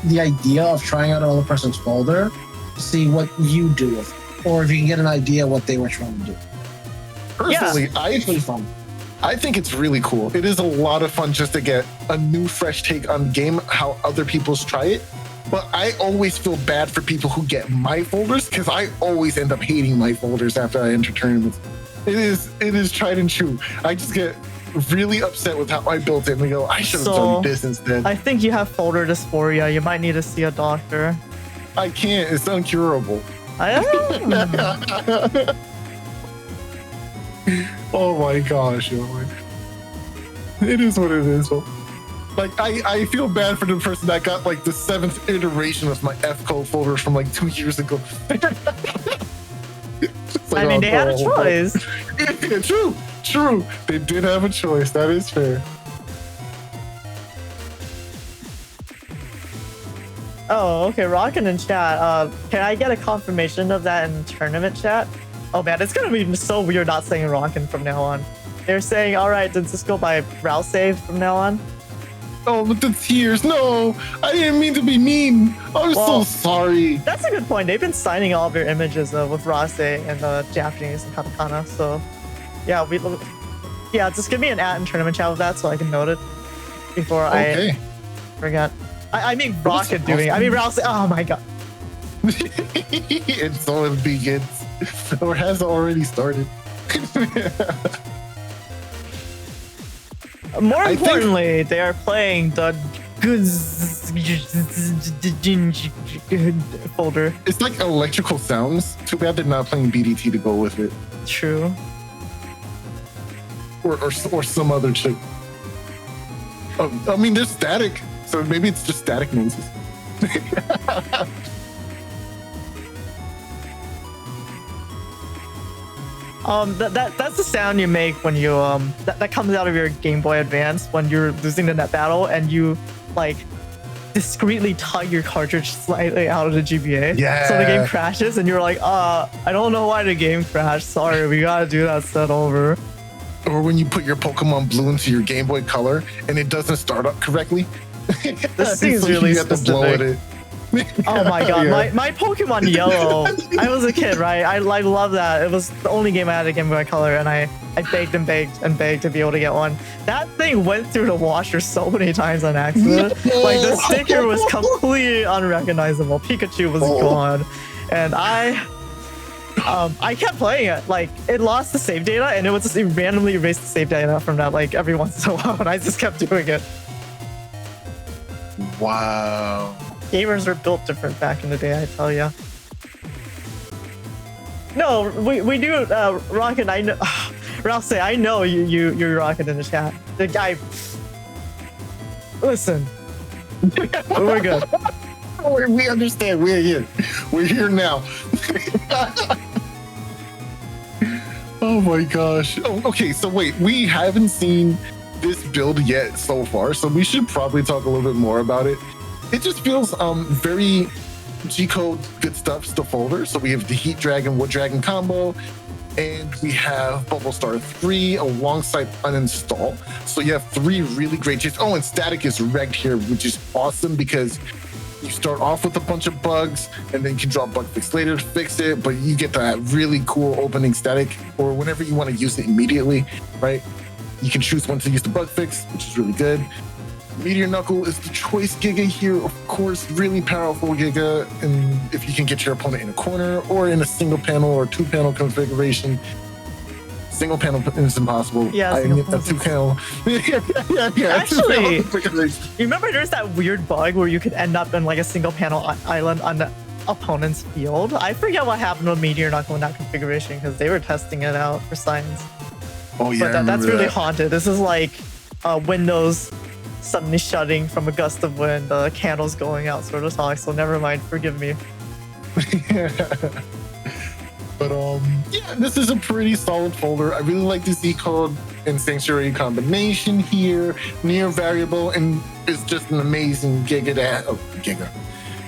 the idea of trying out another person's folder to see what you do with it. Or if you can get an idea what they were trying to do. Personally, It's pretty fun. I think it's really cool. It is a lot of fun just to get a new, fresh take on the game, how other people's try it. But I always feel bad for people who get my folders because I always end up hating my folders after I enter tournaments. It is tried and true. I just get really upset with how I built it and I go, I should have done this instead. I think you have folder dysphoria. You might need to see a doctor. I can't. It's uncurable. Oh my gosh. It is what it is. Like, I feel bad for the person that got like the 7th iteration of my F code folder from like 2 years ago. Like, I mean, they had a choice. Yeah, true. They did have a choice. That is fair. Oh, okay. Rockin' in chat. Can I get a confirmation of that in tournament chat? Oh man, it's gonna be so weird not saying Rockin' from now on. They're saying, all right, does this go by Ralsei from now on? Oh, with the tears. No, I didn't mean to be mean. I'm so sorry. That's a good point. They've been signing all of your images with Ralsei and Japanese and katakana. So, yeah, just give me an @ in tournament chat with that so I can note it before I forget. I mean, Rocket doing it. I mean, Ralsei. Oh my god. And so it begins, or has already started. More importantly, they are playing the folder. It's like electrical sounds. Too bad they're not playing BDT to go with it. True. Or some other chick. I mean, there's static, so maybe it's just static noises. That's the sound you make when you that comes out of your Game Boy Advance when you're losing the net battle and you like discreetly tug your cartridge slightly out of the GBA. Yeah. So the game crashes and you're like, I don't know why the game crashed. Sorry, we gotta do that set over. Or when you put your Pokemon Blue into your Game Boy Color and it doesn't start up correctly. This seems so really you have to blow at it. Oh my god, Yeah. my Pokemon Yellow. I was a kid, right? I love that. It was the only game I had a Game Boy Color, and I begged and begged and begged to be able to get one. That thing went through the washer so many times on accident. Like the sticker was completely unrecognizable. Pikachu was gone, and I kept playing it. Like it lost the save data, and it would just randomly erase the save data from that like every once in a while, and I just kept doing it. Wow. Gamers were built different back in the day, I tell ya. No, we do, Rocket, I know, Ralsei, I know you're Rocket in the chat. The guy, listen, we're good. We understand, we're here. We're here now. Oh my gosh. Oh, okay, so wait, we haven't seen this build yet so far, so we should probably talk a little bit more about it. It just feels very G-code good stuff, the folder. So we have the Heat Dragon, Wood Dragon combo, and we have Bubble Star 3 alongside Uninstall. So you have 3 really great cheats. Oh, and Static is regged here, which is awesome because you start off with a bunch of bugs and then you can draw bug fix later to fix it, but you get that really cool opening Static, or whenever you want to use it immediately, right? You can choose when to use the bug fix, which is really good. Meteor Knuckle is the choice Giga here, of course, really powerful Giga, and if you can get your opponent in a corner or in a single panel or 2-panel configuration. Single panel is impossible. Yeah, I need a 2-panel. yeah. Actually, you remember there's that weird bug where you could end up in like a single panel island on the opponent's field? I forget what happened with Meteor Knuckle in that configuration because they were testing it out for science. Oh yeah, but that's really haunted. This is like windows suddenly shutting from a gust of wind, candles going out sort of talk, so never mind, forgive me. But yeah, this is a pretty solid folder. I really like the Z-code and Sanctuary combination here, near variable, and it's just an amazing Giga. Giga.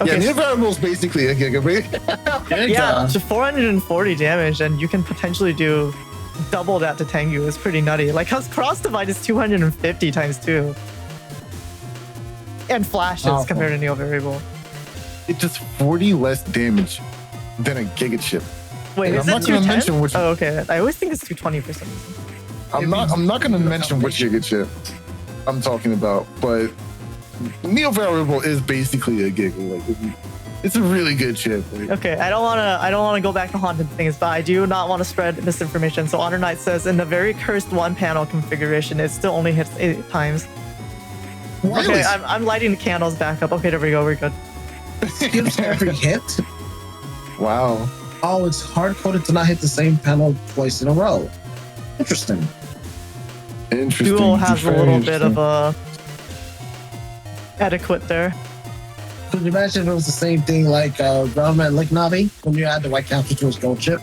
Okay. Yeah, near variable is basically a Giga. Yeah, to 440 damage, and you can potentially do double that to Tengu. It's pretty nutty. Like, cause cross divide is 250 times 2. And flashes compared to Neo Variable. It does 40 less damage than a Giga Chip. Wait, is it 210? Oh, okay. I always think it's 220 for some reason. I'm not going to mention which Giga Chip I'm talking about, but Neo Variable is basically a giggle. Like, it's a really good chip. Like, Okay, I don't wanna go back to haunted things, but I do not want to spread misinformation. So Honor Knight says in the very cursed one panel configuration, it still only hits 8 times. really? Okay, I'm lighting the candles back up. Okay, there we go. We're good. Skips every hit. Wow. Oh, it's hard coded to not hit the same panel twice in a row. Interesting. Interesting. Duo has a Very little bit interesting. of a etiquette there. Could you imagine if it was the same thing like Groundman Lick Navi when you had the white counter to his gold chip?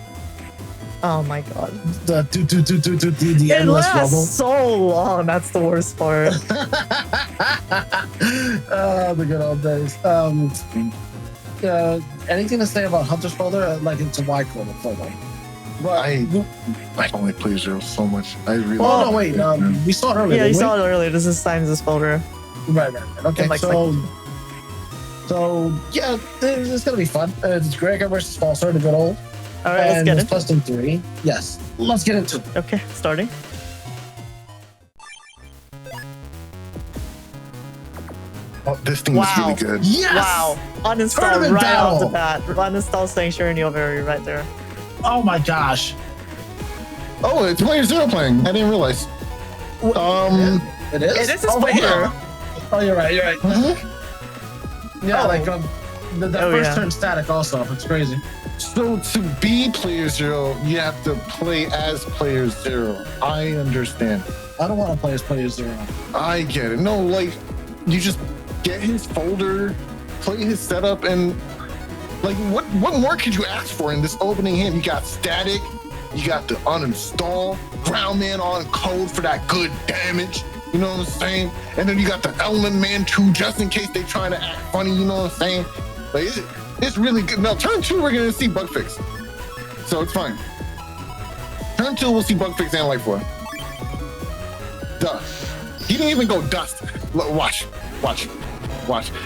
Oh my god. The the It endless lasts rubble. so long. That's the worst part. Oh, the good old days. Anything to say about Hunter's folder? Like it's a wide coded folder. But I don't like Player Zero so much. I really. oh no, wait. We saw it earlier. Yeah, you didn't saw it earlier. This is Simons' folder. we? Right. Okay, Like, so yeah, it's gonna be fun. It's Gregor versus Falser, the good old. All right, let's And get it's it. custom 3. Yes, let's get into it. Okay, starting. Oh, this thing Wow. is really good. Yes! Wow. Uninstall Tournament right off the battle. bat. Uninstall Sanctuary Neovery right there. Oh my gosh. Oh, it's Player Zero playing. I didn't realize. It is? It is his oh, wait, folder. yeah. Oh, you're right. Yeah, Oh. like the Oh, first yeah. turn static also. It's crazy. So to be Player Zero, you have to play as Player Zero. I understand. I don't want to play as Player Zero. I get it. No, like you just get his folder, play his setup, and like what more could you ask for in this opening hand? You got static, you got the uninstall, ground man on code for that good damage. You know what I'm saying? And then you got the Element Man 2 just in case they trying to act funny. You know what I'm saying? Like it's really good. Now turn 2 we're gonna see bug fix, so it's fine. Turn 2 we'll see bug fix and light 4. Duh. He didn't even go dust. Look, watch.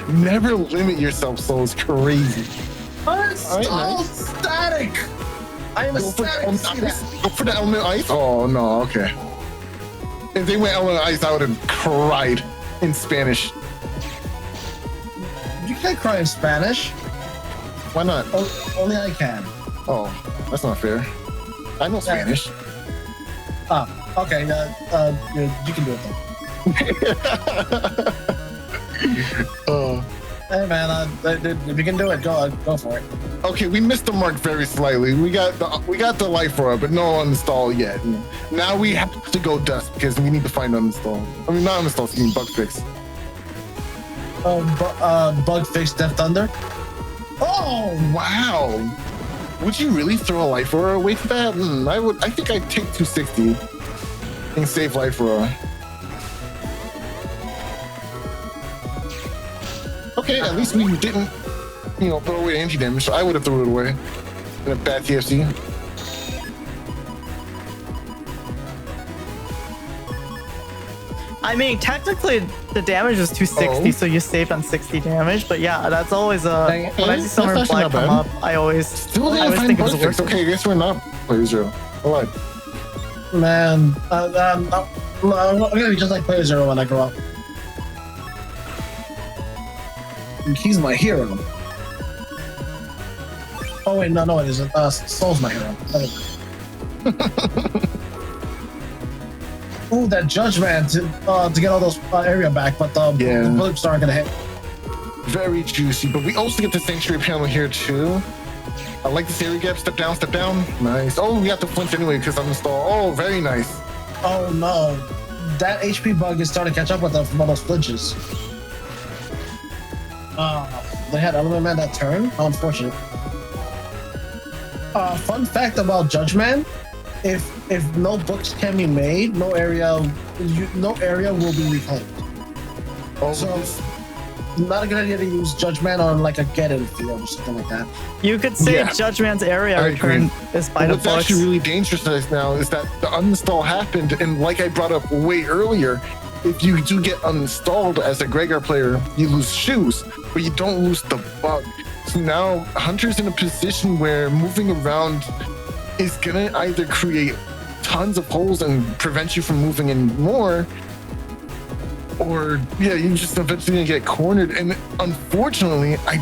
Never limit yourself, so it's crazy. Uninstall nice. static. I am Go for, ecstatic to see that. go for the element ice. Oh no, okay. If they went element ice, I would have cried in Spanish. You can't cry in Spanish. Why not? Only I can. Oh, that's not fair. I know Spanish. Okay. You can do it then. Hey man, if you can do it, go for it. Okay, we missed the mark very slightly. We got the light for it, but no uninstall yet. Now we have to go dust because we need to find uninstall. I mean, not uninstall, excuse me, bug fix. Bug fix Death Thunder. Oh wow! Would you really throw a life aura away for that? I think I'd take 260 and save life aura. Okay, at least we didn't, throw away anti damage. So I would have thrown it away in a bad TFC. I mean, technically, the damage was 260, Oh. so you saved on 60 damage. But yeah, that's always Dang a. it. When I see That's Summer actually Flag not come bad. up, I always Still didn't find think it was bug fix. worth it. Okay, I guess we're not Player Zero. All right. Man, I'm gonna be just like Player Zero when I grow up. He's my hero. Oh wait, no, it isn't. Soul's my hero. Ooh, that Judge Man to get all those area back, but the blips aren't gonna hit. Very juicy, but we also get the Sanctuary panel here too. I like this area gap. Step down. Nice. Oh, we got the flinch anyway because I'm installed. Oh, very nice. Oh no, that HP bug is starting to catch up with them from all those flinches. They had Element Man that turn. How unfortunate. Fun fact about Judge Man: if no books can be made, no area will be reclaimed. Oh, So, not a good idea to use Judge Man on like a get-in field or something like that. You could say Yeah. Judge Man's area I return agree. is by the what's books. actually really dangerous now is that the uninstall happened, and like I brought up way earlier, if you do get uninstalled as a Gregor player, you lose shoes, but you don't lose the bug. So now Hunter's in a position where moving around is gonna either create tons of holes and prevent you from moving in more, or yeah, you just eventually gonna get cornered. And unfortunately, I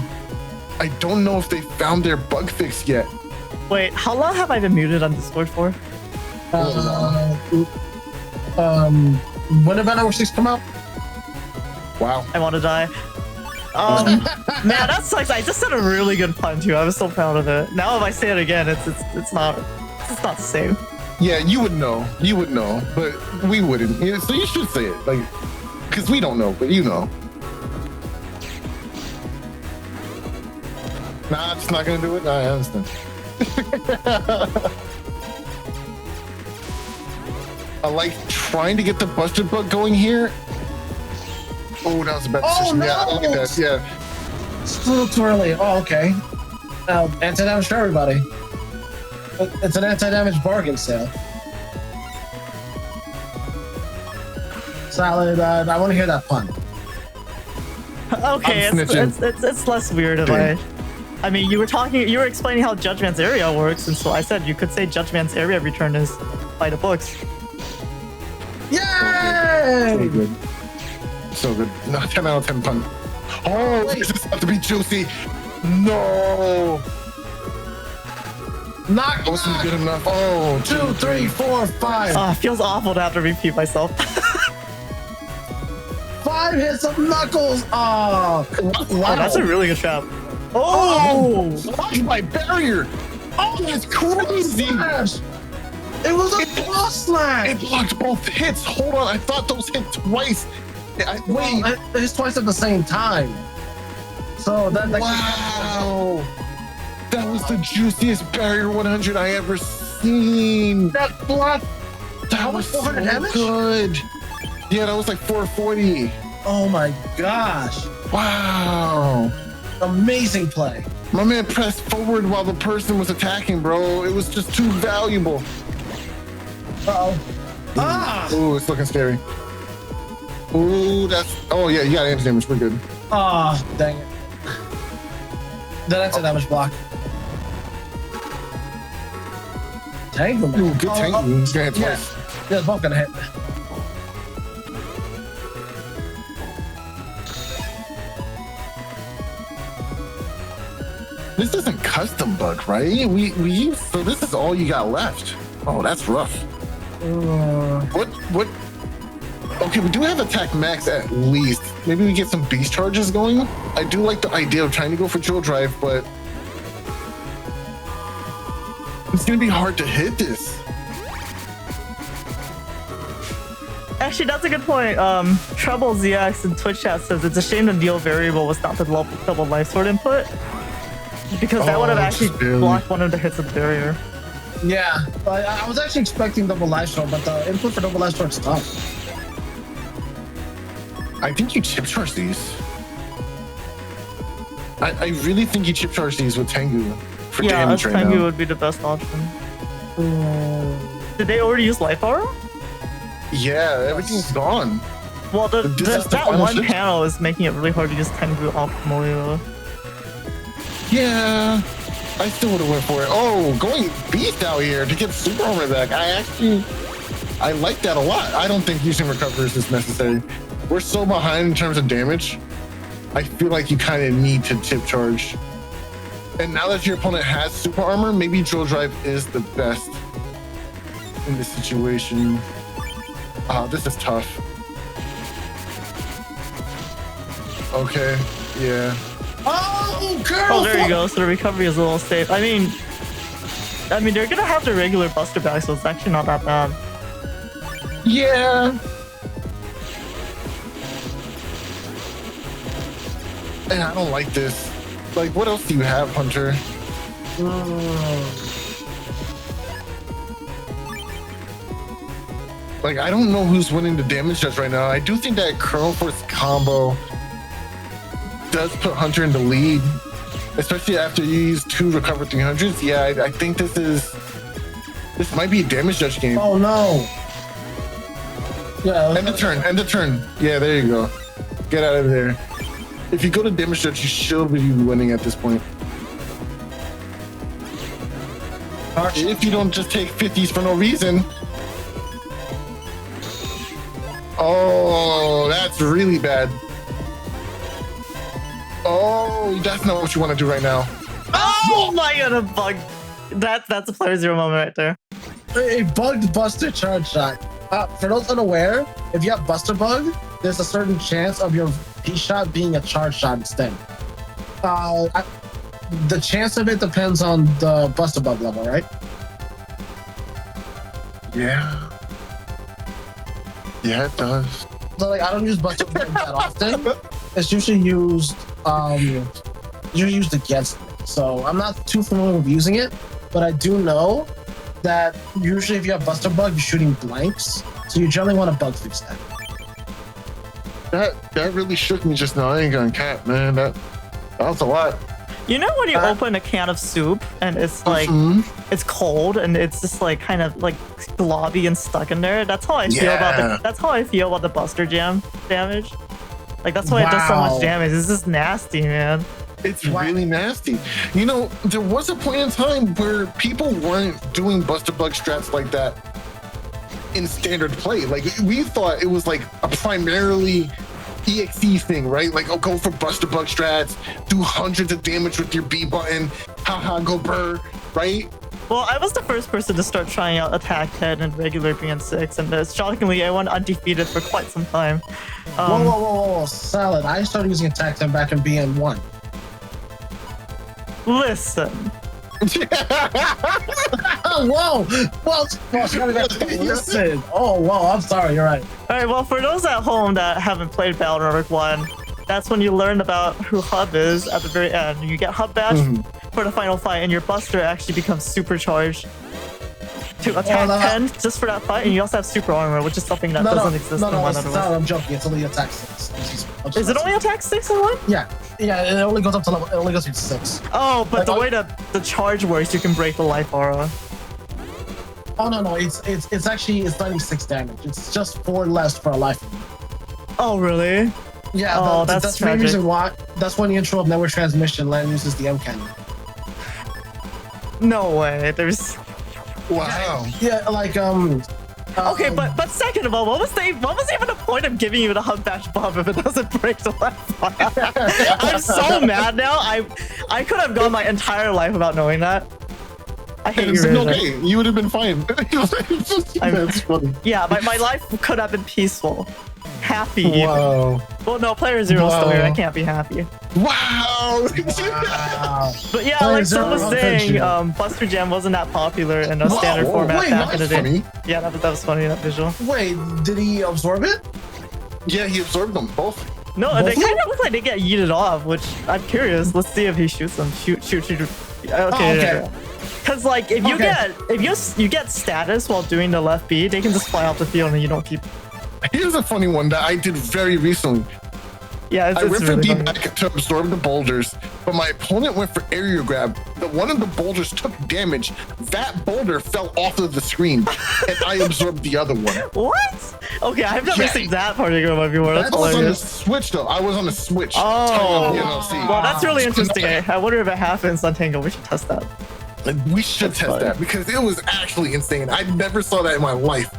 don't know if they found their bug fix yet. Wait, how long have I been muted on Discord for? When did Venom 6 come out? Wow. I want to die. Man, that sucks. I just said a really good pun too. I was so proud of it. Now if I say it again, it's not the same. Yeah, you would know, but we wouldn't. Yeah, so you should say it, like, because we don't know, but you know. Nah, it's not gonna do it. Nah, I understand. I like trying to get the Buster Bug going here. Oh, that was a bad decision. No. Yeah, look at that. Yeah. It's a little too early. Oh, okay. Anti-damage for everybody. It's an anti-damage bargain sale. Salad, I want to hear that pun. Okay, it's less weird if I mean, you were explaining how Judge Man's area works, and so I said you could say Judge Man's area return is by the books. Yay! So good. So good. No, 10 out of 10 pun. Oh, this is about to be juicy. No. Knock. That wasn't good enough. Oh, 2, 3, 4, 5. It feels awful to have to repeat myself. 5 hits of Knuckles. Oh, wow. Oh, that's a really good trap. Oh! Blocked my barrier. Oh, that's crazy. It was a cross slash. It blocked both hits. Hold on. I thought those hit twice. Wait. It's twice at the same time. So that Wow. That was the juiciest barrier 100 I ever seen. That block. That was 400 so damage? good. Yeah, that was like 440. Oh my gosh. Wow. Amazing play. My man pressed forward while the person was attacking, bro. It was just too valuable. Uh-oh. Ah! Ooh, it's looking scary. Ooh, that's... Oh, yeah, you got anti-damage. We're good. Ah, dang it. That's a damage block. Tangle, man. Ooh, good tank. He's gonna hit twice. Yeah, both gonna hit. This isn't custom bug, right? We so this is all you got left. Oh, that's rough. What? Okay, we do have attack max at least. Maybe we get some beast charges going. I do like the idea of trying to go for drill drive, but it's gonna be hard to hit this. Actually, that's a good point. Trouble ZX in Twitch chat says it's a shame the deal variable was not the double life sword input, because that would have actually blocked one of the hits of the barrier. Yeah, I was actually expecting double life sword, but the input for double life sword is tough. I think you chip charge these. I really think you chip charge these with Tengu for damage right Tengu now. would be the best option. Did they already use life aura? Yeah, everything's gone. Well, This is the that final one shift. panel is making it really hard to use Tengu optimally. Yeah, I still would have went for it. Oh, going beast out here to get super armor back. I like that a lot. I don't think using recovers is necessary. We're so behind in terms of damage. I feel like you kind of need to tip charge. And now that your opponent has super armor, maybe drill drive is the best in this situation. This is tough. Okay, yeah. Oh, girl! Oh, there you go. So the recovery is a little safe. I mean, they're gonna have the regular buster back, so it's actually not that bad. Yeah. And I don't like this. Like, what else do you have, Hunter? Like, I don't know who's winning the damage judge right now. I do think that Curl Force combo does put Hunter in the lead, especially after you use 2 recover 300s. Yeah, I think this might be a damage judge game. Oh no! Yeah. End the turn. Yeah, there you go. Get out of there. If you go to damage judge, you should be winning at this point. If you don't just take 50s for no reason. Oh, that's That's really bad. Oh, that's not what you want to do right now. Oh my god, a bug. That's a player zero moment right there. A bugged Buster charge shot. For those unaware, if you have Buster Bug, there's a certain chance of your P shot being a charge shot instead. The chance of it depends on the Buster Bug level, right? Yeah. Yeah, it does. So like, I don't use Buster Bug that often. It's usually used against me. So I'm not too familiar with using it, but I do know that usually if you have Buster Bug, you're shooting blanks. So you generally want to bug fix that. That really shook me just now. I ain't gonna cap, man. That was a lot. You know when you open a can of soup and it's like it's cold and it's just like kind of like globby and stuck in there? That's how I feel about the Buster Jam damage. Like that's why it does so much damage. It's just nasty, man. It's really nasty. You know, there was a point in time where people weren't doing Buster Bug strats like that in standard play. Like we thought it was like a primarily EXE thing, right? Like, oh, go for Buster Bug strats, do hundreds of damage with your B button, haha, go burr, right? Well, I was the first person to start trying out Attack 10 and regular BN6, and shockingly, I went undefeated for quite some time. Whoa, Salad. I started using Attack 10 back in BN1. Listen. Whoa, listen. Oh, whoa, I'm sorry, you're right. All right, well, for those at home that haven't played Battle Network 1, that's when you learn about who Hub is at the very end. You get Hub Badge for the final fight, and your Buster actually becomes supercharged to attack 10 just for that fight, and you also have super armor, which is something that doesn't exist in one otherwise. I'm joking. It's only attack 6. Is it only attack 6 in one? Yeah, it only goes up to level. It only goes to 6. Oh, but the way the charge works, you can break the life aura. Oh no, it's 96 damage. It's just 4 less for a life. Oh really? Yeah. That's the main reason why. That's when the intro of network transmission land uses the M cannon. No way. There's. Wow. Yeah, like Okay, but second of all, what was even the point of giving you the Hub Bash bomb if it doesn't break the life? I'm so mad now. I could have gone my entire life without knowing that. I hate you. Okay, you would have been fine. That's funny. Yeah, my life could have been peaceful. Happy. Wow. Well, no, player zero still here. I can't be happy. Wow. But yeah, like Phil was saying, Buster Jam wasn't that popular in a standard format back in the day. Funny. Yeah, that was funny, that visual. Wait, did he absorb it? Yeah, he absorbed them both. No, they kind of look like they get yeeted off, which I'm curious. Let's see if he shoots them. Shoot. Okay. Because like if you get status while doing the left B, they can just fly off the field and you don't keep. Here's a funny one that I did very recently. Yeah, I went for really D-back to absorb the boulders, but my opponent went for area grab. One of the boulders took damage. That boulder fell off of the screen, and I absorbed the other one. What? Okay, I've never seen that particular one before. That's I was on the hilarious. Switch, though. I was on the Switch. Oh, TLC. well, that's really interesting. I wonder if it happens on Tango. We should test that. We should test that because it was actually insane. I never saw that in my life.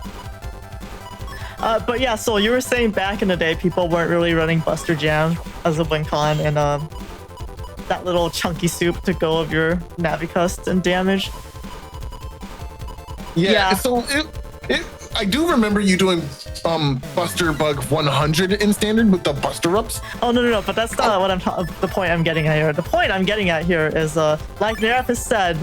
But yeah, so you were saying back in the day, people weren't really running Buster Jam as a win con and that little chunky soup to go of your Navicust and damage. Yeah. So I do remember you doing Buster Bug 100 in standard with the Buster ups. Oh no! But that's not what the point I'm getting at here. The point I'm getting at here is like Nerf has said,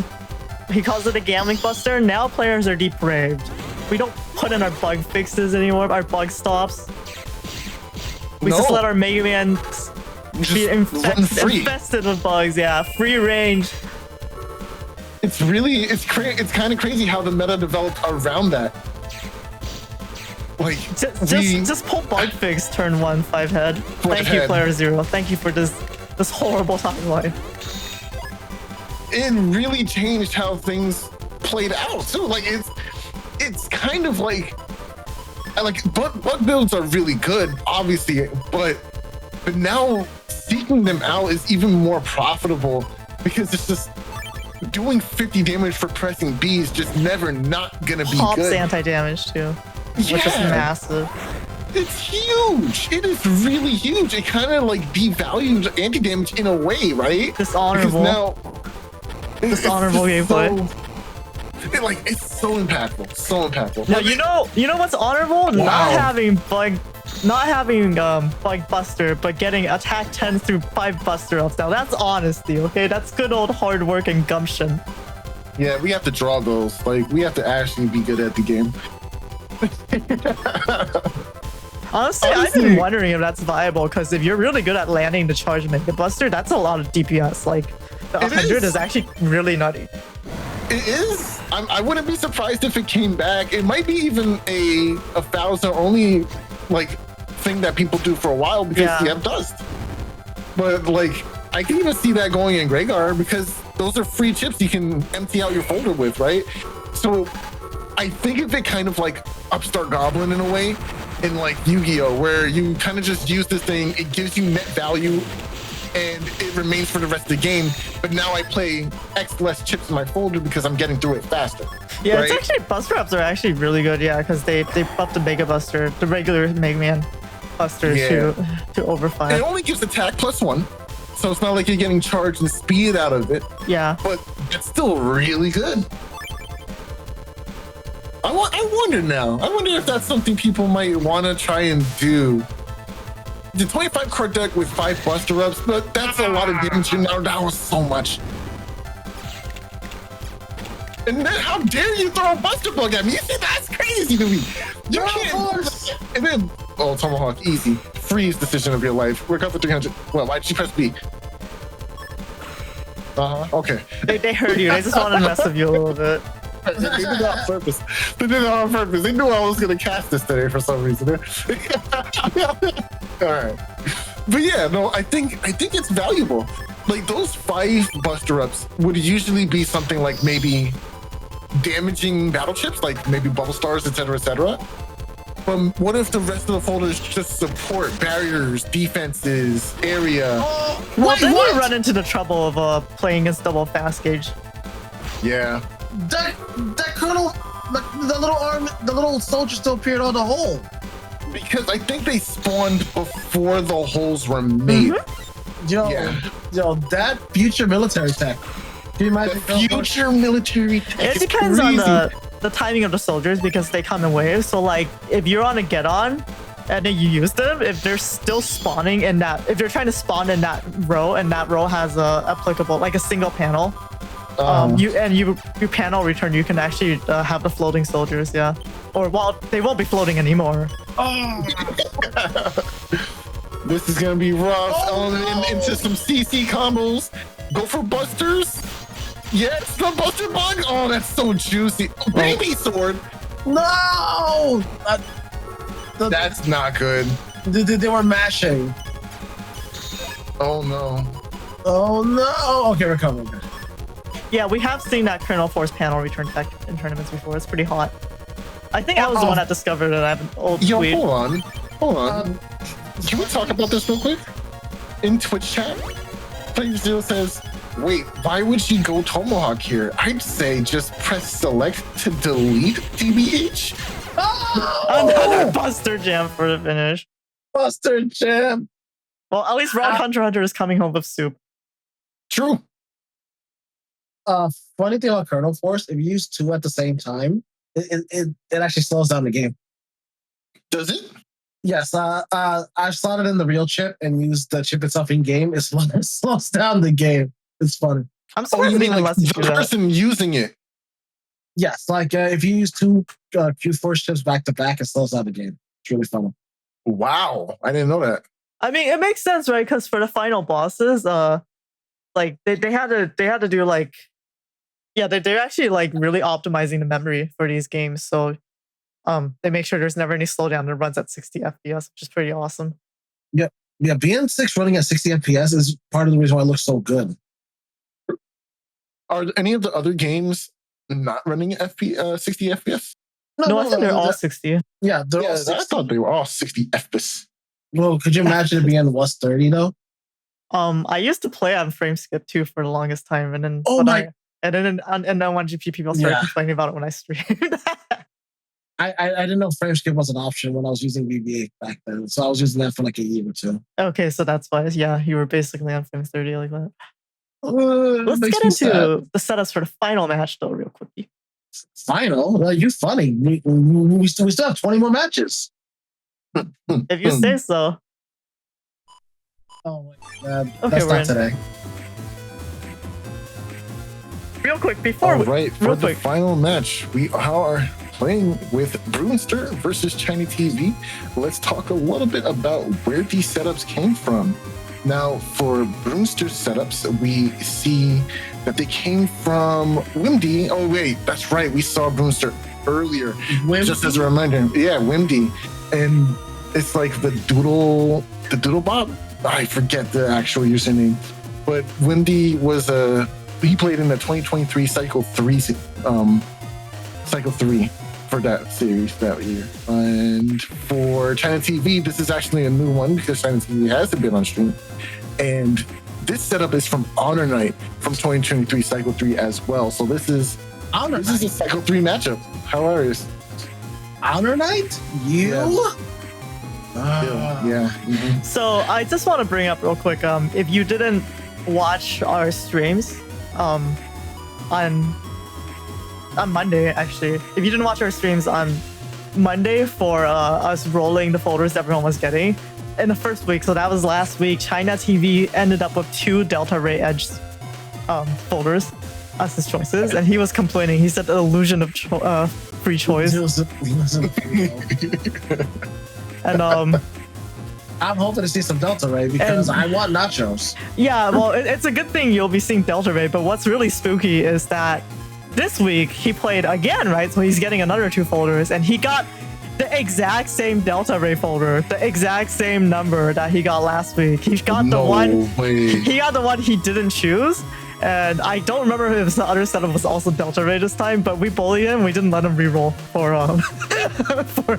he calls it a gambling buster. Now players are depraved. We don't put in our bug fixes anymore, our bug stops. We just let our Mega Man be infested with bugs. Yeah, free range. It's kind of crazy how the meta developed around that. Like just pull bug fix turn 1 5 head. Thank you, player zero. Thank you for this horrible timeline. It really changed how things played out too. Like it's kind of like bug builds are really good, obviously, but now seeking them out is even more profitable because it's just doing 50 damage for pressing B is just never not gonna be Hop's good. anti-damage too, which is massive. It's huge. It is really huge. It kind of like devalues anti-damage in a way, right? Dishonorable. Dishonorable gameplay. It's so impactful. So impactful. No, you know what's honorable? Wow. Not having bug buster, but getting attack 10 through 5 buster ups. Now that's honesty, okay? That's good old hard work and gumption. Yeah, we have to draw those. Like, we have to actually be good at the game. Honestly, I've been wondering if that's viable, because if you're really good at landing the charge Mega Buster, that's a lot of DPS. Like, the 100 is actually really nutty. It is. I wouldn't be surprised if it came back. It might be even a 1,000 only like thing that people do for a while because you have dust. But like, I can even see that going in Gregar because those are free chips you can empty out your folder with, right? So I think of it kind of like Upstart Goblin in a way, in like Yu-Gi-Oh, where you kind of just use this thing, it gives you net value, and it remains for the rest of the game. But now I play X less chips in my folder because I'm getting through it faster. Yeah, right? it's actually Buster Ups are actually really good. Yeah, because they buffed the Mega Buster, the regular Mega Man Buster to over 5. It only gives attack +1, so it's not like you're getting charge and speed out of it. Yeah, but it's still really good. I wonder now. I wonder if that's something people might want to try and do. The 25 card deck with 5 Buster Ups, but that's a lot of damage. Now that was so much. And then how dare you throw a Buster Bug at me? You see, that's crazy to me. You can't. And then, Tomahawk, easy. Freeze decision of your life. Recover 300. Well, why did you press B? Okay. They heard you. They just want to mess with you a little bit. They did it on purpose. They did it on purpose. They knew I was going to cast this today for some reason. All right. But yeah, no, I think it's valuable. Like, those 5 Buster Ups would usually be something like maybe damaging battle chips, like maybe bubble stars, etc., etc. But what if the rest of the folders just support barriers, defenses, area? Well, then you run into the trouble of playing against double fast gauge. Yeah. That Colonel, the little arm, the little soldier still appeared on the hole. Because I think they spawned before the holes were made. Yo, that future military tech. Can you imagine the future military tech? It depends on the timing of the soldiers because they come in waves. So like, if you're on a get on and then you use them, if they're still spawning in that, if you're trying to spawn in that row and that row has a applicable like a single panel, you panel return, you can actually have the floating soldiers, or well, they won't be floating anymore. This is gonna be rough. Into some CC combos. Go for busters. Yes, the buster bug. Oh, that's so juicy. Baby sword. No, that's not good. They were mashing. Oh no. Oh no. Okay, we're coming. Yeah, we have seen that Colonel Force panel return tech in tournaments before. It's pretty hot. I think I was the one that discovered it. I have an old tweet. Hold on. Can we talk about this real quick? In Twitch chat, Player Zero says, wait, why would she go Tomahawk here? I'd say just press select to delete TBH. Another Buster Jam for the finish. Buster Jam. Well, at least RockHxH is coming home with soup. True. Funny thing about Colonel Force, if you use 2 at the same time, it actually slows down the game. Does it? Yes, I slotted in the real chip and used the chip itself in game. It slows down the game. It's fun. I'm surprised you mean like the person using it. Yes, like if you use 2 Q-Force chips back to back, it slows down the game. It's really fun. Wow, I didn't know that. I mean, it makes sense, right? Because for the final bosses, like they had to do like, they're actually like really optimizing the memory for these games. So they make sure there's never any slowdown that runs at 60 FPS, which is pretty awesome. Yeah, BN6 running at 60 FPS is part of the reason why it looks so good. Are any of the other games not running at 60 FPS? No, I think they're all 60. Yeah, they're all 60. I thought they were all 60 FPS. Well, could you imagine it being was 30 though? I used to play on frame skip too for the longest time, and then and then on GP people started complaining about it when I streamed. I didn't know frame skip was an option when I was using VBA back then, so I was using that for like a year or two. Okay, so that's why. Yeah, you were basically on frame 30 like that. Let's Let's get into the setups for the final match, though, real quickly. Final? Well, you're funny. We still have 20 more matches. If you say so. Oh my god. Okay, That's we're not in. today. Real quick, before All right, for real the quick. final match, we are playing with Broonster versus ChinaTV. Let's talk a little bit about where these setups came from. Now, for Broonster's setups, we see that they came from Wimdy. Oh, wait, that's right. We saw Broonster earlier. Just as a reminder. Yeah, Wimdy. And it's like the Doodle Bob. I forget the actual username. But Wimdy was he played in the 2023 Cycle 3 for that series that year. And for ChinaTV, this is actually a new one because ChinaTV hasn't been on stream. And this setup is from Honor Night from 2023 Cycle 3 as well. So this is a Cycle 3 matchup. Hilarious. Honor Night? Yeah. Mm-hmm. So I just want to bring up real quick, if you didn't watch our streams on Monday, actually, if you didn't watch our streams on Monday for us rolling the folders everyone was getting in the first week, so that was last week, ChinaTV ended up with 2 Delta Ray Edge folders as his choices, and he was complaining. He said the illusion of free choice. And I'm hoping to see some Delta Ray because I want nachos. Yeah, well, it's a good thing you'll be seeing Delta Ray, but what's really spooky is that this week he played again, right? So he's getting another 2 folders, and he got the exact same Delta Ray folder, the exact same number that he got last week. He got the one. He got the one he didn't choose. And I don't remember if the other setup was also Delta Ray this time, but we bullied him. We didn't let him reroll for for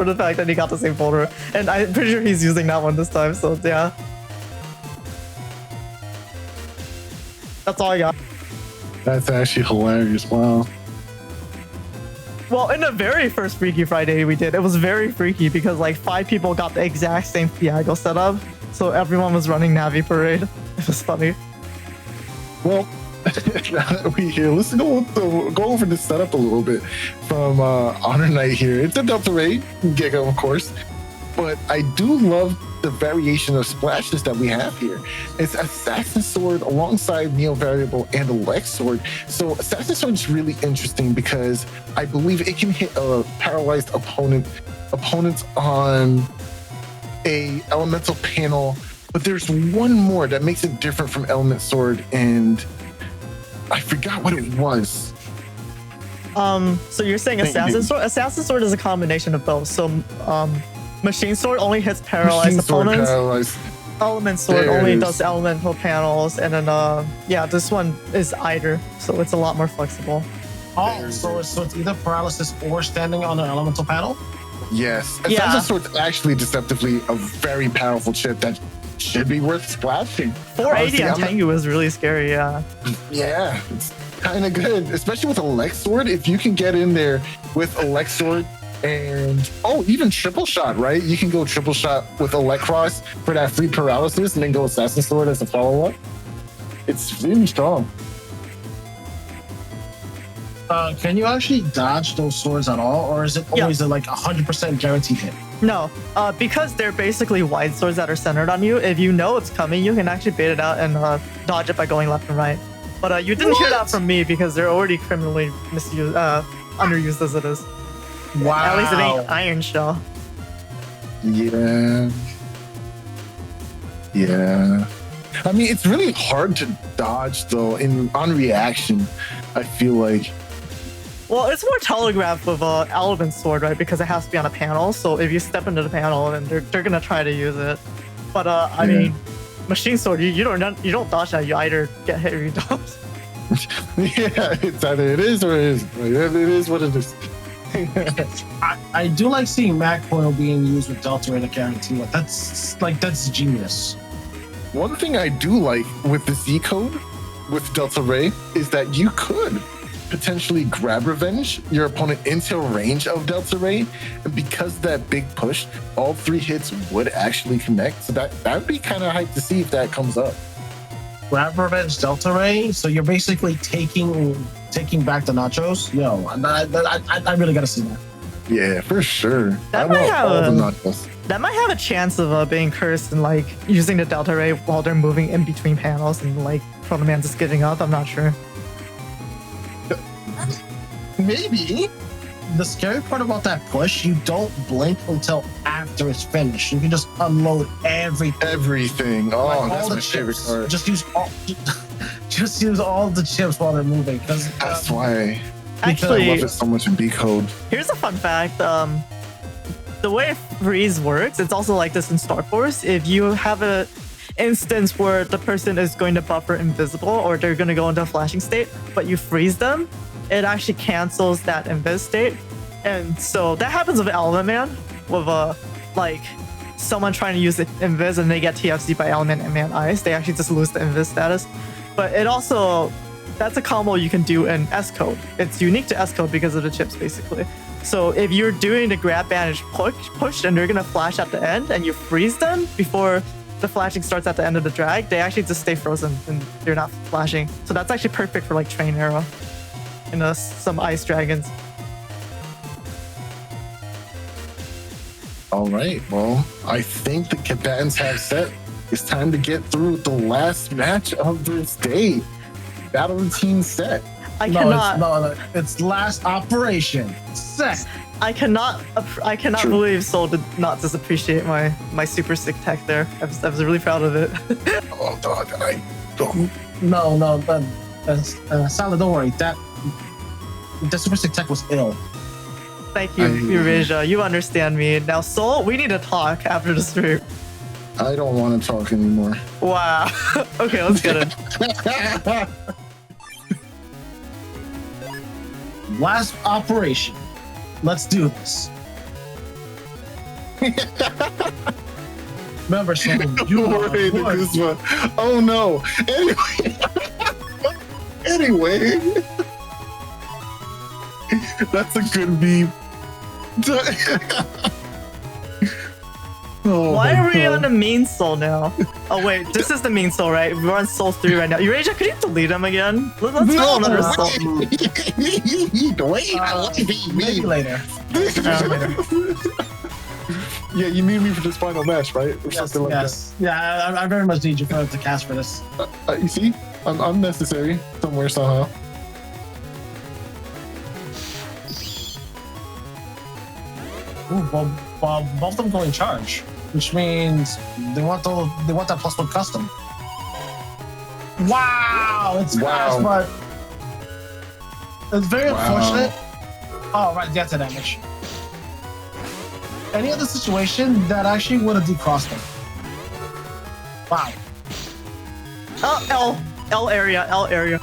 the fact that he got the same folder, and I'm pretty sure he's using that one this time. So yeah, that's all I got. That's actually hilarious. Wow. Well, in the very first Freaky Friday we did, it was very freaky because like 5 people got the exact same Thiago setup, so everyone was running Navi Parade. It was funny. Well, now that we're here, let's go over the setup a little bit from Honor Night here. It's a Delta Ray Giga, of course, but I do love the variation of splashes that we have here. It's Assassin Sword alongside Neo Variable and Elect Sword. So Assassin Sword is really interesting because I believe it can hit a paralyzed opponents on a elemental panel. But there's one more that makes it different from Element Sword, and I forgot what it was. So you're saying Assassin Sword? Assassin Sword is a combination of both. So, Machine Sword only hits paralyzed opponents. Element Sword only does elemental panels, and then yeah, this one is either, so it's a lot more flexible. Oh, so it's either paralysis or standing on an elemental panel? Yes. Yeah. Assassin Sword's actually deceptively a very powerful chip that should be worth splashing. 480 on Tengu is really scary, yeah. Yeah, it's kind of good, especially with Elect Sword. If you can get in there with Elect Sword and even triple shot, right? You can go triple shot with Elect Cross for that free paralysis, and then go Assassin Sword as a follow-up. It's really strong. Can you actually dodge those swords at all, or is it always a like 100% guaranteed hit? No, because they're basically wide swords that are centered on you. If you know it's coming, you can actually bait it out and dodge it by going left and right. But you didn't hear that from me because they're already criminally misused, underused as it is. Wow. At least it ain't Iron Shell. Yeah. Yeah. I mean, it's really hard to dodge though. On reaction, I feel like. Well, it's more telegraph with Element Sword, right? Because it has to be on a panel. So if you step into the panel, then they're gonna try to use it. But I mean, Machine Sword, you don't dodge that. You either get hit or you don't. Yeah, it's either it is or it isn't. It is what it is. I do like seeing Mac Coil being used with Delta Ray guarantee. That's genius. One thing I do like with the Z code with Delta Ray is that you could potentially grab revenge your opponent into range of Delta Ray. And because of that big push, all 3 hits would actually connect. So that would be kind of hype to see if that comes up. Grab revenge Delta Ray. So you're basically taking back the nachos. Yo, I really gotta see that. Yeah, for sure. That I might want have all a- the nachos. That might have a chance of being cursed and like using the Delta Ray while they're moving in between panels and like Proto Man just giving up. I'm not sure. Maybe. The scary part about that push, you don't blink until after it's finished. You can just unload everything. Everything. Oh, Like, that's all my the favorite chips. card. Just use all the chips while they're moving. Because That's why I Actually, love it so much in B code. here's a fun fact. The way freeze works, it's also like this in Star Force. If you have a instance where the person is going to buffer invisible or they're going to go into a flashing state, but you freeze them, it actually cancels that invis state. And so that happens with Element Man, with like someone trying to use the invis and they get TFC by Element Man Ice. They actually just lose the invis status. But it also, that's a combo you can do in S code. It's unique to S code because of the chips, basically. So if you're doing the grab bandage push and they're gonna flash at the end and you freeze them before the flashing starts at the end of the drag, they actually just stay frozen and they're not flashing. So that's actually perfect for like train arrow and some ice dragons. All right. Well, I think the combatants have set. It's time to get through the last match of this day. Battle routine set. It's last operation set. I cannot True. believe Soul did not just appreciate my super sick tech there. I was really proud of it. Oh, God. No, but Salad, don't worry. That the super sick tech was ill. Thank you, Eurasia. You understand me. Now, Soul, we need to talk after the stream. I don't want to talk anymore. Wow. Okay, let's get it. Last operation. Let's do this. Remember, so you are Jorge one. DeGuzman. Oh no. Anyway. That's a good meme. Oh Why my are we God. on the main Soul now? Oh wait, this is the main Soul, right? We're on Soul 3 right now. Eurasia, could you delete him again? Let's roll another Soul. Wait, I want to be Maybe me. later. Yeah, you need me for this final match, right? Or Yes, something like yes. Yeah, I very much need you to cast for this. that. You see? I'm necessary somewhere, somehow. Ooh, well, both of them go in charge, which means they want that +1 custom. Wow, it's Wow. fast, but it's very Wow. unfortunate. Oh, right, that's the damage. Any other situation that actually would have decrossed them. Wow. Oh, L area.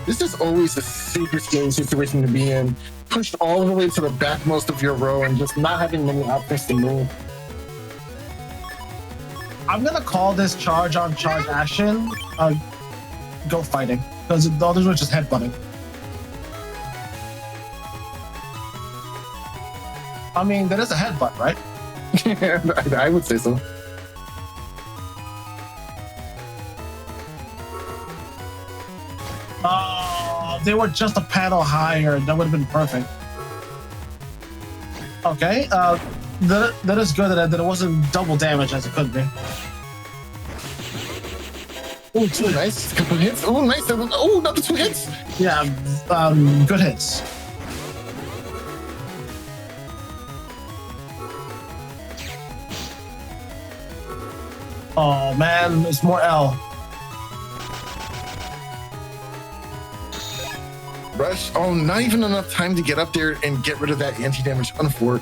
This is always a super scary situation to be in. Pushed all the way to the backmost of your row and just not having many options to move. I'm gonna call this charge on charge action. Go fighting, because the others were just headbutting. I mean, that is a headbutt, right? I would say so. Oh, they were just a panel higher. That would have been perfect. Okay, that is good that it wasn't double damage as it could be. Oh, 2 nice. Couple hits. Oh, nice. Oh, another 2 hits. Yeah, good hits. Oh man, it's more L. Rush. Oh, not even enough time to get up there and get rid of that anti-damage unfort.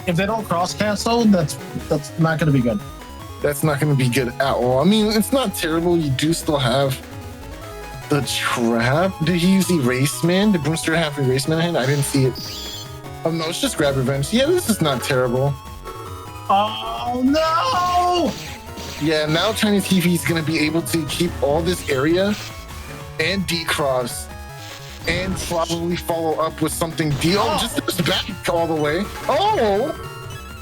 If they don't cross cancel, that's not going to be good. That's not going to be good at all. I mean, it's not terrible. You do still have the trap. Did he use Erase Man? Did Broonster have Erase Man in hand? I didn't see it. Oh no, it's just Grab Revenge. Yeah, this is not terrible. Oh no! Yeah, now ChinaTV is going to be able to keep all this area and decross and probably follow up with something just back all the way. Oh!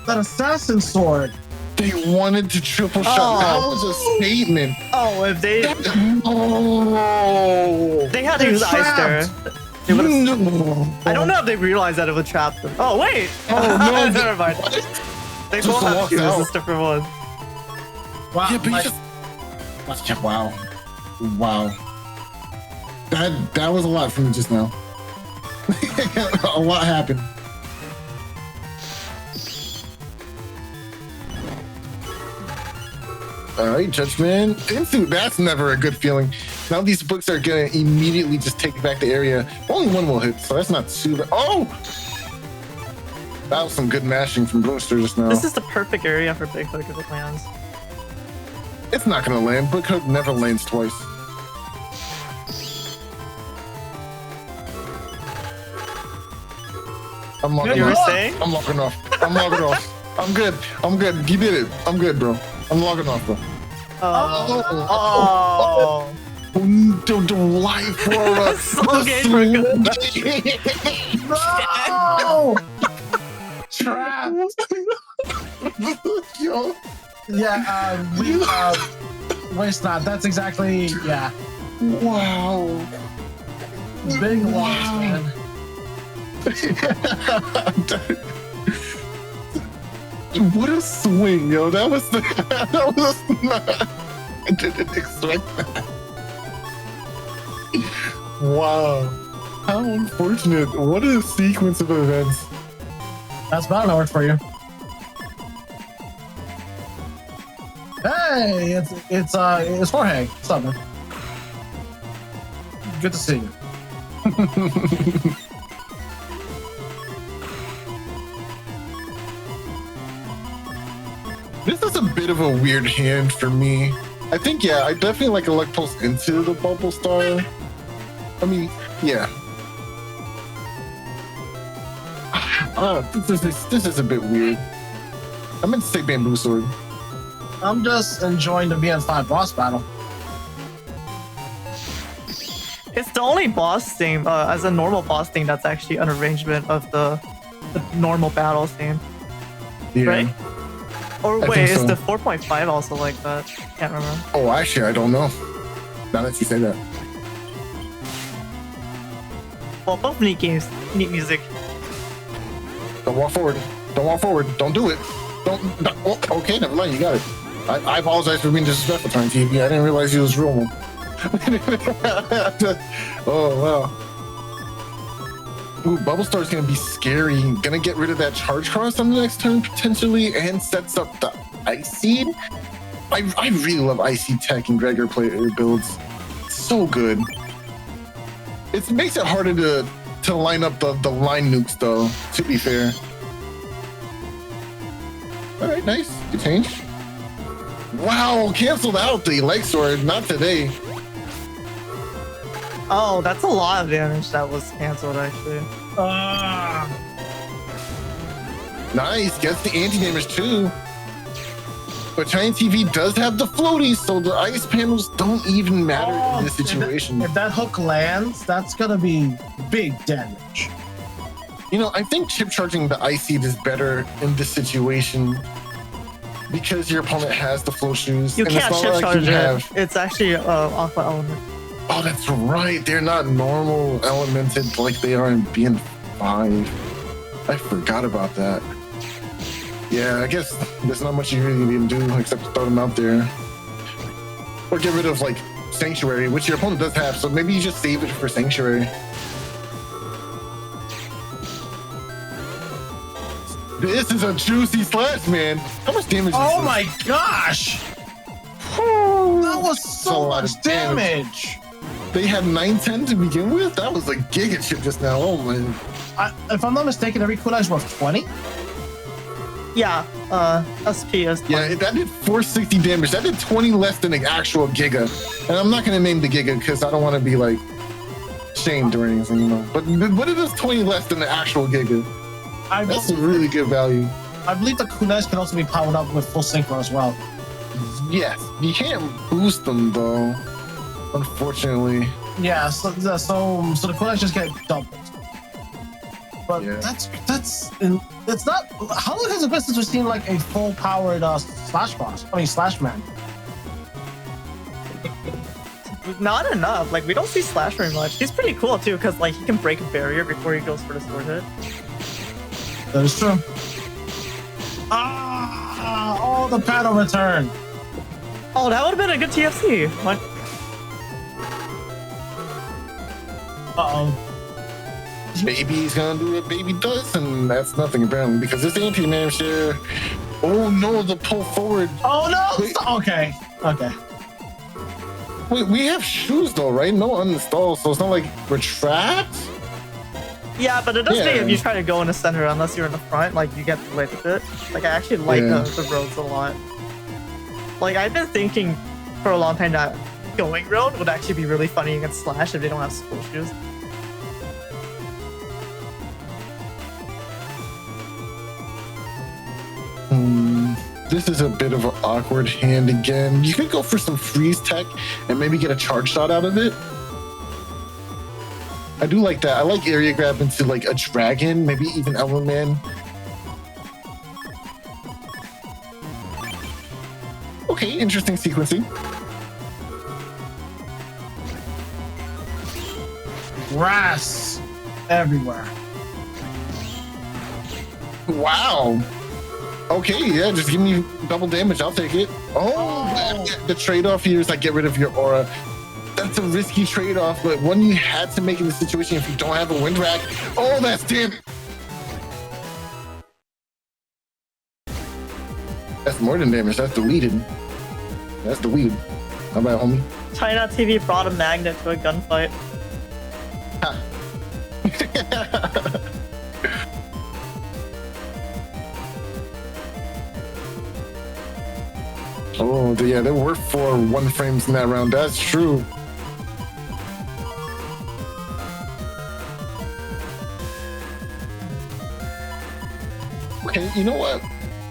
That assassin sword. They wanted to triple shot. That was a statement. Oh, if they Oh! they had to use Ice Terror. They would've- I don't know if they realized that it would trap them. Oh wait! Oh no! Never mind. They Just both have walked to use out. this different one. Wow. Yeah, but wow. That was a lot for me just now. A lot happened. All right, Judgment. Into that's never a good feeling. Now these books are gonna immediately just take back the area. Only one will hit, so that's not too bad. Oh! That was some good mashing from Broonster just now. This is the perfect area for Big Hook if it lands. It's not gonna land. Big Hook never lands twice. I'm logging You were off. saying? I'm logging off. I'm logging off. I'm good. I'm good. You did it. I'm good, bro. I'm logging off, bro. Oh. The life for us. So game for good. No! Trapped. Yo. Yeah, waste not. That's exactly, yeah. Wow. Big loss, man. What a swing, yo. That was not, I didn't expect that. Wow. How unfortunate. What a sequence of events. That's about an hour for you. Hey, it's Jorge. What's up, man? Good to see you. This is a bit of a weird hand for me. I think, yeah, I definitely like a luck pulse into the bubble star. I mean, yeah. This is a bit weird. I meant to say bamboo sword. I'm just enjoying the BN5 boss battle. It's the only boss theme, as a normal boss theme, that's actually an arrangement of the normal battle theme, Yeah. right? Or I wait, think is so. the 4.5 also like that? Can't remember. Oh, actually, I don't know. Now that you say that. Well, both neat games, neat music. Don't walk forward. Don't walk forward. Don't do it. Don't. Oh, okay, never mind. You got it. I apologize for being disrespectful, ChinaTV. I didn't realize he was real one. Oh, wow. Ooh, Bubble Star's gonna be scary. Gonna get rid of that charge cross on the next turn, potentially, and sets up the Ice Seed. I really love Ice Seed tech and Gregor player builds. So good. It makes it harder to line up the line nukes, though, to be fair. All right, nice. Good change. Wow, canceled out the leg sword. Not today. Oh, that's a lot of damage that was cancelled actually. Nice. Gets the anti-damage, too. But ChinaTV does have the floaties, so the ice panels don't even matter in this situation. If that hook lands, that's gonna be big damage. You know, I think chip charging the ice seed is better in this situation because your opponent has the flow shoes. You and it's can't not chip like charge you it. have- It's actually aqua element. Oh, that's right. They're not normal elemented like they are in BN5. I forgot about that. Yeah, I guess there's not much you really need to do except throw them out there. Or get rid of, like, Sanctuary, which your opponent does have, so maybe you just save it for Sanctuary. This is a juicy slash, man. How much damage is Oh this? my gosh! That was That's a so lot much of damage. damage. They had 910 to begin with? That was a giga chip just now. Oh, man. If I'm not mistaken, every kunai is worth 20. Yeah, SP is. Yeah, that did 460 damage. That did 20 less than the actual Giga. And I'm not gonna name the Giga because I don't want to be like shamed or anything, you know. But it is 20 less than the actual Giga. That's a really good value. I believe the kunais can also be powered up with full synchro as well. Yes, you can't boost them though, unfortunately. Yeah, so the kunais just get doubled. But Yeah. it's not. How long has it been since we've seen like a full powered slash boss? I mean slash man. Not enough. Like we don't see Slash very much. He's pretty cool too, because like he can break a barrier before he goes for the sword hit. That is true. Oh, the paddle return. Oh, that would have been a good TFC. What? Uh-oh. Maybe he's gonna do what Baby does, and that's nothing apparently because this anti-damage here. Oh no, the pull forward. Oh no! Wait. Okay. Wait, we have shoes though, right? No uninstall, so it's not like we're trapped. Yeah, but it does Yeah. make if you try to go in the center unless you're in the front, like you get delayed a bit. Like I actually like Yeah. the roads a lot. Like I've been thinking for a long time that going road would actually be really funny against Slash if they don't have school shoes. This is a bit of an awkward hand again. You could go for some freeze tech and maybe get a charge shot out of it. I do like that. I like area grab into like a dragon, maybe even Element Man. Okay, interesting sequencing. Grass everywhere. Wow. Okay, yeah, just give me double damage. I'll take it. Oh, the trade-off here is like get rid of your aura. That's a risky trade-off, but one you had to make in the situation if you don't have a wind rack. Oh, that's damn. That's more than damage. That's deleted. That's deleted. How about homie? ChinaTV brought a magnet to a gunfight. Oh, yeah, there were 4 1 frames in that round. That's true. Okay, you know what?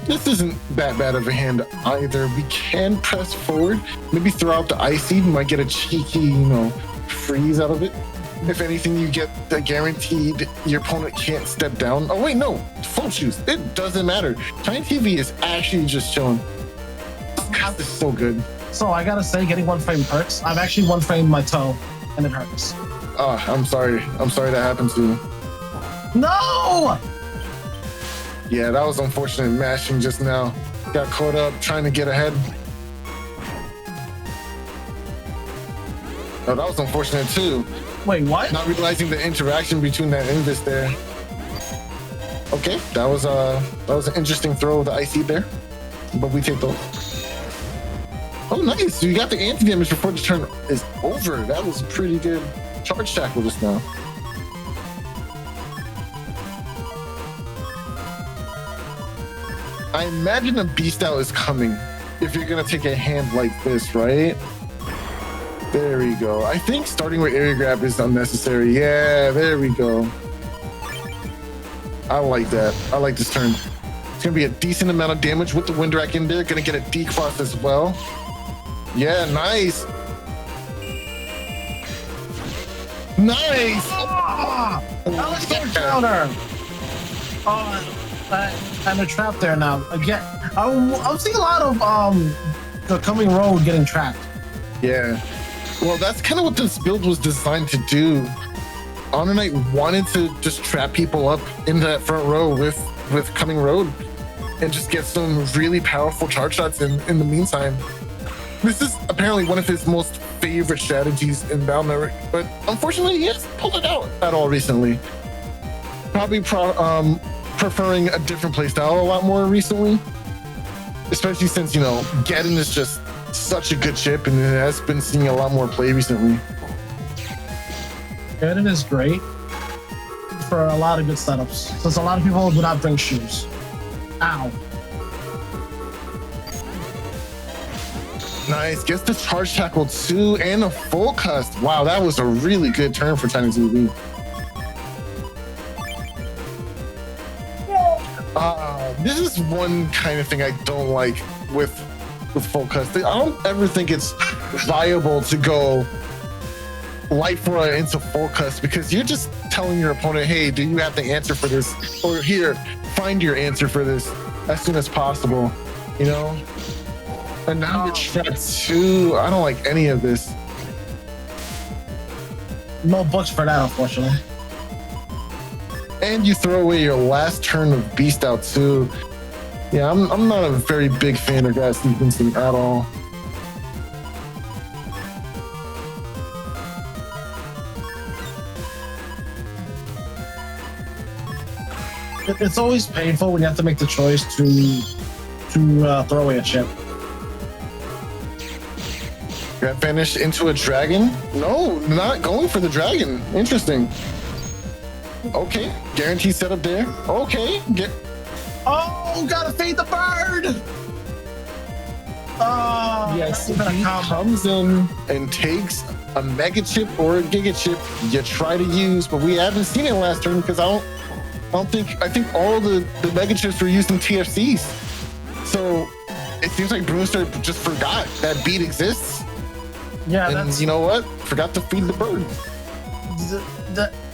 This isn't that bad of a hand either. We can press forward. Maybe throw out the ice seed. We might get a cheeky, freeze out of it. If anything, you get the guaranteed your opponent can't step down. Oh, wait, no. Full shoes. It doesn't matter. ChinaTV is actually just chilling. God, this is so good. So I gotta say, getting 1 frame hurts. I've actually 1 framed my toe, and it hurts. Oh, I'm sorry. I'm sorry that happened to you. No! Yeah, that was unfortunate mashing just now. Got caught up trying to get ahead. Oh, that was unfortunate too. Wait, what? Not realizing the interaction between that invis there. Okay, that was an interesting throw of the icy there, but we take those. Oh, nice! You got the anti damage before the turn is over. That was a pretty good charge tackle just now. I imagine a beast out is coming if you're gonna take a hand like this, right? There we go. I think starting with area grab is unnecessary. Yeah, there we go. I like that. I like this turn. It's gonna be a decent amount of damage with the wind rack in there. Gonna get a decross as well. Yeah, nice. Nice. Ah! Let's get a counter. Oh, I'm a trap there now. Again, I'm seeing a lot of the coming road getting trapped. Yeah. Well, that's kind of what this build was designed to do. Honor Knight wanted to just trap people up in that front row with coming road and just get some really powerful charge shots in the meantime. This is apparently one of his most favorite strategies in Battle Network, but unfortunately he hasn't pulled it out at all recently. Probably preferring a different playstyle a lot more recently, especially since, Gaddon is just such a good chip and it has been seeing a lot more play recently. Gaddon is great for a lot of good setups, since a lot of people do not bring shoes. Ow. Nice. Gets the charge tackle 2 and a full cust. Wow, that was a really good turn for ChinaTV. This is one kind of thing I don't like with full cust. I don't ever think it's viable to go life run into full cust because you're just telling your opponent, hey, do you have the answer for this? Or here, find your answer for this as soon as possible, you know? And now you're trapped 2. I don't like any of this. No books for that, unfortunately. And you throw away your last turn of Beast out too. Yeah, I'm not a very big fan of that sequencing at all. It's always painful when you have to make the choice to throw away a chip. Got banished into a dragon? No, not going for the dragon. Interesting. Okay, guaranteed setup there. Okay, Oh, gotta feed the bird! Oh, yes, that's he comes in and takes a mega chip or a giga chip you try to use, but we haven't seen it last turn because I think all the mega chips were used in TFCs. So it seems like Broonster just forgot that beat exists. Yeah, and that's you know what? Forgot to feed the bird.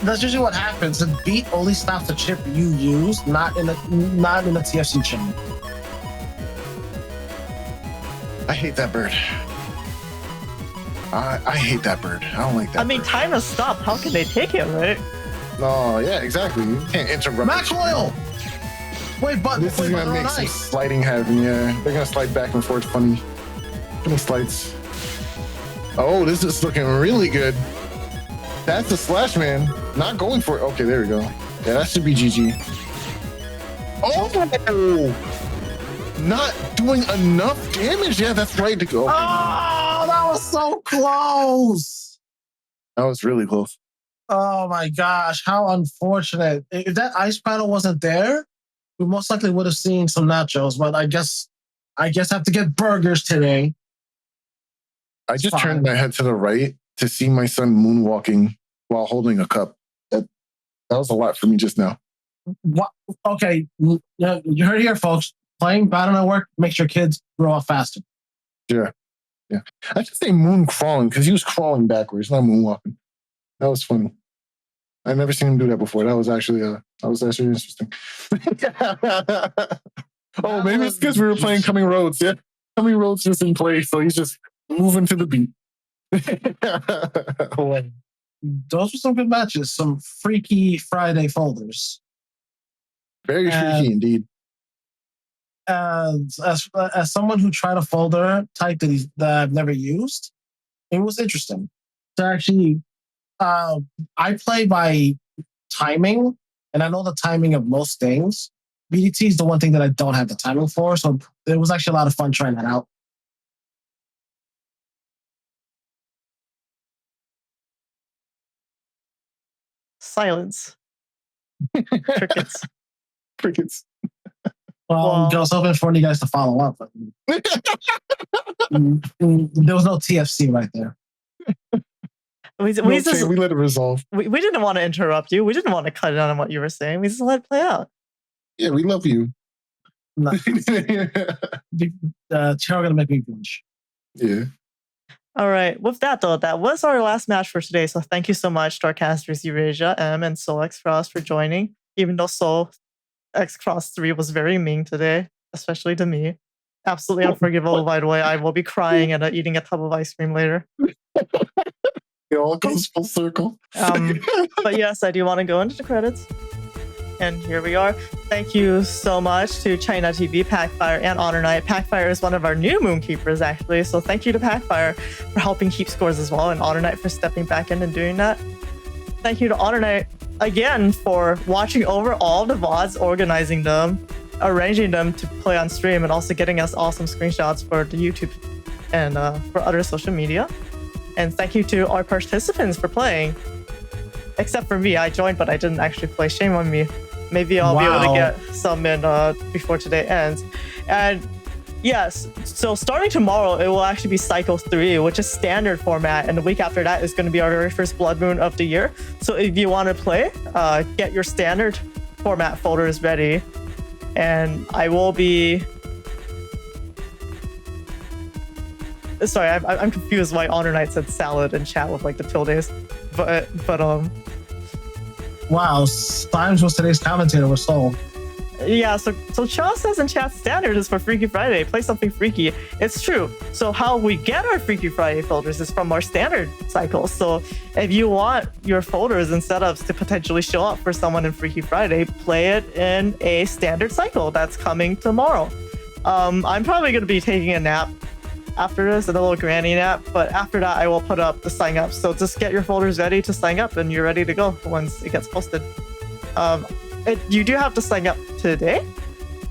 That's usually what happens. The beat only stops the chip you use, not in the TFC chain. I hate that bird. I hate that bird. I don't like that. I mean, bird. time has stopped. How can they take it, right? No, yeah, exactly. You can't interrupt. Max oil. Wait, but This is gonna make some sliding happen. Yeah, they're gonna slide back and forth. Funny slides. Oh, this is looking really good. That's the slash man. Not going for it. Okay, there we go. Yeah, that should be GG. Oh, not doing enough damage. Yeah, that's right to go. Okay. Oh, that was so close. That was really close. Oh my gosh, how unfortunate. If that ice panel wasn't there, we most likely would have seen some nachos, but I guess I have to get burgers today. I just turned my head to the right to see my son moonwalking while holding a cup. That was a lot for me just now. What? Okay, you heard it here, folks. Playing Battle Network makes your kids grow up faster. Yeah. I should say moon crawling because he was crawling backwards, not moonwalking. That was funny. I've never seen him do that before. That was actually interesting. Oh, maybe it's because we were playing Coming Roads. Yeah, Coming Roads is in play, so he's just moving to the beat. Those were some good matches. Some freaky Friday folders. Very freaky indeed. As someone who tried a folder type that I've never used, it was interesting. So actually, I play by timing, and I know the timing of most things. BDT is the one thing that I don't have the timing for, so it was actually a lot of fun trying that out. Silence. Crickets. Well, I was hoping for you guys to follow up, but there was no TFC right there. We let it resolve. We didn't want to interrupt you. We didn't want to cut in on what you were saying. We just let it play out. Yeah, we love you. No. Gonna make me blush. Yeah. All right. With that, though, that was our last match for today. So thank you so much, Starcasters Eurasia M and Soul X Cross for joining. Even though Soul X Cross 3 was very mean today, especially to me. Absolutely unforgivable, by the way. I will be crying and eating a tub of ice cream later. It all goes full circle. But yes, I do want to go into the credits. And here we are. Thank you so much to ChinaTV, PacFire, and Honor Knight. PacFire is one of our new Moonkeepers, actually. So thank you to PacFire for helping keep scores as well, and Honor Knight for stepping back in and doing that. Thank you to Honor Knight again for watching over all the VODs, organizing them, arranging them to play on stream, and also getting us awesome screenshots for the YouTube and for other social media. And thank you to our participants for playing. Except for me, I joined, but I didn't actually play. Shame on me. Maybe I'll be able to get some in before today ends. And Yes. So starting tomorrow, it will actually be Cycle 3, which is standard format, and the week after that is going to be our very first Blood Moon of the year. So if you want to play, get your standard format folders ready, and I will be. Sorry, I'm confused why Honor Knight said salad in chat with like the tildes, but Wow, Slimes was today's commentator. We're sold. yeah, so Chaw says in chat standard is for Freaky Friday. Play something freaky. It's true. So how we get our Freaky Friday folders is from our standard cycles. So if you want your folders and setups to potentially show up for someone in Freaky Friday, play it in a standard cycle that's coming tomorrow. I'm probably going to be taking a nap after this, a little granny nap, but after that I will put up the sign up. So just get your folders ready to sign up and you're ready to go once it gets posted. You do have to sign up today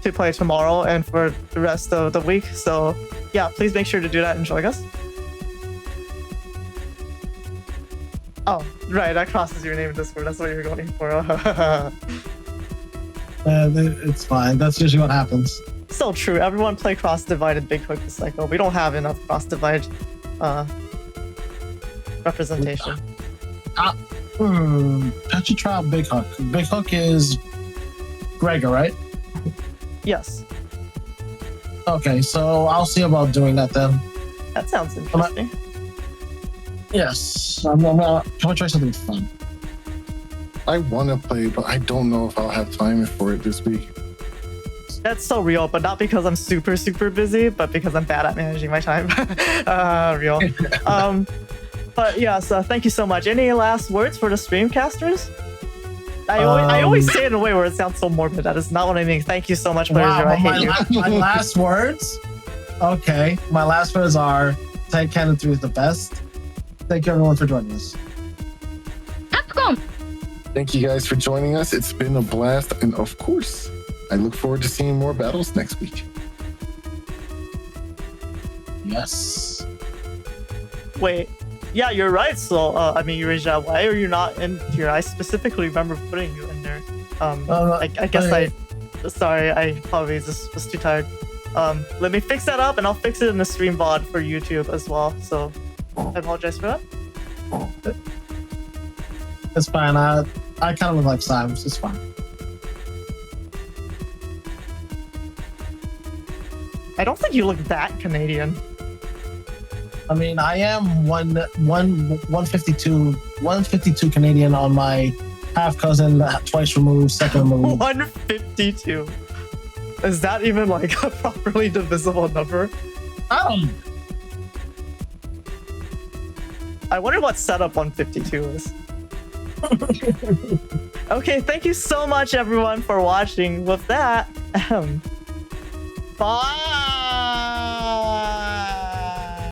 to play tomorrow and for the rest of the week. So yeah, please make sure to do that and join us. Oh, right, that crosses your name in Discord. That's what you were going for. It's fine. That's usually what happens. So true. Everyone play cross divided Big Hook this cycle. We don't have enough cross divide representation. I should try out Big Hook. Big Hook is Gregor, right? Yes. Okay, so I'll see about doing that then. That sounds interesting. Yes, I'm gonna try something fun. I want to play, but I don't know if I'll have time for it this week. That's so real, but not because I'm super, super busy, but because I'm bad at managing my time. Real. But yeah, so thank you so much. Any last words for the streamcasters? I always say it in a way where it sounds so morbid. That is not what I mean. Thank you so much, players. Wow, I hate you. my last words? Okay, my last words are Tag Cannon 3 is the best. Thank you everyone for joining us. Thank you guys for joining us. It's been a blast. And of course, I look forward to seeing more battles next week. Yes. Wait. Yeah, you're right. So, I mean, Eurasia, why are you not in here? I specifically remember putting you in there. I guess sorry, I probably just was too tired. Let me fix that up and I'll fix it in the stream VOD for YouTube as well. So, I apologize for that. It's fine. I kind of look like Sims. It's fine. I don't think you look that Canadian. I mean, I am 152 Canadian on my half cousin, twice removed, second removed. 152. Is that even like a properly divisible number? I wonder what setup 152 is. Okay, thank you so much, everyone, for watching. With that, bye.